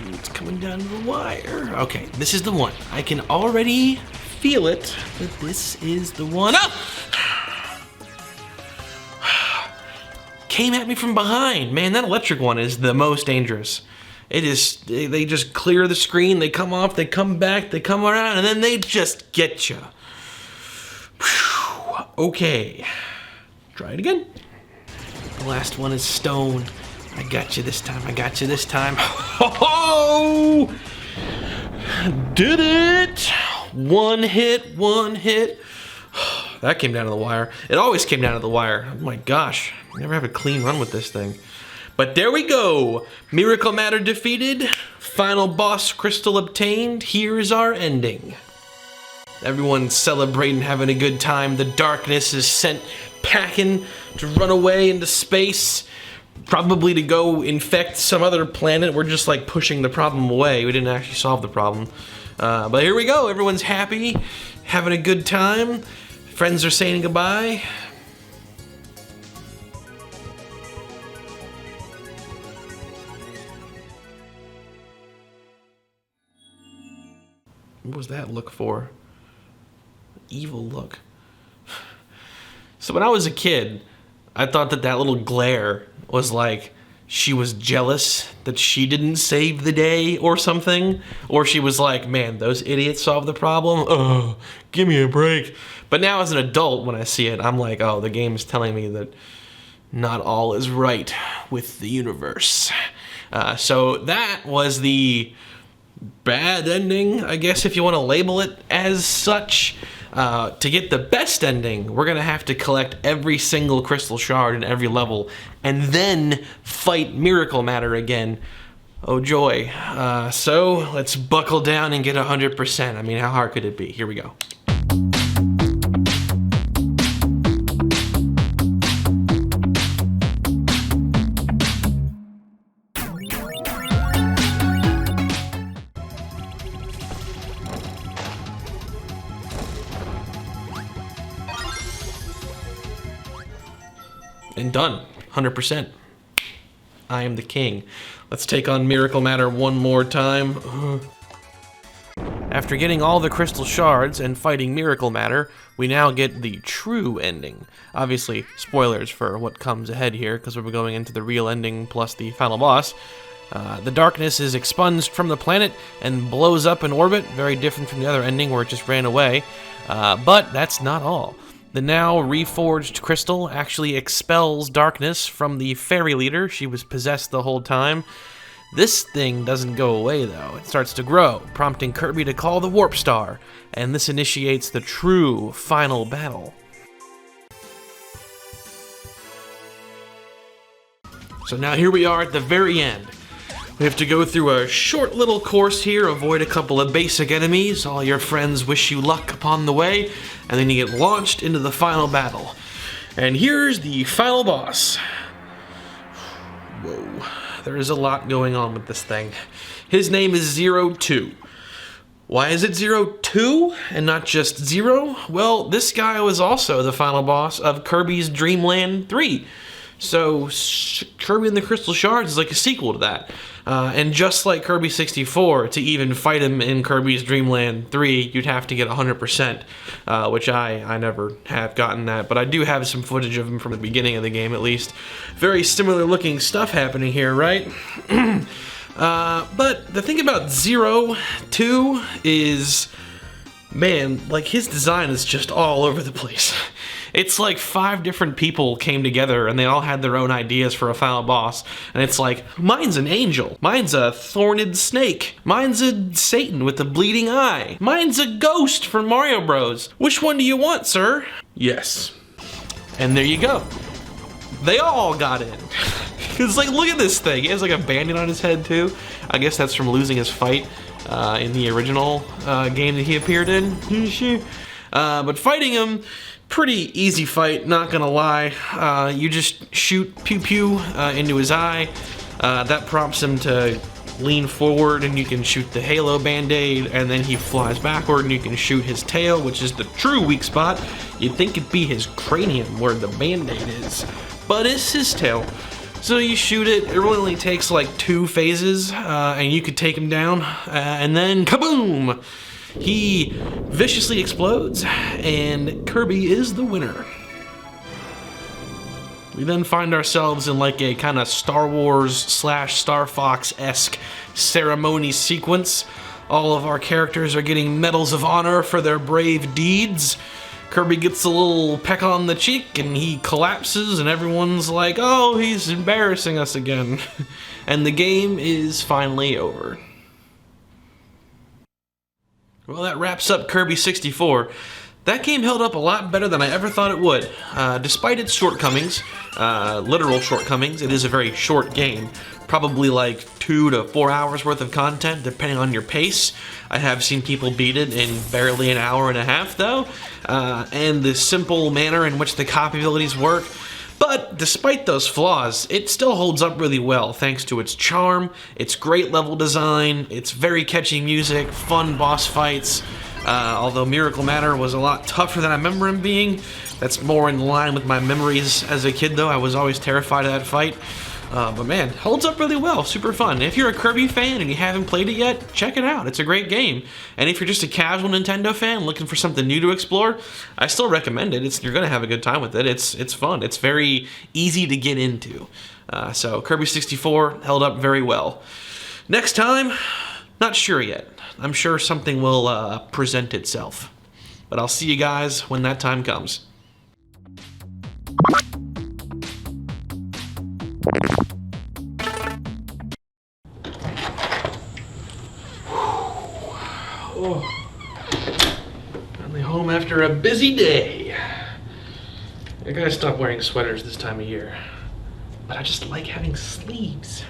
[SPEAKER 1] It's coming down to the wire. Okay, this is the one. I can already feel it, but this is the one. Oh! Came at me from behind. Man, that electric one is the most dangerous. It is, they just clear the screen, they come off, they come back, they come around, and then they just get you. Okay. Try it again. The last one is stone. I got you this time, I got you this time. Oh! Did it! One hit, one hit.
[SPEAKER 2] that came down to the wire. It always came down to the wire. Oh my gosh, never have a clean run with this thing. But there we go. Miracle Matter defeated. Final boss crystal obtained. Here's our ending. Everyone's celebrating, having a good time. The darkness is sent packing to run away into space. Probably to go infect some other planet. We're just like pushing the problem away. We didn't actually solve the problem. But here we go. Everyone's happy, having a good time. Friends are saying goodbye. What was that look for? Evil look. So when I was a kid, I thought that that little glare was like she was jealous that she didn't save the day or something. Or she was like, man, those idiots solved the problem. Oh, give me a break. But now as an adult, when I see it, I'm like, oh, the game's telling me that not all is right with the universe. So that was the bad ending, I guess, if you want to label it as such. To get the best ending, we're gonna have to collect every single crystal shard in every level and then fight Miracle Matter again. Oh joy. So let's buckle down and get 100%. I mean, how hard could it be? Here we go. And done. 100%. I am the king. Let's take on Miracle Matter one more time. After getting all the crystal shards and fighting Miracle Matter, we now get the true ending. Obviously, spoilers for what comes ahead here, because we're going into the real ending plus the final boss. The darkness is expunged from the planet and blows up in orbit, very different from the other ending where it just ran away. But that's not all. The now reforged crystal actually expels darkness from the fairy leader. She was possessed the whole time. This thing doesn't go away though. It starts to grow, prompting Kirby to call the Warp Star, and this initiates the true final battle. So now here we are at the very end. We have to go through a short little course here, avoid a couple of basic enemies, all your friends wish you luck upon the way, and then you get launched into the final battle. And here's the final boss. Whoa, there is a lot going on with this thing. His name is 02. Why is it 02 and not just 0? Well, this guy was also the final boss of Kirby's Dream Land 3. So Kirby and the Crystal Shards is like a sequel to that. And just like Kirby 64, to even fight him in Kirby's Dream Land 3, you'd have to get 100%, which I never have gotten that, but I do have some footage of him from the beginning of the game at least. Very similar looking stuff happening here, right? But the thing about 02 is, man, like his design is just all over the place. It's like 5 different people came together and they all had their own ideas for a final boss. And it's like, mine's an angel. Mine's a thorned snake. Mine's a Satan with a bleeding eye. Mine's a ghost from Mario Bros. Which one do you want, sir? Yes. And there you go. They all got in. It's like, look at this thing. He has like a bandit on his head too. I guess that's from losing his fight in the original game that he appeared in. But fighting him, pretty easy fight, not gonna lie. You just shoot pew-pew into his eye. That prompts him to lean forward and you can shoot the Halo Band-Aid, and then he flies backward and you can shoot his tail, which is the true weak spot. You'd think it'd be his cranium where the Band-Aid is, but it's his tail. So you shoot it, it really only takes like 2 phases, and you could take him down, and then kaboom! He viciously explodes, and Kirby is the winner. We then find ourselves in like a kind of Star Wars / StarFox-esque ceremony sequence. All of our characters are getting medals of honor for their brave deeds. Kirby gets a little peck on the cheek and he collapses and everyone's like, oh, he's embarrassing us again. And the game is finally over. Well, that wraps up Kirby 64.
[SPEAKER 1] That game held up a lot better than I ever thought it would. Despite its shortcomings, literal shortcomings, it is a very short game. Probably like 2 to 4 hours worth of content, depending on your pace. I have seen people beat it in barely an hour and a half, though. And the simple manner in which the copy abilities work. But despite those flaws, it still holds up really well thanks to its charm, its great level design, its very catchy music, fun boss fights. Although Miracle Matter was a lot tougher than I remember him being. That's more in line with my memories as a kid, though. I was always terrified of that fight. But man, holds up really well, super fun. If you're a Kirby fan and you haven't played it yet, check it out. It's a great game. And if you're just a casual Nintendo fan looking for something new to explore, I still recommend it. You're gonna have a good time with it. It's fun. It's very easy to get into. So Kirby 64 held up very well. Next time, not sure yet. I'm sure something will present itself. But I'll see you guys when that time comes. Oh, finally home after a busy day. I gotta stop wearing sweaters this time of year. But I just like having sleeves.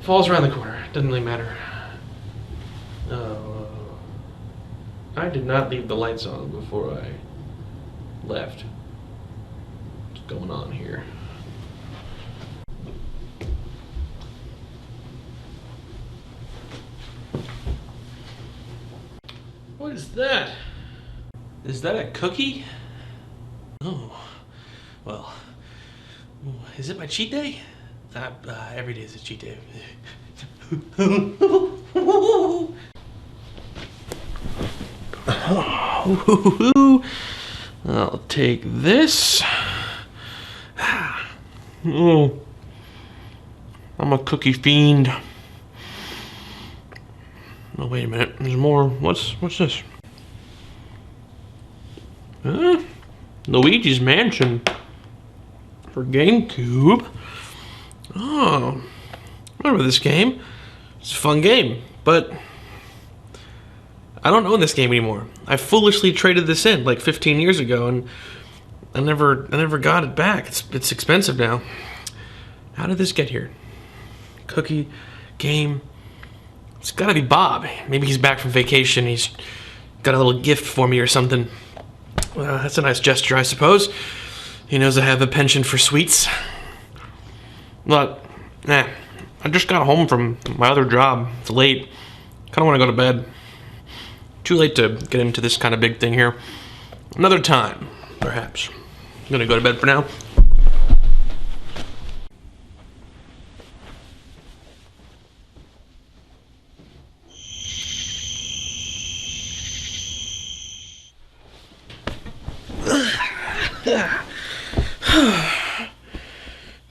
[SPEAKER 1] Fall's around the corner, doesn't really matter. Oh, I did not leave the lights on before I left. What's going on here? What is that? Is that a cookie? Oh, well, is it my cheat day? Every day is a cheat day. I'll take this. Oh, I'm a cookie fiend. Oh, wait a minute. There's more. What's this? Luigi's Mansion for GameCube. Oh, I remember this game. It's a fun game, but I don't own this game anymore. I foolishly traded this in like 15 years ago, and I never got it back. It's expensive now. How did this get here? Cookie game. It's gotta be Bob. Maybe he's back from vacation. He's got a little gift for me or something. Well, that's a nice gesture, I suppose. He knows I have a penchant for sweets. But, I just got home from my other job. It's late. Kinda wanna go to bed. Too late to get into this kind of big thing here. Another time, perhaps. I'm gonna go to bed for now.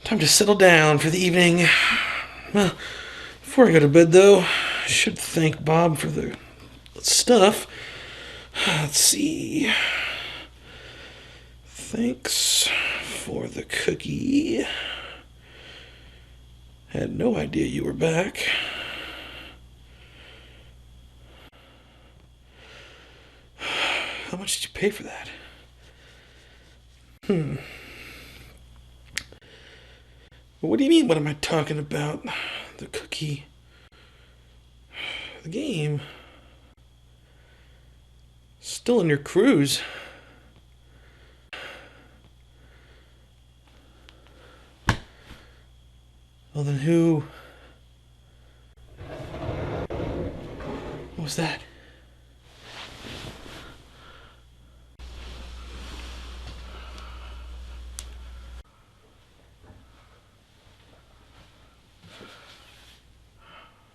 [SPEAKER 1] Time to settle down for the evening. Well, before I go to bed, though, I should thank Bob for the stuff. Let's see. Thanks for the cookie. Had no idea you were back. How much did you pay for that? What do you mean, what am I talking about? The cookie. The game. Still in your cruise. Well, then who... What was that?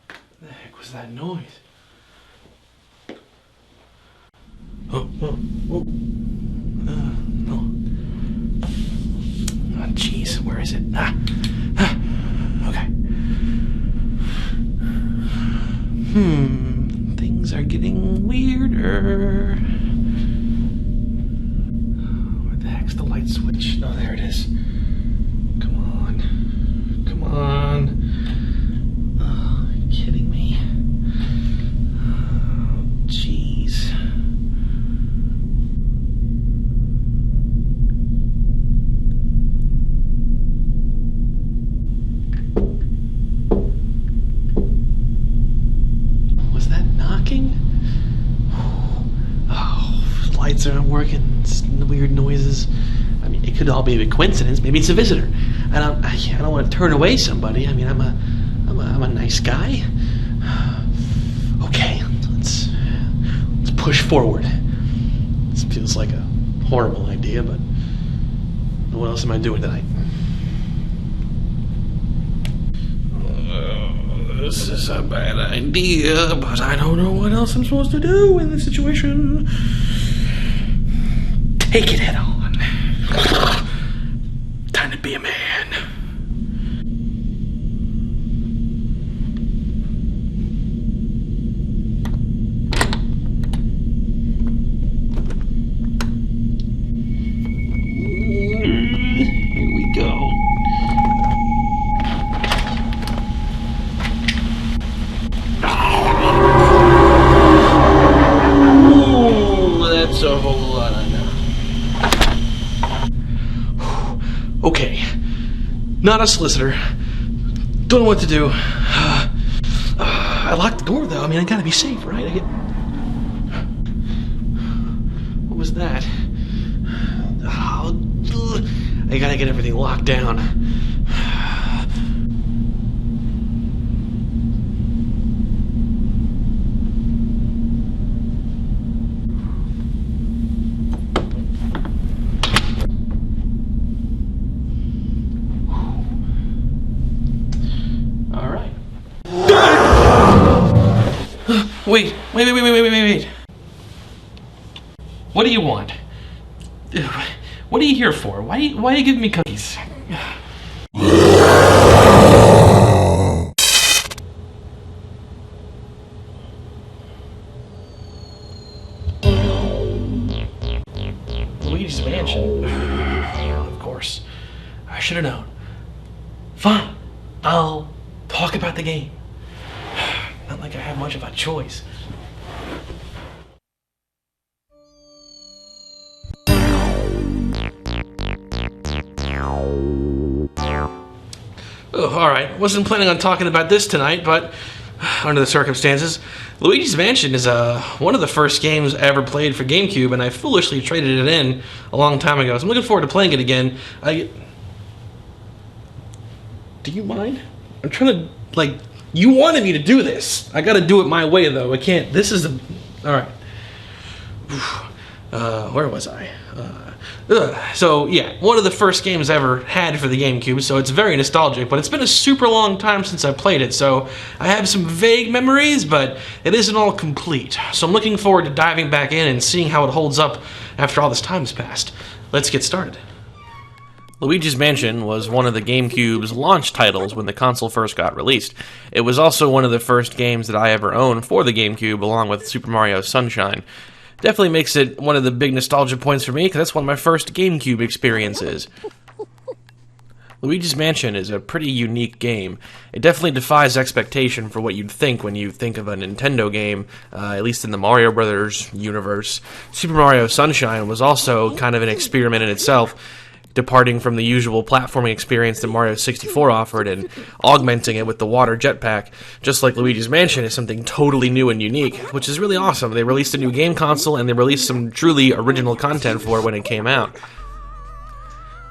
[SPEAKER 1] What the heck was that noise? Oh, no. Oh, jeez, where is it? Okay. Things are getting weirder. Where the heck's the light switch? Oh, there it is. Come on. Come on. Oh, are you kidding me? Oh, jeez.
[SPEAKER 2] lights aren't working, it's weird noises. I mean, it could all be a coincidence. Maybe it's a visitor. I don't want to turn away somebody. I mean, I'm a nice guy. Okay, let's push forward. This feels like a horrible idea, but what else am I doing tonight? This is a bad idea, but I don't know what else I'm supposed to do in this situation. Take it head on. Time to be a man. Here we go. Ooh, that's a whole lot, I know. Okay. Not a solicitor. Don't know what to do. I locked the door, though. I mean, I gotta be safe, right? What was that? I gotta get everything locked down. All right. Wait. What do you want? What are you here for? Why are you giving me cookies? Luigi's Mansion. Of course. I should have known. Fine. I'll talk about the game. Not like I have much of a choice. Oh, alright. Wasn't planning on talking about this tonight, but under the circumstances, Luigi's Mansion is one of the first games I ever played for GameCube, and I foolishly traded it in a long time ago, so I'm looking forward to playing it again. Do you mind? I'm trying to, you wanted me to do this. I gotta do it my way, though. I can't. This is the... Alright. Where was I? So, yeah, one of the first games I ever had for the GameCube, so it's very nostalgic, but it's been a super long time since I played it, so I have some vague memories, but it isn't all complete. So I'm looking forward to diving back in and seeing how it holds up after all this time has passed. Let's get started. Luigi's Mansion was one of the GameCube's launch titles when the console first got released. It was also one of the first games that I ever owned for the GameCube, along with Super Mario Sunshine. Definitely makes it one of the big nostalgia points for me, because that's one of my first GameCube experiences. Luigi's Mansion is a pretty unique game. It definitely defies expectation for what you'd think when you think of a Nintendo game, at least in the Mario Brothers universe. Super Mario Sunshine was also kind of an experiment in itself, departing from the usual platforming experience that Mario 64 offered and augmenting it with the water jetpack, just like Luigi's Mansion is something totally new and unique, which is really awesome. They released a new game console and they released some truly original content for it when it came out.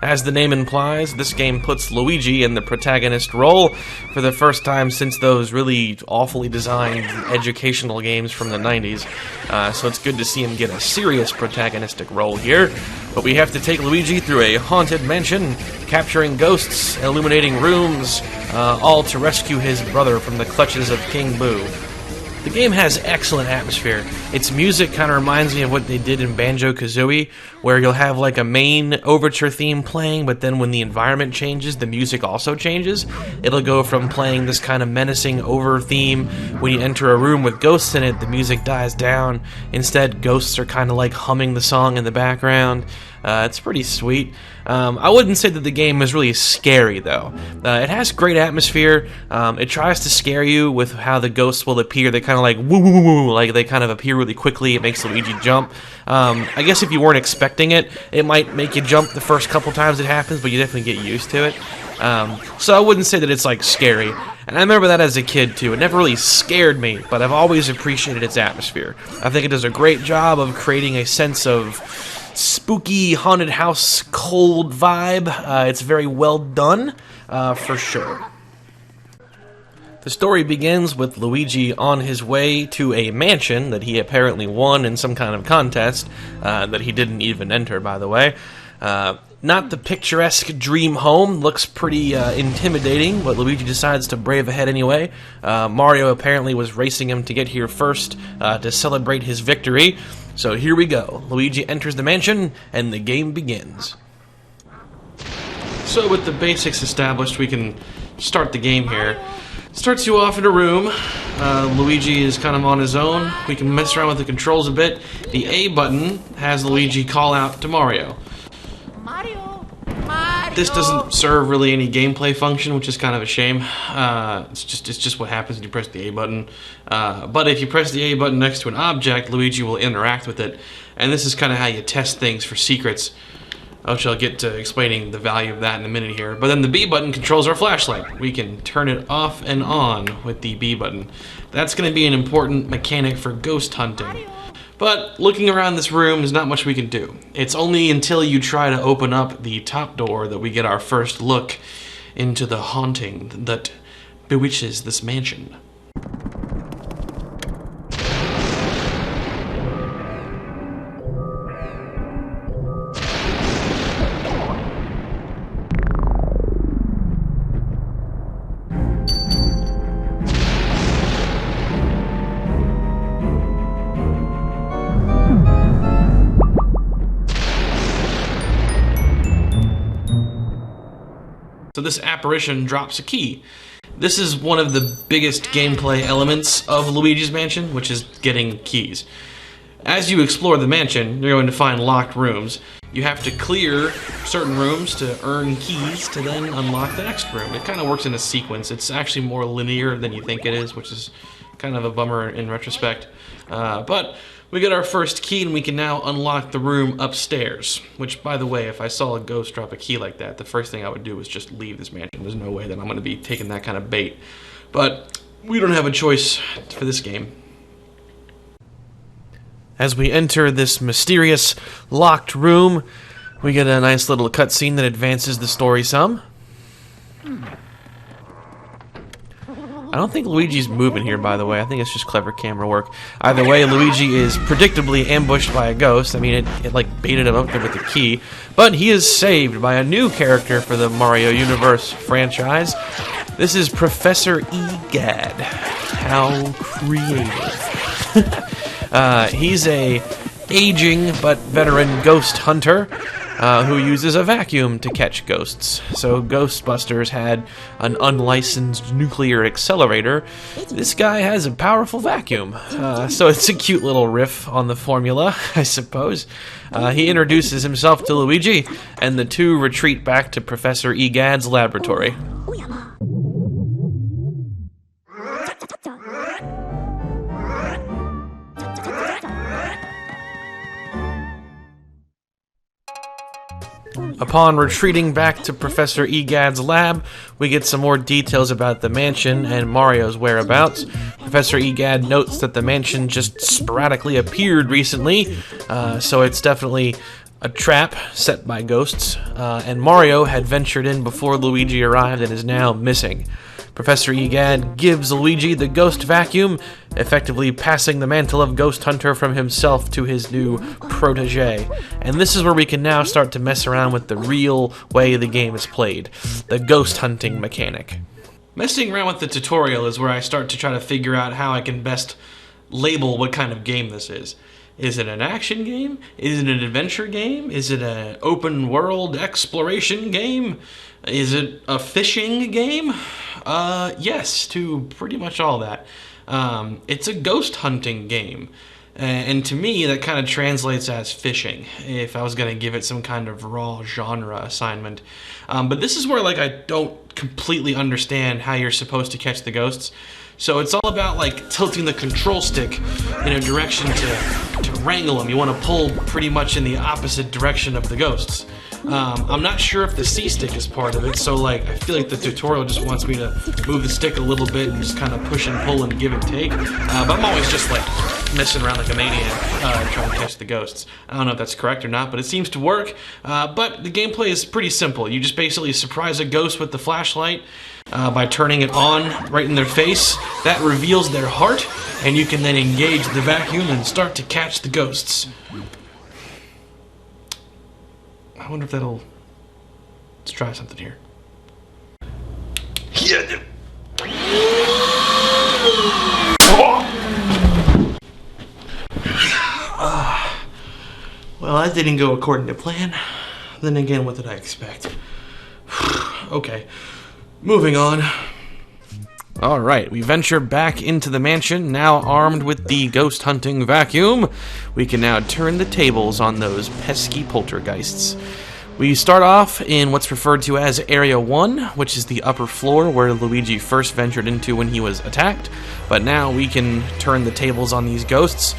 [SPEAKER 2] As the name implies, this game puts Luigi in the protagonist role for the first time since those really awfully designed educational games from the 90s. So it's good to see him get a serious protagonistic role here. But we have to take Luigi through a haunted mansion, capturing ghosts, illuminating rooms, all to rescue his brother from the clutches of King Boo. The game has excellent atmosphere. Its music kind of reminds me of what they did in Banjo-Kazooie, where you'll have like a main overture theme playing, but then when the environment changes, the music also changes. It'll go from playing this kind of menacing over theme. When you enter a room with ghosts in it, the music dies down. Instead, ghosts are kind of like humming the song in the background.
[SPEAKER 1] It's pretty sweet. I wouldn't say that the game is really scary, though. It has great atmosphere. It tries to scare you with how the ghosts will appear. They kind of like woo woo woo woo, like they kind of appear really quickly. It makes Luigi jump. I guess if you weren't expecting it, it might make you jump the first couple times it happens, but you definitely get used to it. So I wouldn't say that it's like scary. And I remember that as a kid too. It never really scared me, but I've always appreciated its atmosphere. I think it does a great job of creating a sense of spooky, haunted house, cold vibe. It's very well done, for sure. The story begins with Luigi on his way to a mansion that he apparently won in some kind of contest, that he didn't even enter, by the way. Not the picturesque dream home, looks pretty intimidating, but Luigi decides to brave ahead anyway. Mario apparently was racing him to get here first to celebrate his victory. So here we go. Luigi enters the mansion, and the game begins. So with the basics established, we can start the game here. Starts you off in a room. Luigi is kind of on his own. We can mess around with the controls a bit. The A button has Luigi call out to Mario. This doesn't serve really any gameplay function, which is kind of a shame. It's just what happens when you press the A button. But if you press the A button next to an object, Luigi will interact with it. And this is kind of how you test things for secrets. Which I'll get to explaining the value of that in a minute here. But then the B button controls our flashlight. We can turn it off and on with the B button. That's going to be an important mechanic for ghost hunting. But looking around this room, there's not much we can do. It's only until you try to open up the top door that we get our first look into the haunting that bewitches this mansion. So this apparition drops a key. This is one of the biggest gameplay elements of Luigi's Mansion, which is getting keys. As you explore the mansion, you're going to find locked rooms. You have to clear certain rooms to earn keys to then unlock the next room. It kind of works in a sequence. It's actually more linear than you think it is, which is kind of a bummer in retrospect. But we get our first key, and we can now unlock the room upstairs. Which, by the way, if I saw a ghost drop a key like that, the first thing I would do is just leave this mansion. There's no way that I'm going to be taking that kind of bait. But we don't have a choice for this game. As we enter this mysterious, locked room, we get a nice little cutscene that advances the story some. I don't think Luigi's moving here, by the way. I think it's just clever camera work. Either way, Luigi is predictably ambushed by a ghost. I mean, it like baited him up there with the key. But he is saved by a new character for the Mario Universe franchise. This is Professor Egad. How creative. He's a aging but veteran ghost hunter who uses a vacuum to catch ghosts. So Ghostbusters had an unlicensed nuclear accelerator. This guy has a powerful vacuum. So it's a cute little riff on the formula, I suppose. He introduces himself to Luigi, and the two retreat back to Professor Egad's laboratory. Upon retreating back to Professor Egad's lab, we get some more details about the mansion and Mario's whereabouts. Professor Egad notes that the mansion just sporadically appeared recently, so it's definitely a trap set by ghosts, and Mario had ventured in before Luigi arrived and is now missing. Professor Egad gives Luigi the ghost vacuum, effectively passing the mantle of Ghost Hunter from himself to his new protege. And this is where we can now start to mess around with the real way the game is played, the ghost hunting mechanic. Messing around with the tutorial is where I start to try to figure out how I can best label what kind of game this is. Is it an action game? Is it an adventure game? Is it an open world exploration game? Is it a fishing game? Yes, to pretty much all that. It's a ghost hunting game.
[SPEAKER 2] And to me, that kind of translates as fishing, if I was going to give it some kind of raw genre assignment. But this is where, like, I don't completely understand how you're supposed to catch the ghosts. So it's all about, like, tilting the control stick in a direction to wrangle them. You want to pull pretty much in the opposite direction of the ghosts. I'm not sure if the C-stick is part of it, so, like, I feel like the tutorial just wants me to move the stick a little bit and just kind of push and pull and give and take. But I'm always just, like, messing around like a maniac trying to catch the ghosts. I don't know if that's correct or not, but it seems to work. But the gameplay is pretty simple. You just basically surprise a ghost with the flashlight by turning it on right in their face. That reveals their heart, and you can then engage the vacuum and start to catch the ghosts. I wonder if that'll... Let's try something here. Yeah. Well, that didn't go according to plan. Then again, what did I expect? Okay, moving on. Alright, we venture back into the mansion, now armed with the ghost hunting vacuum. We can now turn the tables on those pesky poltergeists. We start off in what's referred to as Area 1, which is the upper floor where Luigi first ventured into when he was attacked. But now we can turn the tables on these ghosts.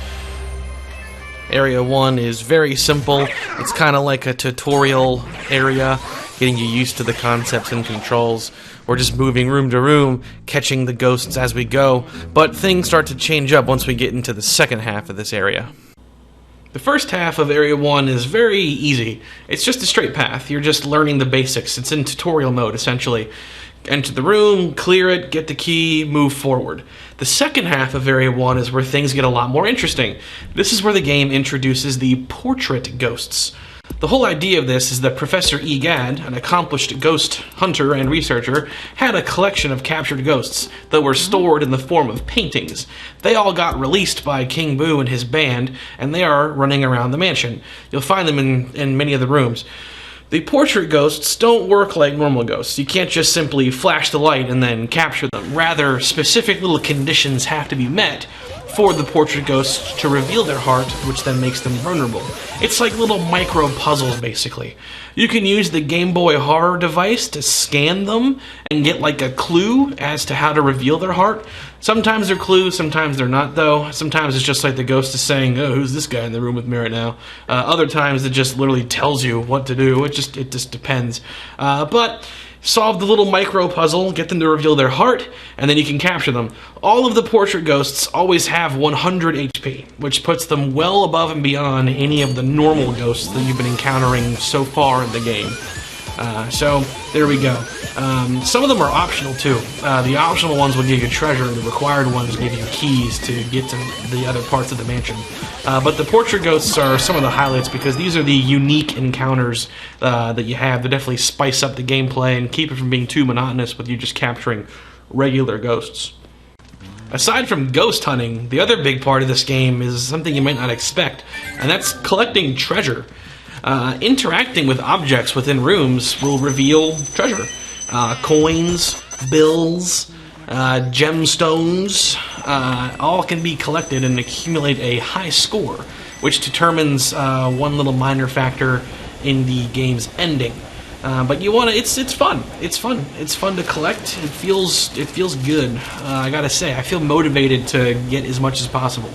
[SPEAKER 2] Area 1 is very simple. It's kind of like a tutorial area, getting you used to the concepts and controls. We're just moving room to room, catching the ghosts as we go, but things start to change up once we get into the second half of this area. The first half of Area 1 is very easy. It's just a straight path. You're just learning the basics. It's in tutorial mode, essentially. Enter the room, clear it, get the key, move forward. The second half of Area 1 is where things get a lot more interesting. This is where the game introduces the portrait ghosts. The whole idea of this is that Professor Egad, an accomplished ghost hunter and researcher, had a collection of captured ghosts that were stored in the form of paintings. They all got released by King Boo and his band, and they are running around the mansion. You'll find them in many of the rooms. The portrait ghosts don't work like normal ghosts. You can't just simply flash the light and then capture them. Rather, specific little conditions have to be met for the portrait ghosts to reveal their heart, which then makes them vulnerable. It's like little micro puzzles, basically. You can use the Game Boy Horror device to scan them and get like a clue as to how to reveal their heart. Sometimes they're clues, sometimes they're not, though. Sometimes it's just like the ghost is saying, "Oh, who's this guy in the room with me right now?" Other times it just literally tells you what to do. It just depends. But solve the little micro puzzle, get them to reveal their heart, and then you can capture them. All of the portrait ghosts always have 100 HP, which puts them well above and beyond any of the normal ghosts that you've been encountering so far in the game. So, there we go. Some of them are optional, too. The optional ones will give you treasure, and the required ones give you keys to get to the other parts of the mansion. But the portrait ghosts are some of the highlights because these are the unique encounters that you have that definitely spice up the gameplay and keep it from being too monotonous with you just capturing regular ghosts. Aside from ghost hunting, the other big part of this game is something you might not expect, and that's collecting treasure. Interacting with objects within rooms will reveal treasure. Coins, bills, gemstones, all can be collected and accumulate a high score, which determines one little minor factor in the game's ending. But you want to, it's fun. It's fun to collect. It feels good. I gotta say, I feel motivated to get as much as possible.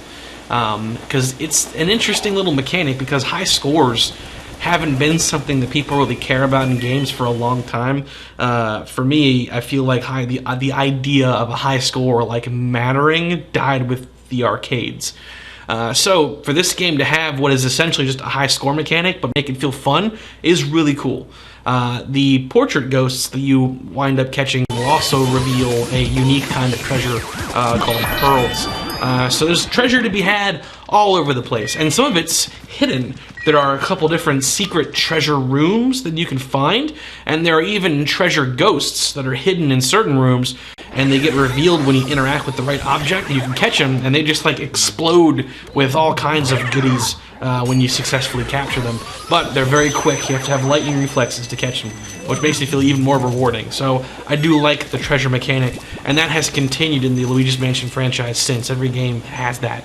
[SPEAKER 2] Because it's an interesting little mechanic, because high scores haven't been something that people really care about in games for a long time. For me, I feel like the idea of a high score like mattering died with the arcades. So for this game to have what is essentially just a high score mechanic but make it feel fun is really cool. The portrait ghosts that you wind up catching will also reveal a unique kind of treasure called pearls. So there's treasure to be had all over the place, and some of it's hidden. There are a couple different secret treasure rooms that you can find, and there are even treasure ghosts that are hidden in certain rooms, and they get revealed when you interact with the right object, and you can catch them, and they just like explode with all kinds of goodies when you successfully capture them. But they're very quick. You have to have lightning reflexes to catch them, which makes it feel even more rewarding. So I do like the treasure mechanic, and that has continued in the Luigi's Mansion franchise since. Every game has that.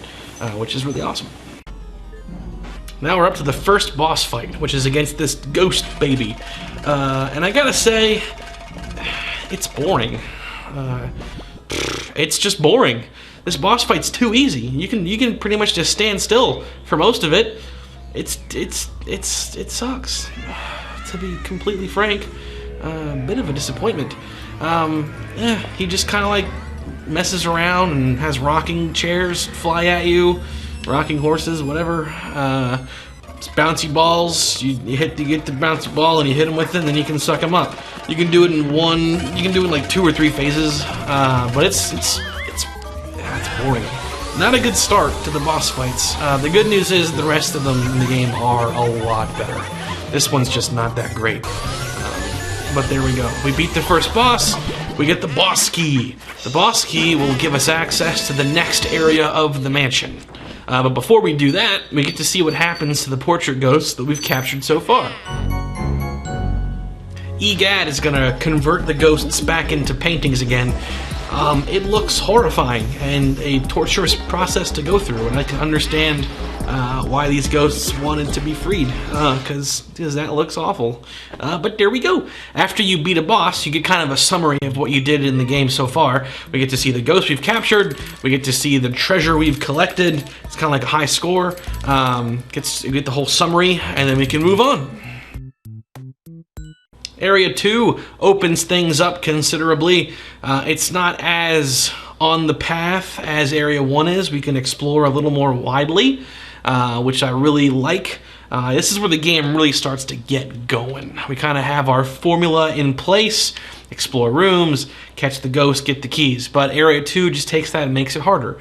[SPEAKER 2] which is really awesome. Now we're up to the first boss fight, which is against this ghost baby. And I gotta say, it's boring. It's just boring. This boss fight's too easy. You can pretty much just stand still for most of it. It sucks. To be completely frank, a bit of a disappointment. He just kind of like messes around and has rocking chairs fly at you, rocking horses, whatever. Bouncy balls. You get the bouncy ball and you hit him with it, and then you can suck him up. You can do it in like 2 or 3 phases, but it's boring. Not a good start to the boss fights. The good news is the rest of them in the game are a lot better. This one's just not that great. But there we go. We beat the first boss. We get the boss key. The boss key will give us access to the next area of the mansion. But before we do that, we get to see what happens to the portrait ghosts that we've captured so far. EGAD is going to convert the ghosts back into paintings again. It looks horrifying and a torturous process to go through, and I can understand why these ghosts wanted to be freed, because that looks awful. But there we go. After you beat a boss, you get kind of a summary of what you did in the game so far. We get to see the ghosts we've captured, we get to see the treasure we've collected. It's kind of like a high score. You get the whole summary, and then we can move on. Area 2 opens things up considerably. It's not as on the path as Area 1 is. We can explore a little more widely, which I really like. This is where the game really starts to get going. We kind of have our formula in place, explore rooms, catch the ghosts, get the keys. But Area 2 just takes that and makes it harder.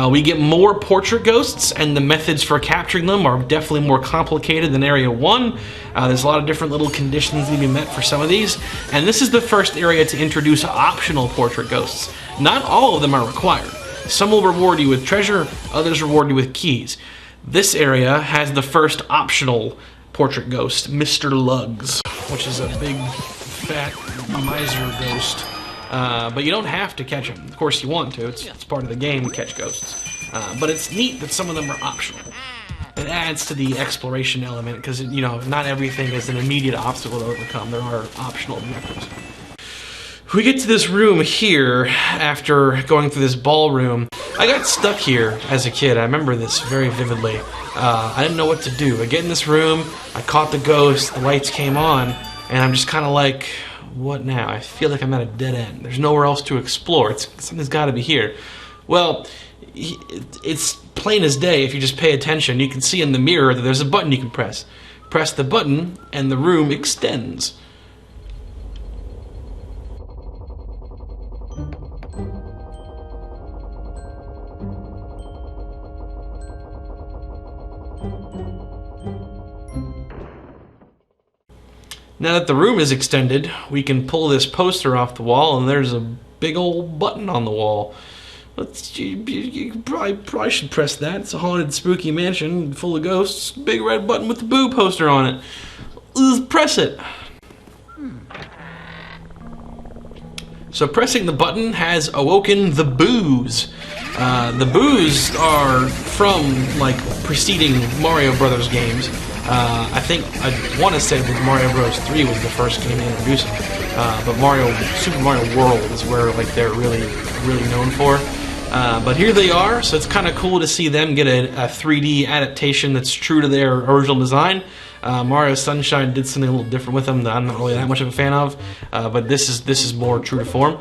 [SPEAKER 2] We get more portrait ghosts, and the methods for capturing them are definitely more complicated than Area 1. There's a lot of different little conditions that need to be met for some of these. And this is the first area to introduce optional portrait ghosts. Not all of them are required. Some will reward you with treasure, others reward you with keys. This area has the first optional portrait ghost, Mr. Lugs, which is a big, fat miser ghost. But you don't have to catch them. Of course you want to. It's part of the game to catch ghosts. But it's neat that some of them are optional. It adds to the exploration element because, you know, not everything is an immediate obstacle to overcome. There are optional objectives. We get to this room here after going through this ballroom. I got stuck here as a kid. I remember this very vividly. I didn't know what to do. I get in this room, I caught the ghost, the lights came on, and I'm just kind of like, what now? I feel like I'm at a dead end. There's nowhere else to explore. Something's got to be here. Well, it's plain as day if you just pay attention. You can see in the mirror that there's a button you can press. Press the button and the room extends. Now that the room is extended, we can pull this poster off the wall, and there's a big old button on the wall. You probably should press that. It's a haunted, spooky mansion full of ghosts. Big red button with the boo poster on it. Let's press it. So pressing the button has awoken the boos. The boos are from, like, preceding Mario Brothers games. I want to say that Mario Bros. 3 was the first game to introduce them. But Super Mario World is where, like, they're really known for. But here they are, so it's kind of cool to see them get a 3D adaptation that's true to their original design. Mario Sunshine did something a little different with them that I'm not really that much of a fan of, but this is more true to form.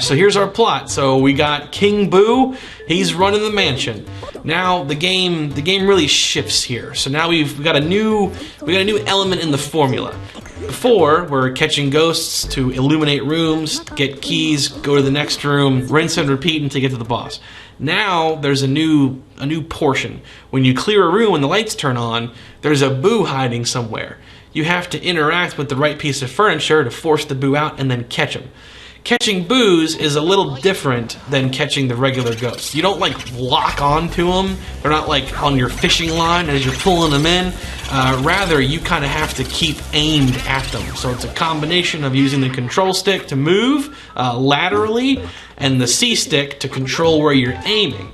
[SPEAKER 2] So here's our plot. So we got King Boo. He's running the mansion. Now the game really shifts here. So now we've got a new element in the formula. Before, we're catching ghosts to illuminate rooms, get keys, go to the next room, rinse and repeat until you get to the boss. Now there's a new portion. When you clear a room and the lights turn on, there's a boo hiding somewhere. You have to interact with the right piece of furniture to force the boo out and then catch him. Catching boos is a little different than catching the regular ghosts. You don't, like, lock onto them. They're not, like, on your fishing line as you're pulling them in. Rather, you kind of have to keep aimed at them. So it's a combination of using the control stick to move laterally and the C stick to control where you're aiming.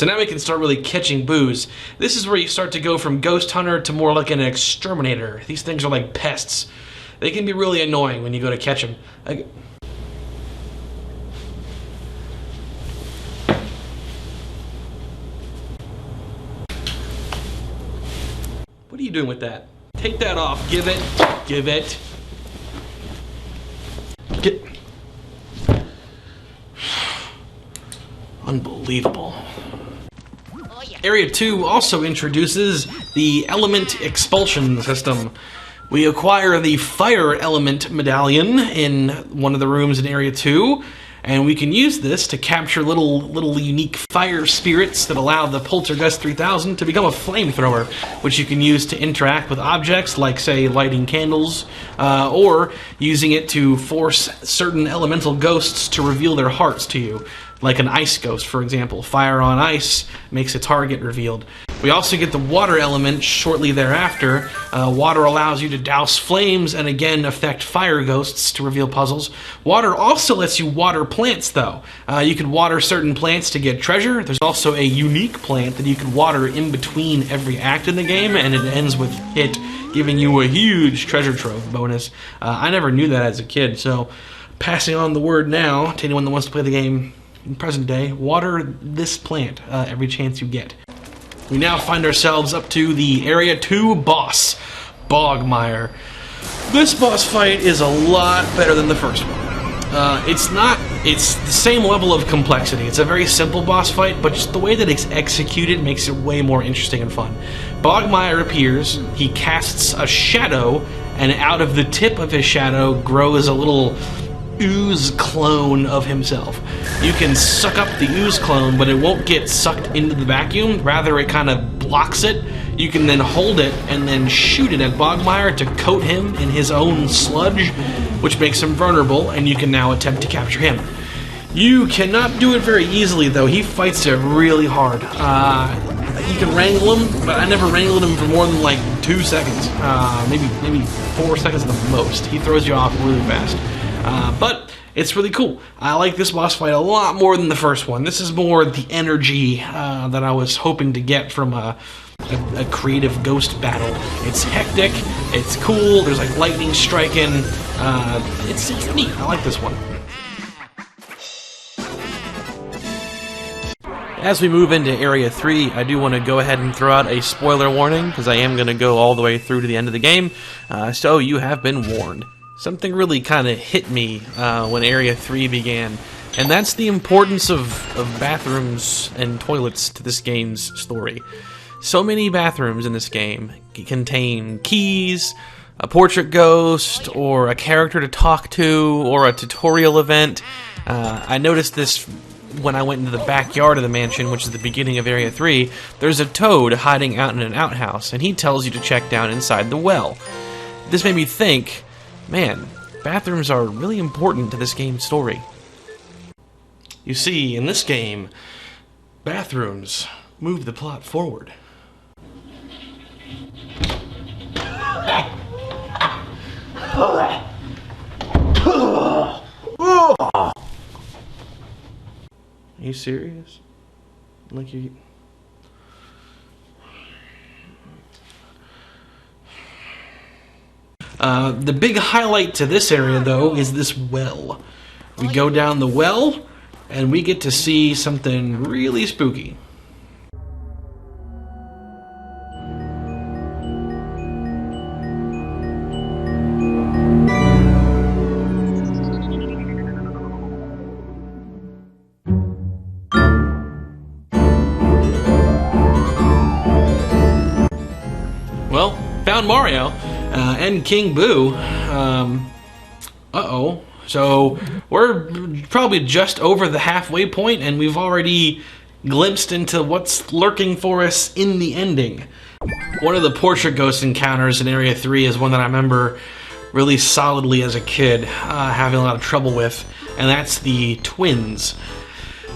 [SPEAKER 2] So now we can start really catching boos. This is where you start to go from Ghost Hunter to more like an exterminator. These things are like pests. They can be really annoying when you go to catch them. What are you doing with that? Take that off. Give it. Give it. Get. Unbelievable. Area 2 also introduces the element expulsion system. We acquire the fire element medallion in one of the rooms in Area 2, and we can use this to capture little unique fire spirits that allow the Poltergust 3000 to become a flamethrower, which you can use to interact with objects like, say, lighting candles, or using it to force certain elemental ghosts to reveal their hearts to you. Like an ice ghost, for example. Fire on ice makes a target revealed. We also get the water element shortly thereafter. Water allows you to douse flames and again affect fire ghosts to reveal puzzles. Water also lets you water plants though. You can water certain plants to get treasure. There's also a unique plant that you can water in between every act in the game, and it ends with it giving you a huge treasure trove bonus. I never knew that as a kid, so passing on the word now to anyone that wants to play the game in present day, water this plant every chance you get. We now find ourselves up to the Area 2 boss, Bogmire. This boss fight is a lot better than the first one. It's the same level of complexity. It's a very simple boss fight, but just the way that it's executed makes it way more interesting and fun. Bogmire appears, he casts a shadow, and out of the tip of his shadow grows a little ooze clone of himself. You can suck up the ooze clone, but it won't get sucked into the vacuum. Rather, it kind of blocks it. You can then hold it and then shoot it at Bogmire to coat him in his own sludge, which makes him vulnerable, and you can now attempt to capture him. You cannot do it very easily, though. He fights it really hard. You can wrangle him, but I never wrangled him for more than like 2 seconds. Maybe 4 seconds at the most. He throws you off really fast. But it's really cool. I like this boss fight a lot more than the first one. This is more the energy that I was hoping to get from a creative ghost battle. It's hectic, it's cool, there's like lightning striking, it's neat. I like this one. As we move into Area 3, I do want to go ahead and throw out a spoiler warning, because I am going to go all the way through to the end of the game, so you have been warned. Something really kind of hit me when Area 3 began, and that's the importance of bathrooms and toilets to this game's story. So many bathrooms in this game contain keys, a portrait ghost, or a character to talk to, or a tutorial event. I noticed this when I went into the backyard of the mansion, which is the beginning of Area 3. There's a toad hiding out in an outhouse, and he tells you to check down inside the well. This made me think, man, bathrooms are really important to this game's story. You see, in this game, bathrooms move the plot forward. Are you serious? Like you... The big highlight to this area, though, is this well. We go down the well, and we get to see something really spooky. Well, found Mario. And King Boo. Uh-oh. So, we're probably just over the halfway point, and we've already glimpsed into what's lurking for us in the ending. One of the portrait ghost encounters in Area 3 is one that I remember really solidly as a kid, having a lot of trouble with, and that's the twins.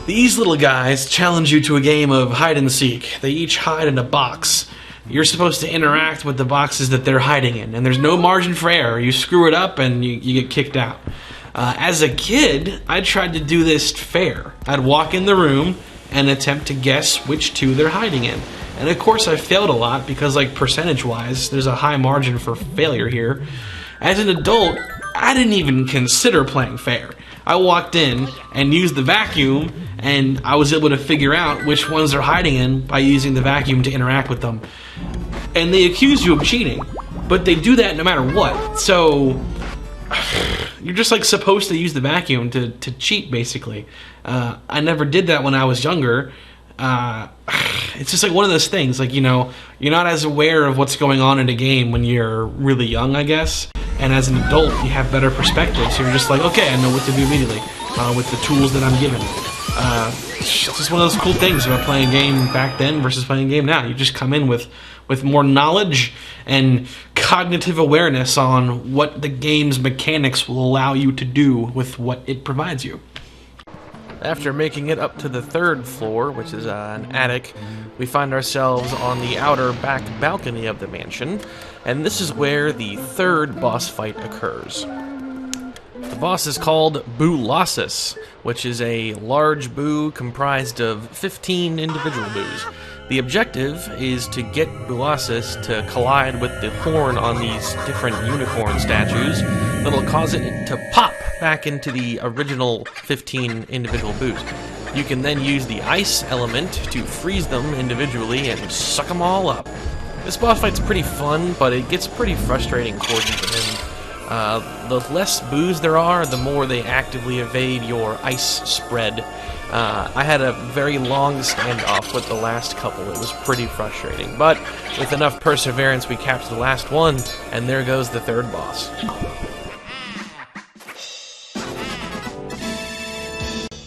[SPEAKER 2] These little guys challenge you to a game of hide and seek. They each hide in a box. You're supposed to interact with the boxes that they're hiding in, and there's no margin for error. You screw it up and you get kicked out. As a kid, I tried to do this fair. I'd walk in the room, and attempt to guess which two they're hiding in. And of course I failed a lot because, like, percentage-wise, there's a high margin for failure here. As an adult, I didn't even consider playing fair. I walked in and used the vacuum, and I was able to figure out which ones they're hiding in by using the vacuum to interact with them. And they accuse you of cheating, but they do that no matter what. So you're just, like, supposed to use the vacuum to cheat, basically. I never did that when I was younger. It's just like one of those things, like, you know, you're not as aware of what's going on in a game when you're really young, I guess. And as an adult, you have better perspective, so you're just like, okay, I know what to do immediately with the tools that I'm given. It's just one of those cool things about playing a game back then versus playing a game now. You just come in with more knowledge and cognitive awareness on what the game's mechanics will allow you to do with what it provides you.
[SPEAKER 1] After making it up to the 3rd floor, which is an attic, we find ourselves on the outer back balcony of the mansion, and this is where the 3rd boss fight occurs. The boss is called Boolossus, which is a large boo comprised of 15 individual boos. The objective is to get Boolossus to collide with the horn on these different unicorn statues that'll cause it to pop back into the original 15 individual boos. You can then use the ice element to freeze them individually and suck them all up. This boss fight's pretty fun, but it gets pretty frustrating towards the end. The less boos there are, the more they actively evade your ice spread. I had a very long standoff with the last couple. It was pretty frustrating, but with enough perseverance we captured the last one, and there goes the 3rd boss.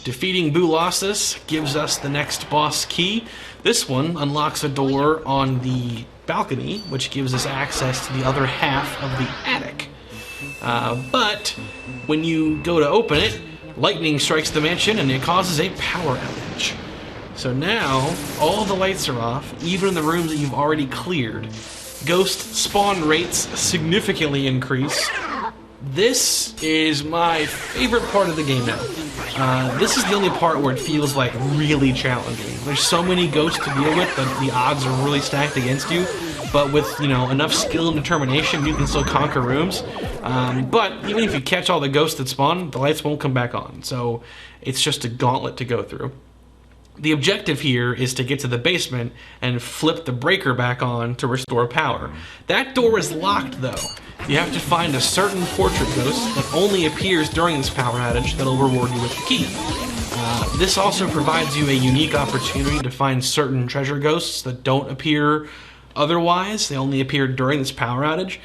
[SPEAKER 2] Defeating Boolossus gives us the next boss key. This one unlocks a door on the balcony, which gives us access to the other half of the attic. But when you go to open it, lightning strikes the mansion and it causes a power outage. So now, all the lights are off, even in the rooms that you've already cleared. Ghost spawn rates significantly increase. This is my favorite part of the game now. This is the only part where it feels like really challenging. There's so many ghosts to deal with that the odds are really stacked against you. But with, you know, enough skill and determination, you can still conquer rooms. But even if you catch all the ghosts that spawn, the lights won't come back on. So it's just a gauntlet to go through. The objective here is to get to the basement and flip the breaker back on to restore power. That door is locked, though. You have to find a certain portrait ghost that only appears during this power outage that'll reward you with the key. This also provides you a unique opportunity to find certain treasure ghosts that don't appear otherwise. They only appear during this power outage.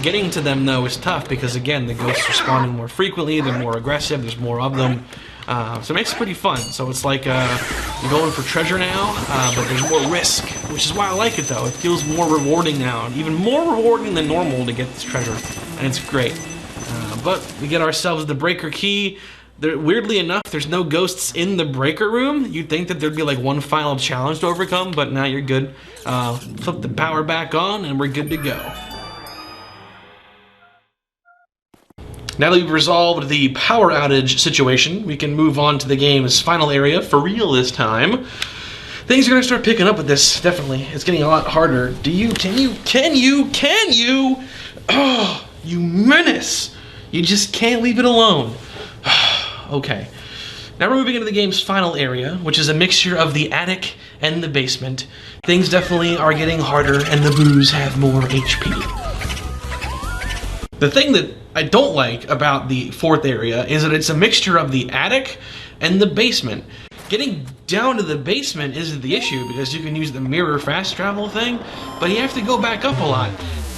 [SPEAKER 2] Getting to them, though, is tough because, again, the ghosts are spawning more frequently, they're more aggressive, there's more of them. So it makes it pretty fun. So it's like you're going for treasure now, but there's more risk, which is why I like it, though. It feels more rewarding now, and even more rewarding than normal to get this treasure, and it's great. But we get ourselves the breaker key. Weirdly enough, there's no ghosts in the breaker room. You'd think that there'd be like one final challenge to overcome, but now you're good. Flip the power back on, and we're good to go. Now that we've resolved the power outage situation, we can move on to the game's final area, for real this time. Things are going to start picking up with this, definitely. It's getting a lot harder. Can you? Oh, you menace! You just can't leave it alone. Okay. Now we're moving into the game's final area, which is a mixture of the attic and the basement. Things definitely are getting harder, and the boos have more HP. The thing that I don't like about the 4th area is that it's a mixture of the attic and the basement. Getting down to the basement isn't the issue because you can use the mirror fast travel thing, but you have to go back up a lot.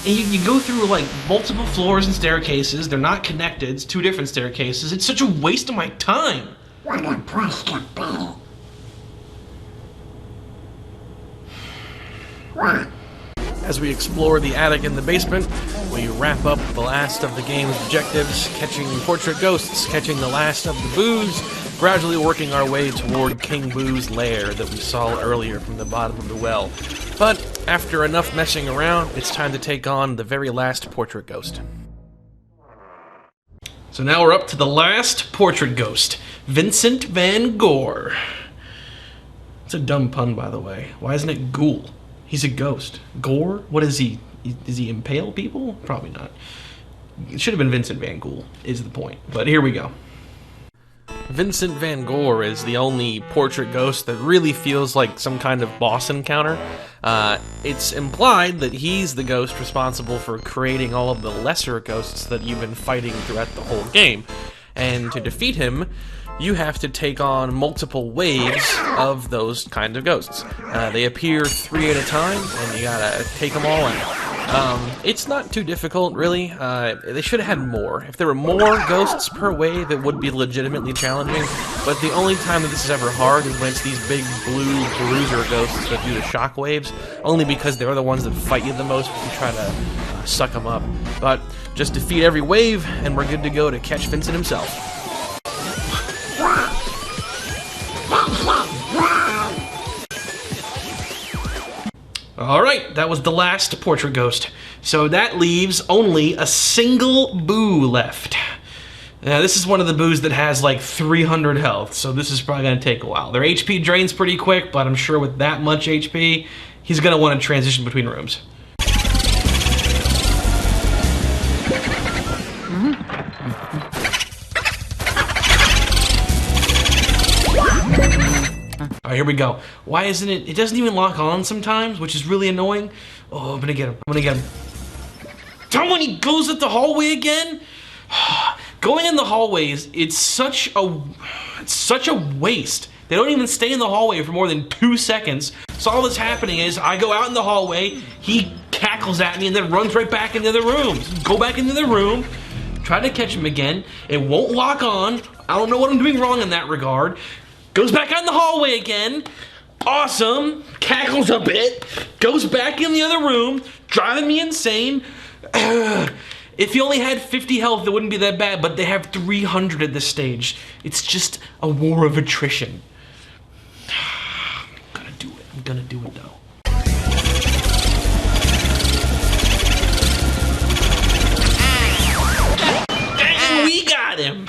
[SPEAKER 2] And you go through like multiple floors and staircases. They're not connected. It's 2 different staircases. It's such a waste of my time.
[SPEAKER 12] What a price to pay. What?
[SPEAKER 1] As we explore the attic and the basement, we wrap up the last of the game's objectives, catching portrait ghosts, catching the last of the boos, gradually working our way toward King Boo's lair that we saw earlier from the bottom of the well. But after enough messing around, it's time to take on the very last portrait ghost. So now we're up to the last portrait ghost, Vincent van Gogh.
[SPEAKER 2] It's a dumb pun, by the way. Why isn't it ghoul? He's a ghost. Gore? What is he? Does he impale people? Probably not. It should have been Vincent Van Gogh, is the point. But here we go.
[SPEAKER 1] Vincent Van Gogh is the only portrait ghost that really feels like some kind of boss encounter. It's implied that he's the ghost responsible for creating all of the lesser ghosts that you've been fighting throughout the whole game. And to defeat him, you have to take on multiple waves of those kinds of ghosts. They appear 3 at a time, and you gotta take them all out. It's not too difficult, really. They should have had more. If there were more ghosts per wave, it would be legitimately challenging, but the only time that this is ever hard is when it's these big blue bruiser ghosts that do the shock waves, only because they're the ones that fight you the most when you try to suck them up. But just defeat every wave, and we're good to go to catch Vincent himself.
[SPEAKER 2] Alright, that was the last portrait ghost. So that leaves only a single Boo left. Now, this is one of the Boos that has like 300 health, so this is probably going to take a while. Their HP drains pretty quick, but I'm sure with that much HP, he's going to want to transition between rooms. Alright, here we go. Why isn't it? It doesn't even lock on sometimes, which is really annoying. Oh, I'm gonna get him. I'm gonna get him. Tell him when he goes at the hallway again. Going in the hallways, it's such a waste. They don't even stay in the hallway for more than 2 seconds. So all that's happening is I go out in the hallway, he cackles at me, and then runs right back into the room. Go back into the room, try to catch him again. It won't lock on. I don't know what I'm doing wrong in that regard. Goes back out in the hallway again. Awesome. Cackles a bit. Goes back in the other room. Driving me insane. If he only had 50 health, it wouldn't be that bad, but they have 300 at this stage. It's just a war of attrition. I'm gonna do it. I'm gonna do it, though. Dang, we got him.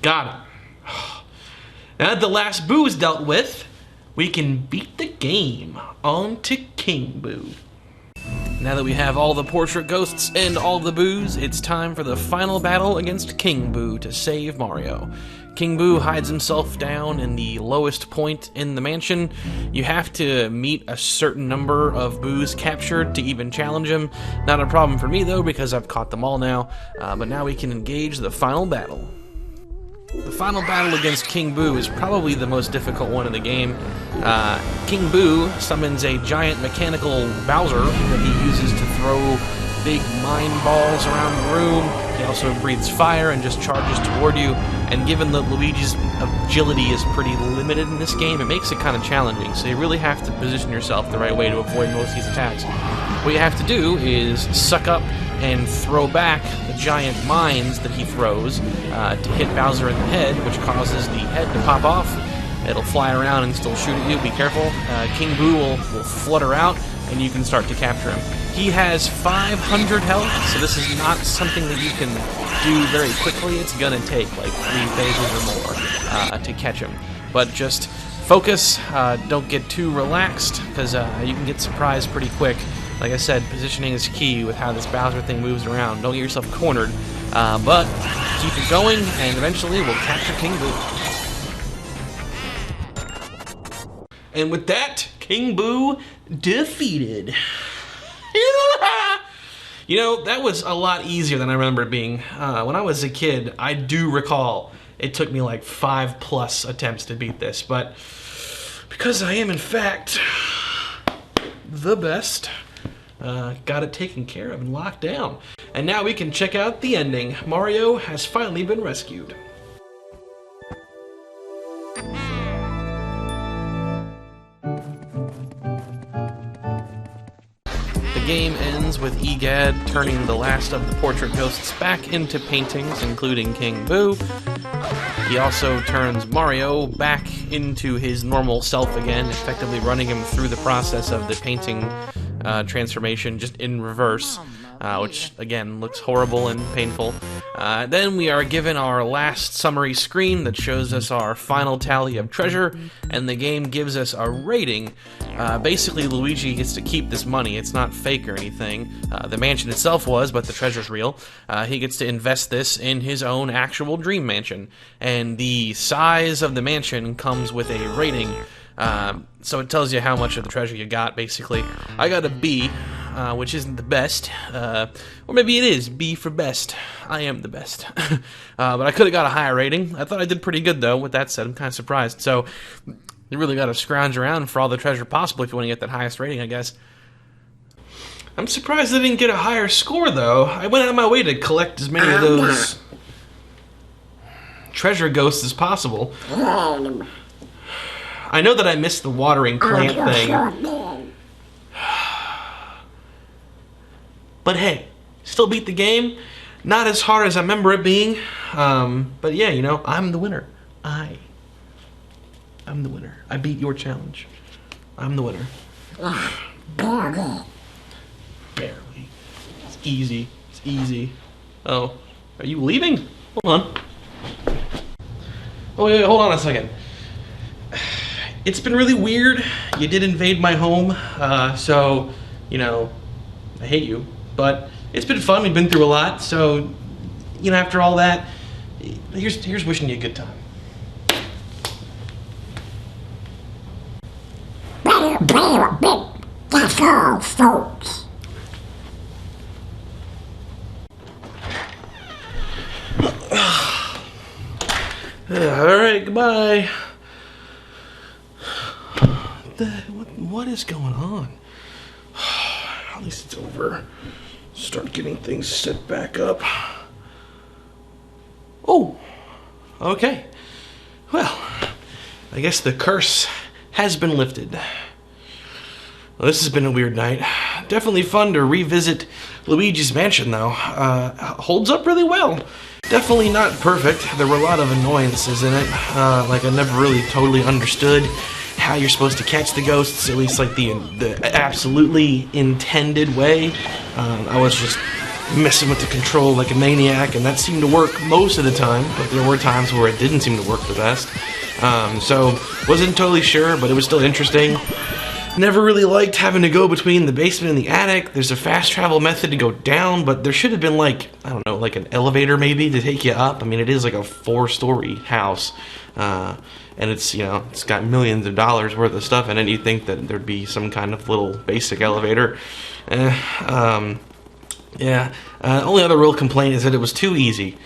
[SPEAKER 2] Got him. Now that the last Boo is dealt with, we can beat the game. On to King Boo.
[SPEAKER 1] Now that we have all the portrait ghosts and all the Boos, it's time for the final battle against King Boo to save Mario. King Boo hides himself down in the lowest point in the mansion. You have to meet a certain number of Boos captured to even challenge him. Not a problem for me though, because I've caught them all now. But now we can engage the final battle. The final battle against King Boo is probably the most difficult one in the game. King Boo summons a giant mechanical Bowser that he uses to throw big mine balls around the room. He also breathes fire and just charges toward you. And given that Luigi's agility is pretty limited in this game, it makes it kind of challenging. So you really have to position yourself the right way to avoid most of these attacks. What you have to do is suck up and throw back the giant mines that he throws to hit Bowser in the head, which causes the head to pop off. It'll fly around and still shoot at you. Be careful. King Boo will flutter out, and you can start to capture him. He has 500 health, so this is not something that you can do very quickly. It's gonna take like 3 phases or more to catch him. But just focus, don't get too relaxed, because you can get surprised pretty quick. Like I said, positioning is key with how this Bowser thing moves around. Don't get yourself cornered, but keep it going, and eventually we'll capture King Boo.
[SPEAKER 2] And with that, King Boo defeated. You know, that was a lot easier than I remember it being. When I was a kid, I do recall it took me like 5+ attempts to beat this, but because I am in fact the best, got it taken care of and locked down. And now we can check out the ending. Mario has finally been rescued.
[SPEAKER 1] The game ends with Egad turning the last of the portrait ghosts back into paintings, including King Boo. He also turns Mario back into his normal self again, effectively running him through the process of the painting transformation, just in reverse. which again looks horrible and painful. Then we are given our last summary screen that shows us our final tally of treasure, and the game gives us a rating. Basically, Luigi gets to keep this money. It's not fake or anything. The mansion itself was, but the treasure's real. He gets to invest this in his own actual dream mansion, and the size of the mansion comes with a rating. So it tells you how much of the treasure you got, basically. I got a B, which isn't the best. Or maybe it is, B for best. I am the best. But I could have got a higher rating. I thought I did pretty good, though. With that said, I'm kind of surprised. So you really got to scrounge around for all the treasure possible if you want to get that highest rating, I guess. I'm surprised I didn't get a higher score, though. I went out of my way to collect as many of those treasure ghosts as possible. I know that I missed the watering plant thing. But hey, still beat the game. Not as hard as I remember it being. But yeah, you know, I'm the winner. I'm the winner. I beat your challenge. I'm the winner.
[SPEAKER 12] Barely.
[SPEAKER 1] Barely. It's easy. It's easy. Oh, are you leaving? Hold on. Oh, wait, hold on a second. It's been really weird. You did invade my home, so, you know, I hate you. But it's been fun. We've been through a lot, so, you know, after all that, here's wishing you a good time.
[SPEAKER 12] That's all, folks.
[SPEAKER 1] Alright, goodbye. What is going on? At least it's over. Start getting things set back up. Oh, okay. Well, I guess the curse has been lifted. Well, this has been a weird night. Definitely fun to revisit Luigi's Mansion, though. Holds up really well. Definitely not perfect. There were a lot of annoyances in it. Like I never really totally understood how you're supposed to catch the ghosts, at least like the absolutely intended way. I was just messing with the control like a maniac, and that seemed to work most of the time, but there were times where it didn't seem to work the best. So wasn't totally sure, but it was still interesting. Never really liked having to go between the basement and the attic. There's a fast travel method to go down, but there should have been like, I don't know, like an elevator maybe to take you up. I mean, it is like a 4-story house. And it's, you know, it's got millions of dollars worth of stuff in it. You'd think that there'd be some kind of little basic elevator. Yeah. Only other real complaint is that it was too easy.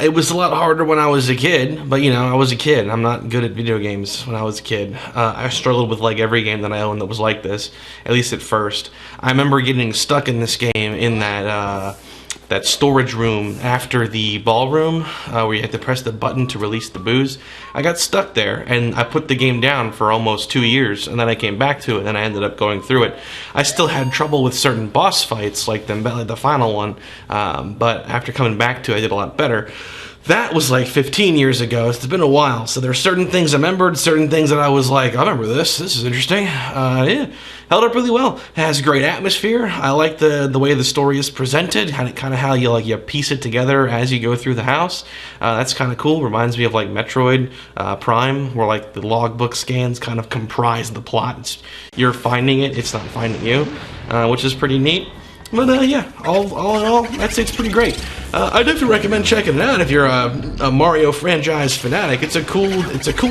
[SPEAKER 1] It was a lot harder when I was a kid, but, you know, I was a kid. I'm not good at video games when I was a kid. I struggled with, like, every game that I owned that was like this, at least at first. I remember getting stuck in this game in that storage room after the ballroom, where you had to press the button to release the booze. I got stuck there, and I put the game down for almost 2 years, and then I came back to it, and I ended up going through it. I still had trouble with certain boss fights, like the final one, but after coming back to it, I did a lot better. That was like 15 years ago. It's been a while, so there are certain things I remembered, certain things that I was like, I remember this. This is interesting. Yeah, held up really well. It has a great atmosphere. I like the way the story is presented, kind of how you piece it together as you go through the house. That's kind of cool. Reminds me of like Metroid Prime, where like the logbook scans kind of comprise the plot. You're finding it, it's not finding you, which is pretty neat. But yeah, all in all, I'd say it's pretty great. I definitely recommend checking it out if you're a Mario franchise fanatic. It's a cool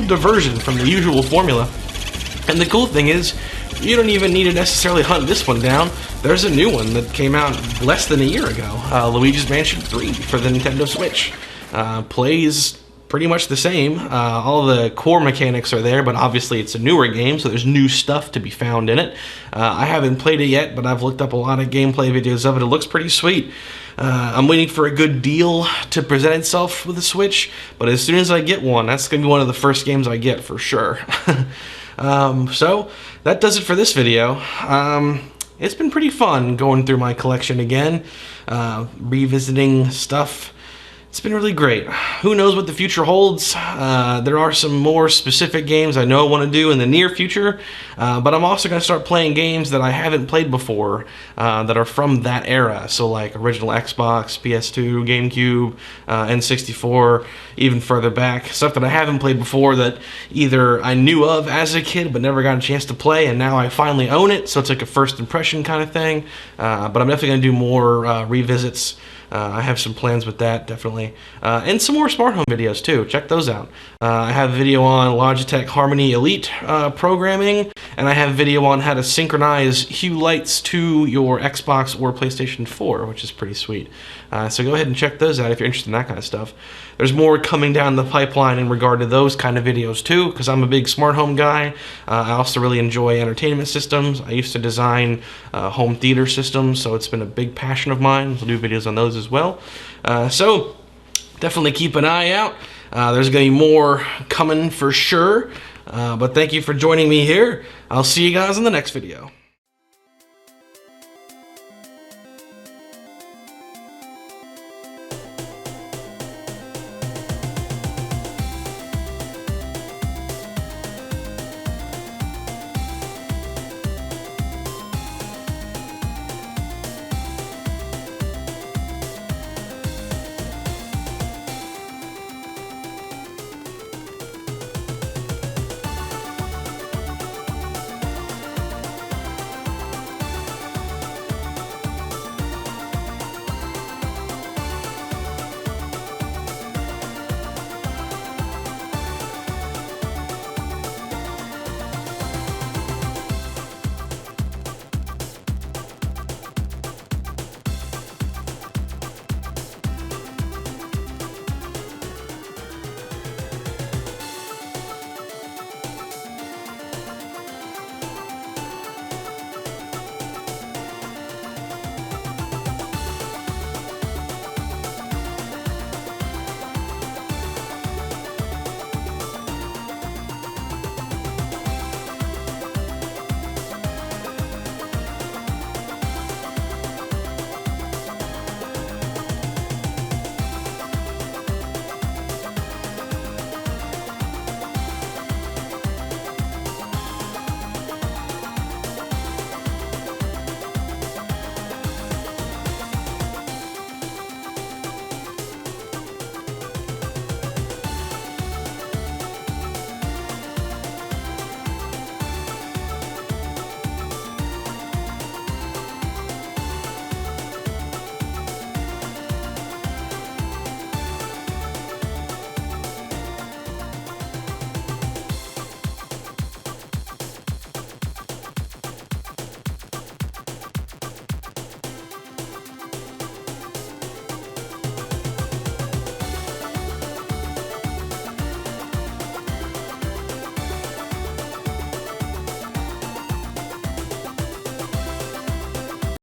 [SPEAKER 1] diversion from the usual formula. And the cool thing is, you don't even need to necessarily hunt this one down. There's a new one that came out less than a year ago, Luigi's Mansion 3 for the Nintendo Switch. Plays pretty much the same. All the core mechanics are there, but obviously it's a newer game, so there's new stuff to be found in it. I haven't played it yet, but I've looked up a lot of gameplay videos of it. It looks pretty sweet. I'm waiting for a good deal to present itself with the Switch, but as soon as I get one, that's going to be one of the first games I get for sure. So that does it for this video. It's been pretty fun going through my collection again, revisiting stuff
[SPEAKER 2] it's been really great. Who knows what the future holds? There are some more specific games I know I want to do in the near future, but I'm also going to start playing games that I haven't played before that are from that era. So like original Xbox, PS2, GameCube, N64, even further back. Stuff that I haven't played before that either I knew of as a kid but never got a chance to play, and now I finally own it, so it's like a first impression kind of thing. But I'm definitely going to do more revisits. I have some plans with that, definitely. And some more smart home videos, too. Check those out. I have a video on Logitech Harmony Elite programming, and I have a video on how to synchronize hue lights to your Xbox or PlayStation 4, which is pretty sweet. So go ahead and check those out if you're interested in that kind of stuff. There's more coming down the pipeline in regard to those kind of videos, too, because I'm a big smart home guy. I also really enjoy entertainment systems. I used to design home theater systems, so it's been a big passion of mine. I'll do videos on those as well. So definitely keep an eye out. There's going to be more coming for sure. But thank you for joining me here. I'll see you guys in the next video.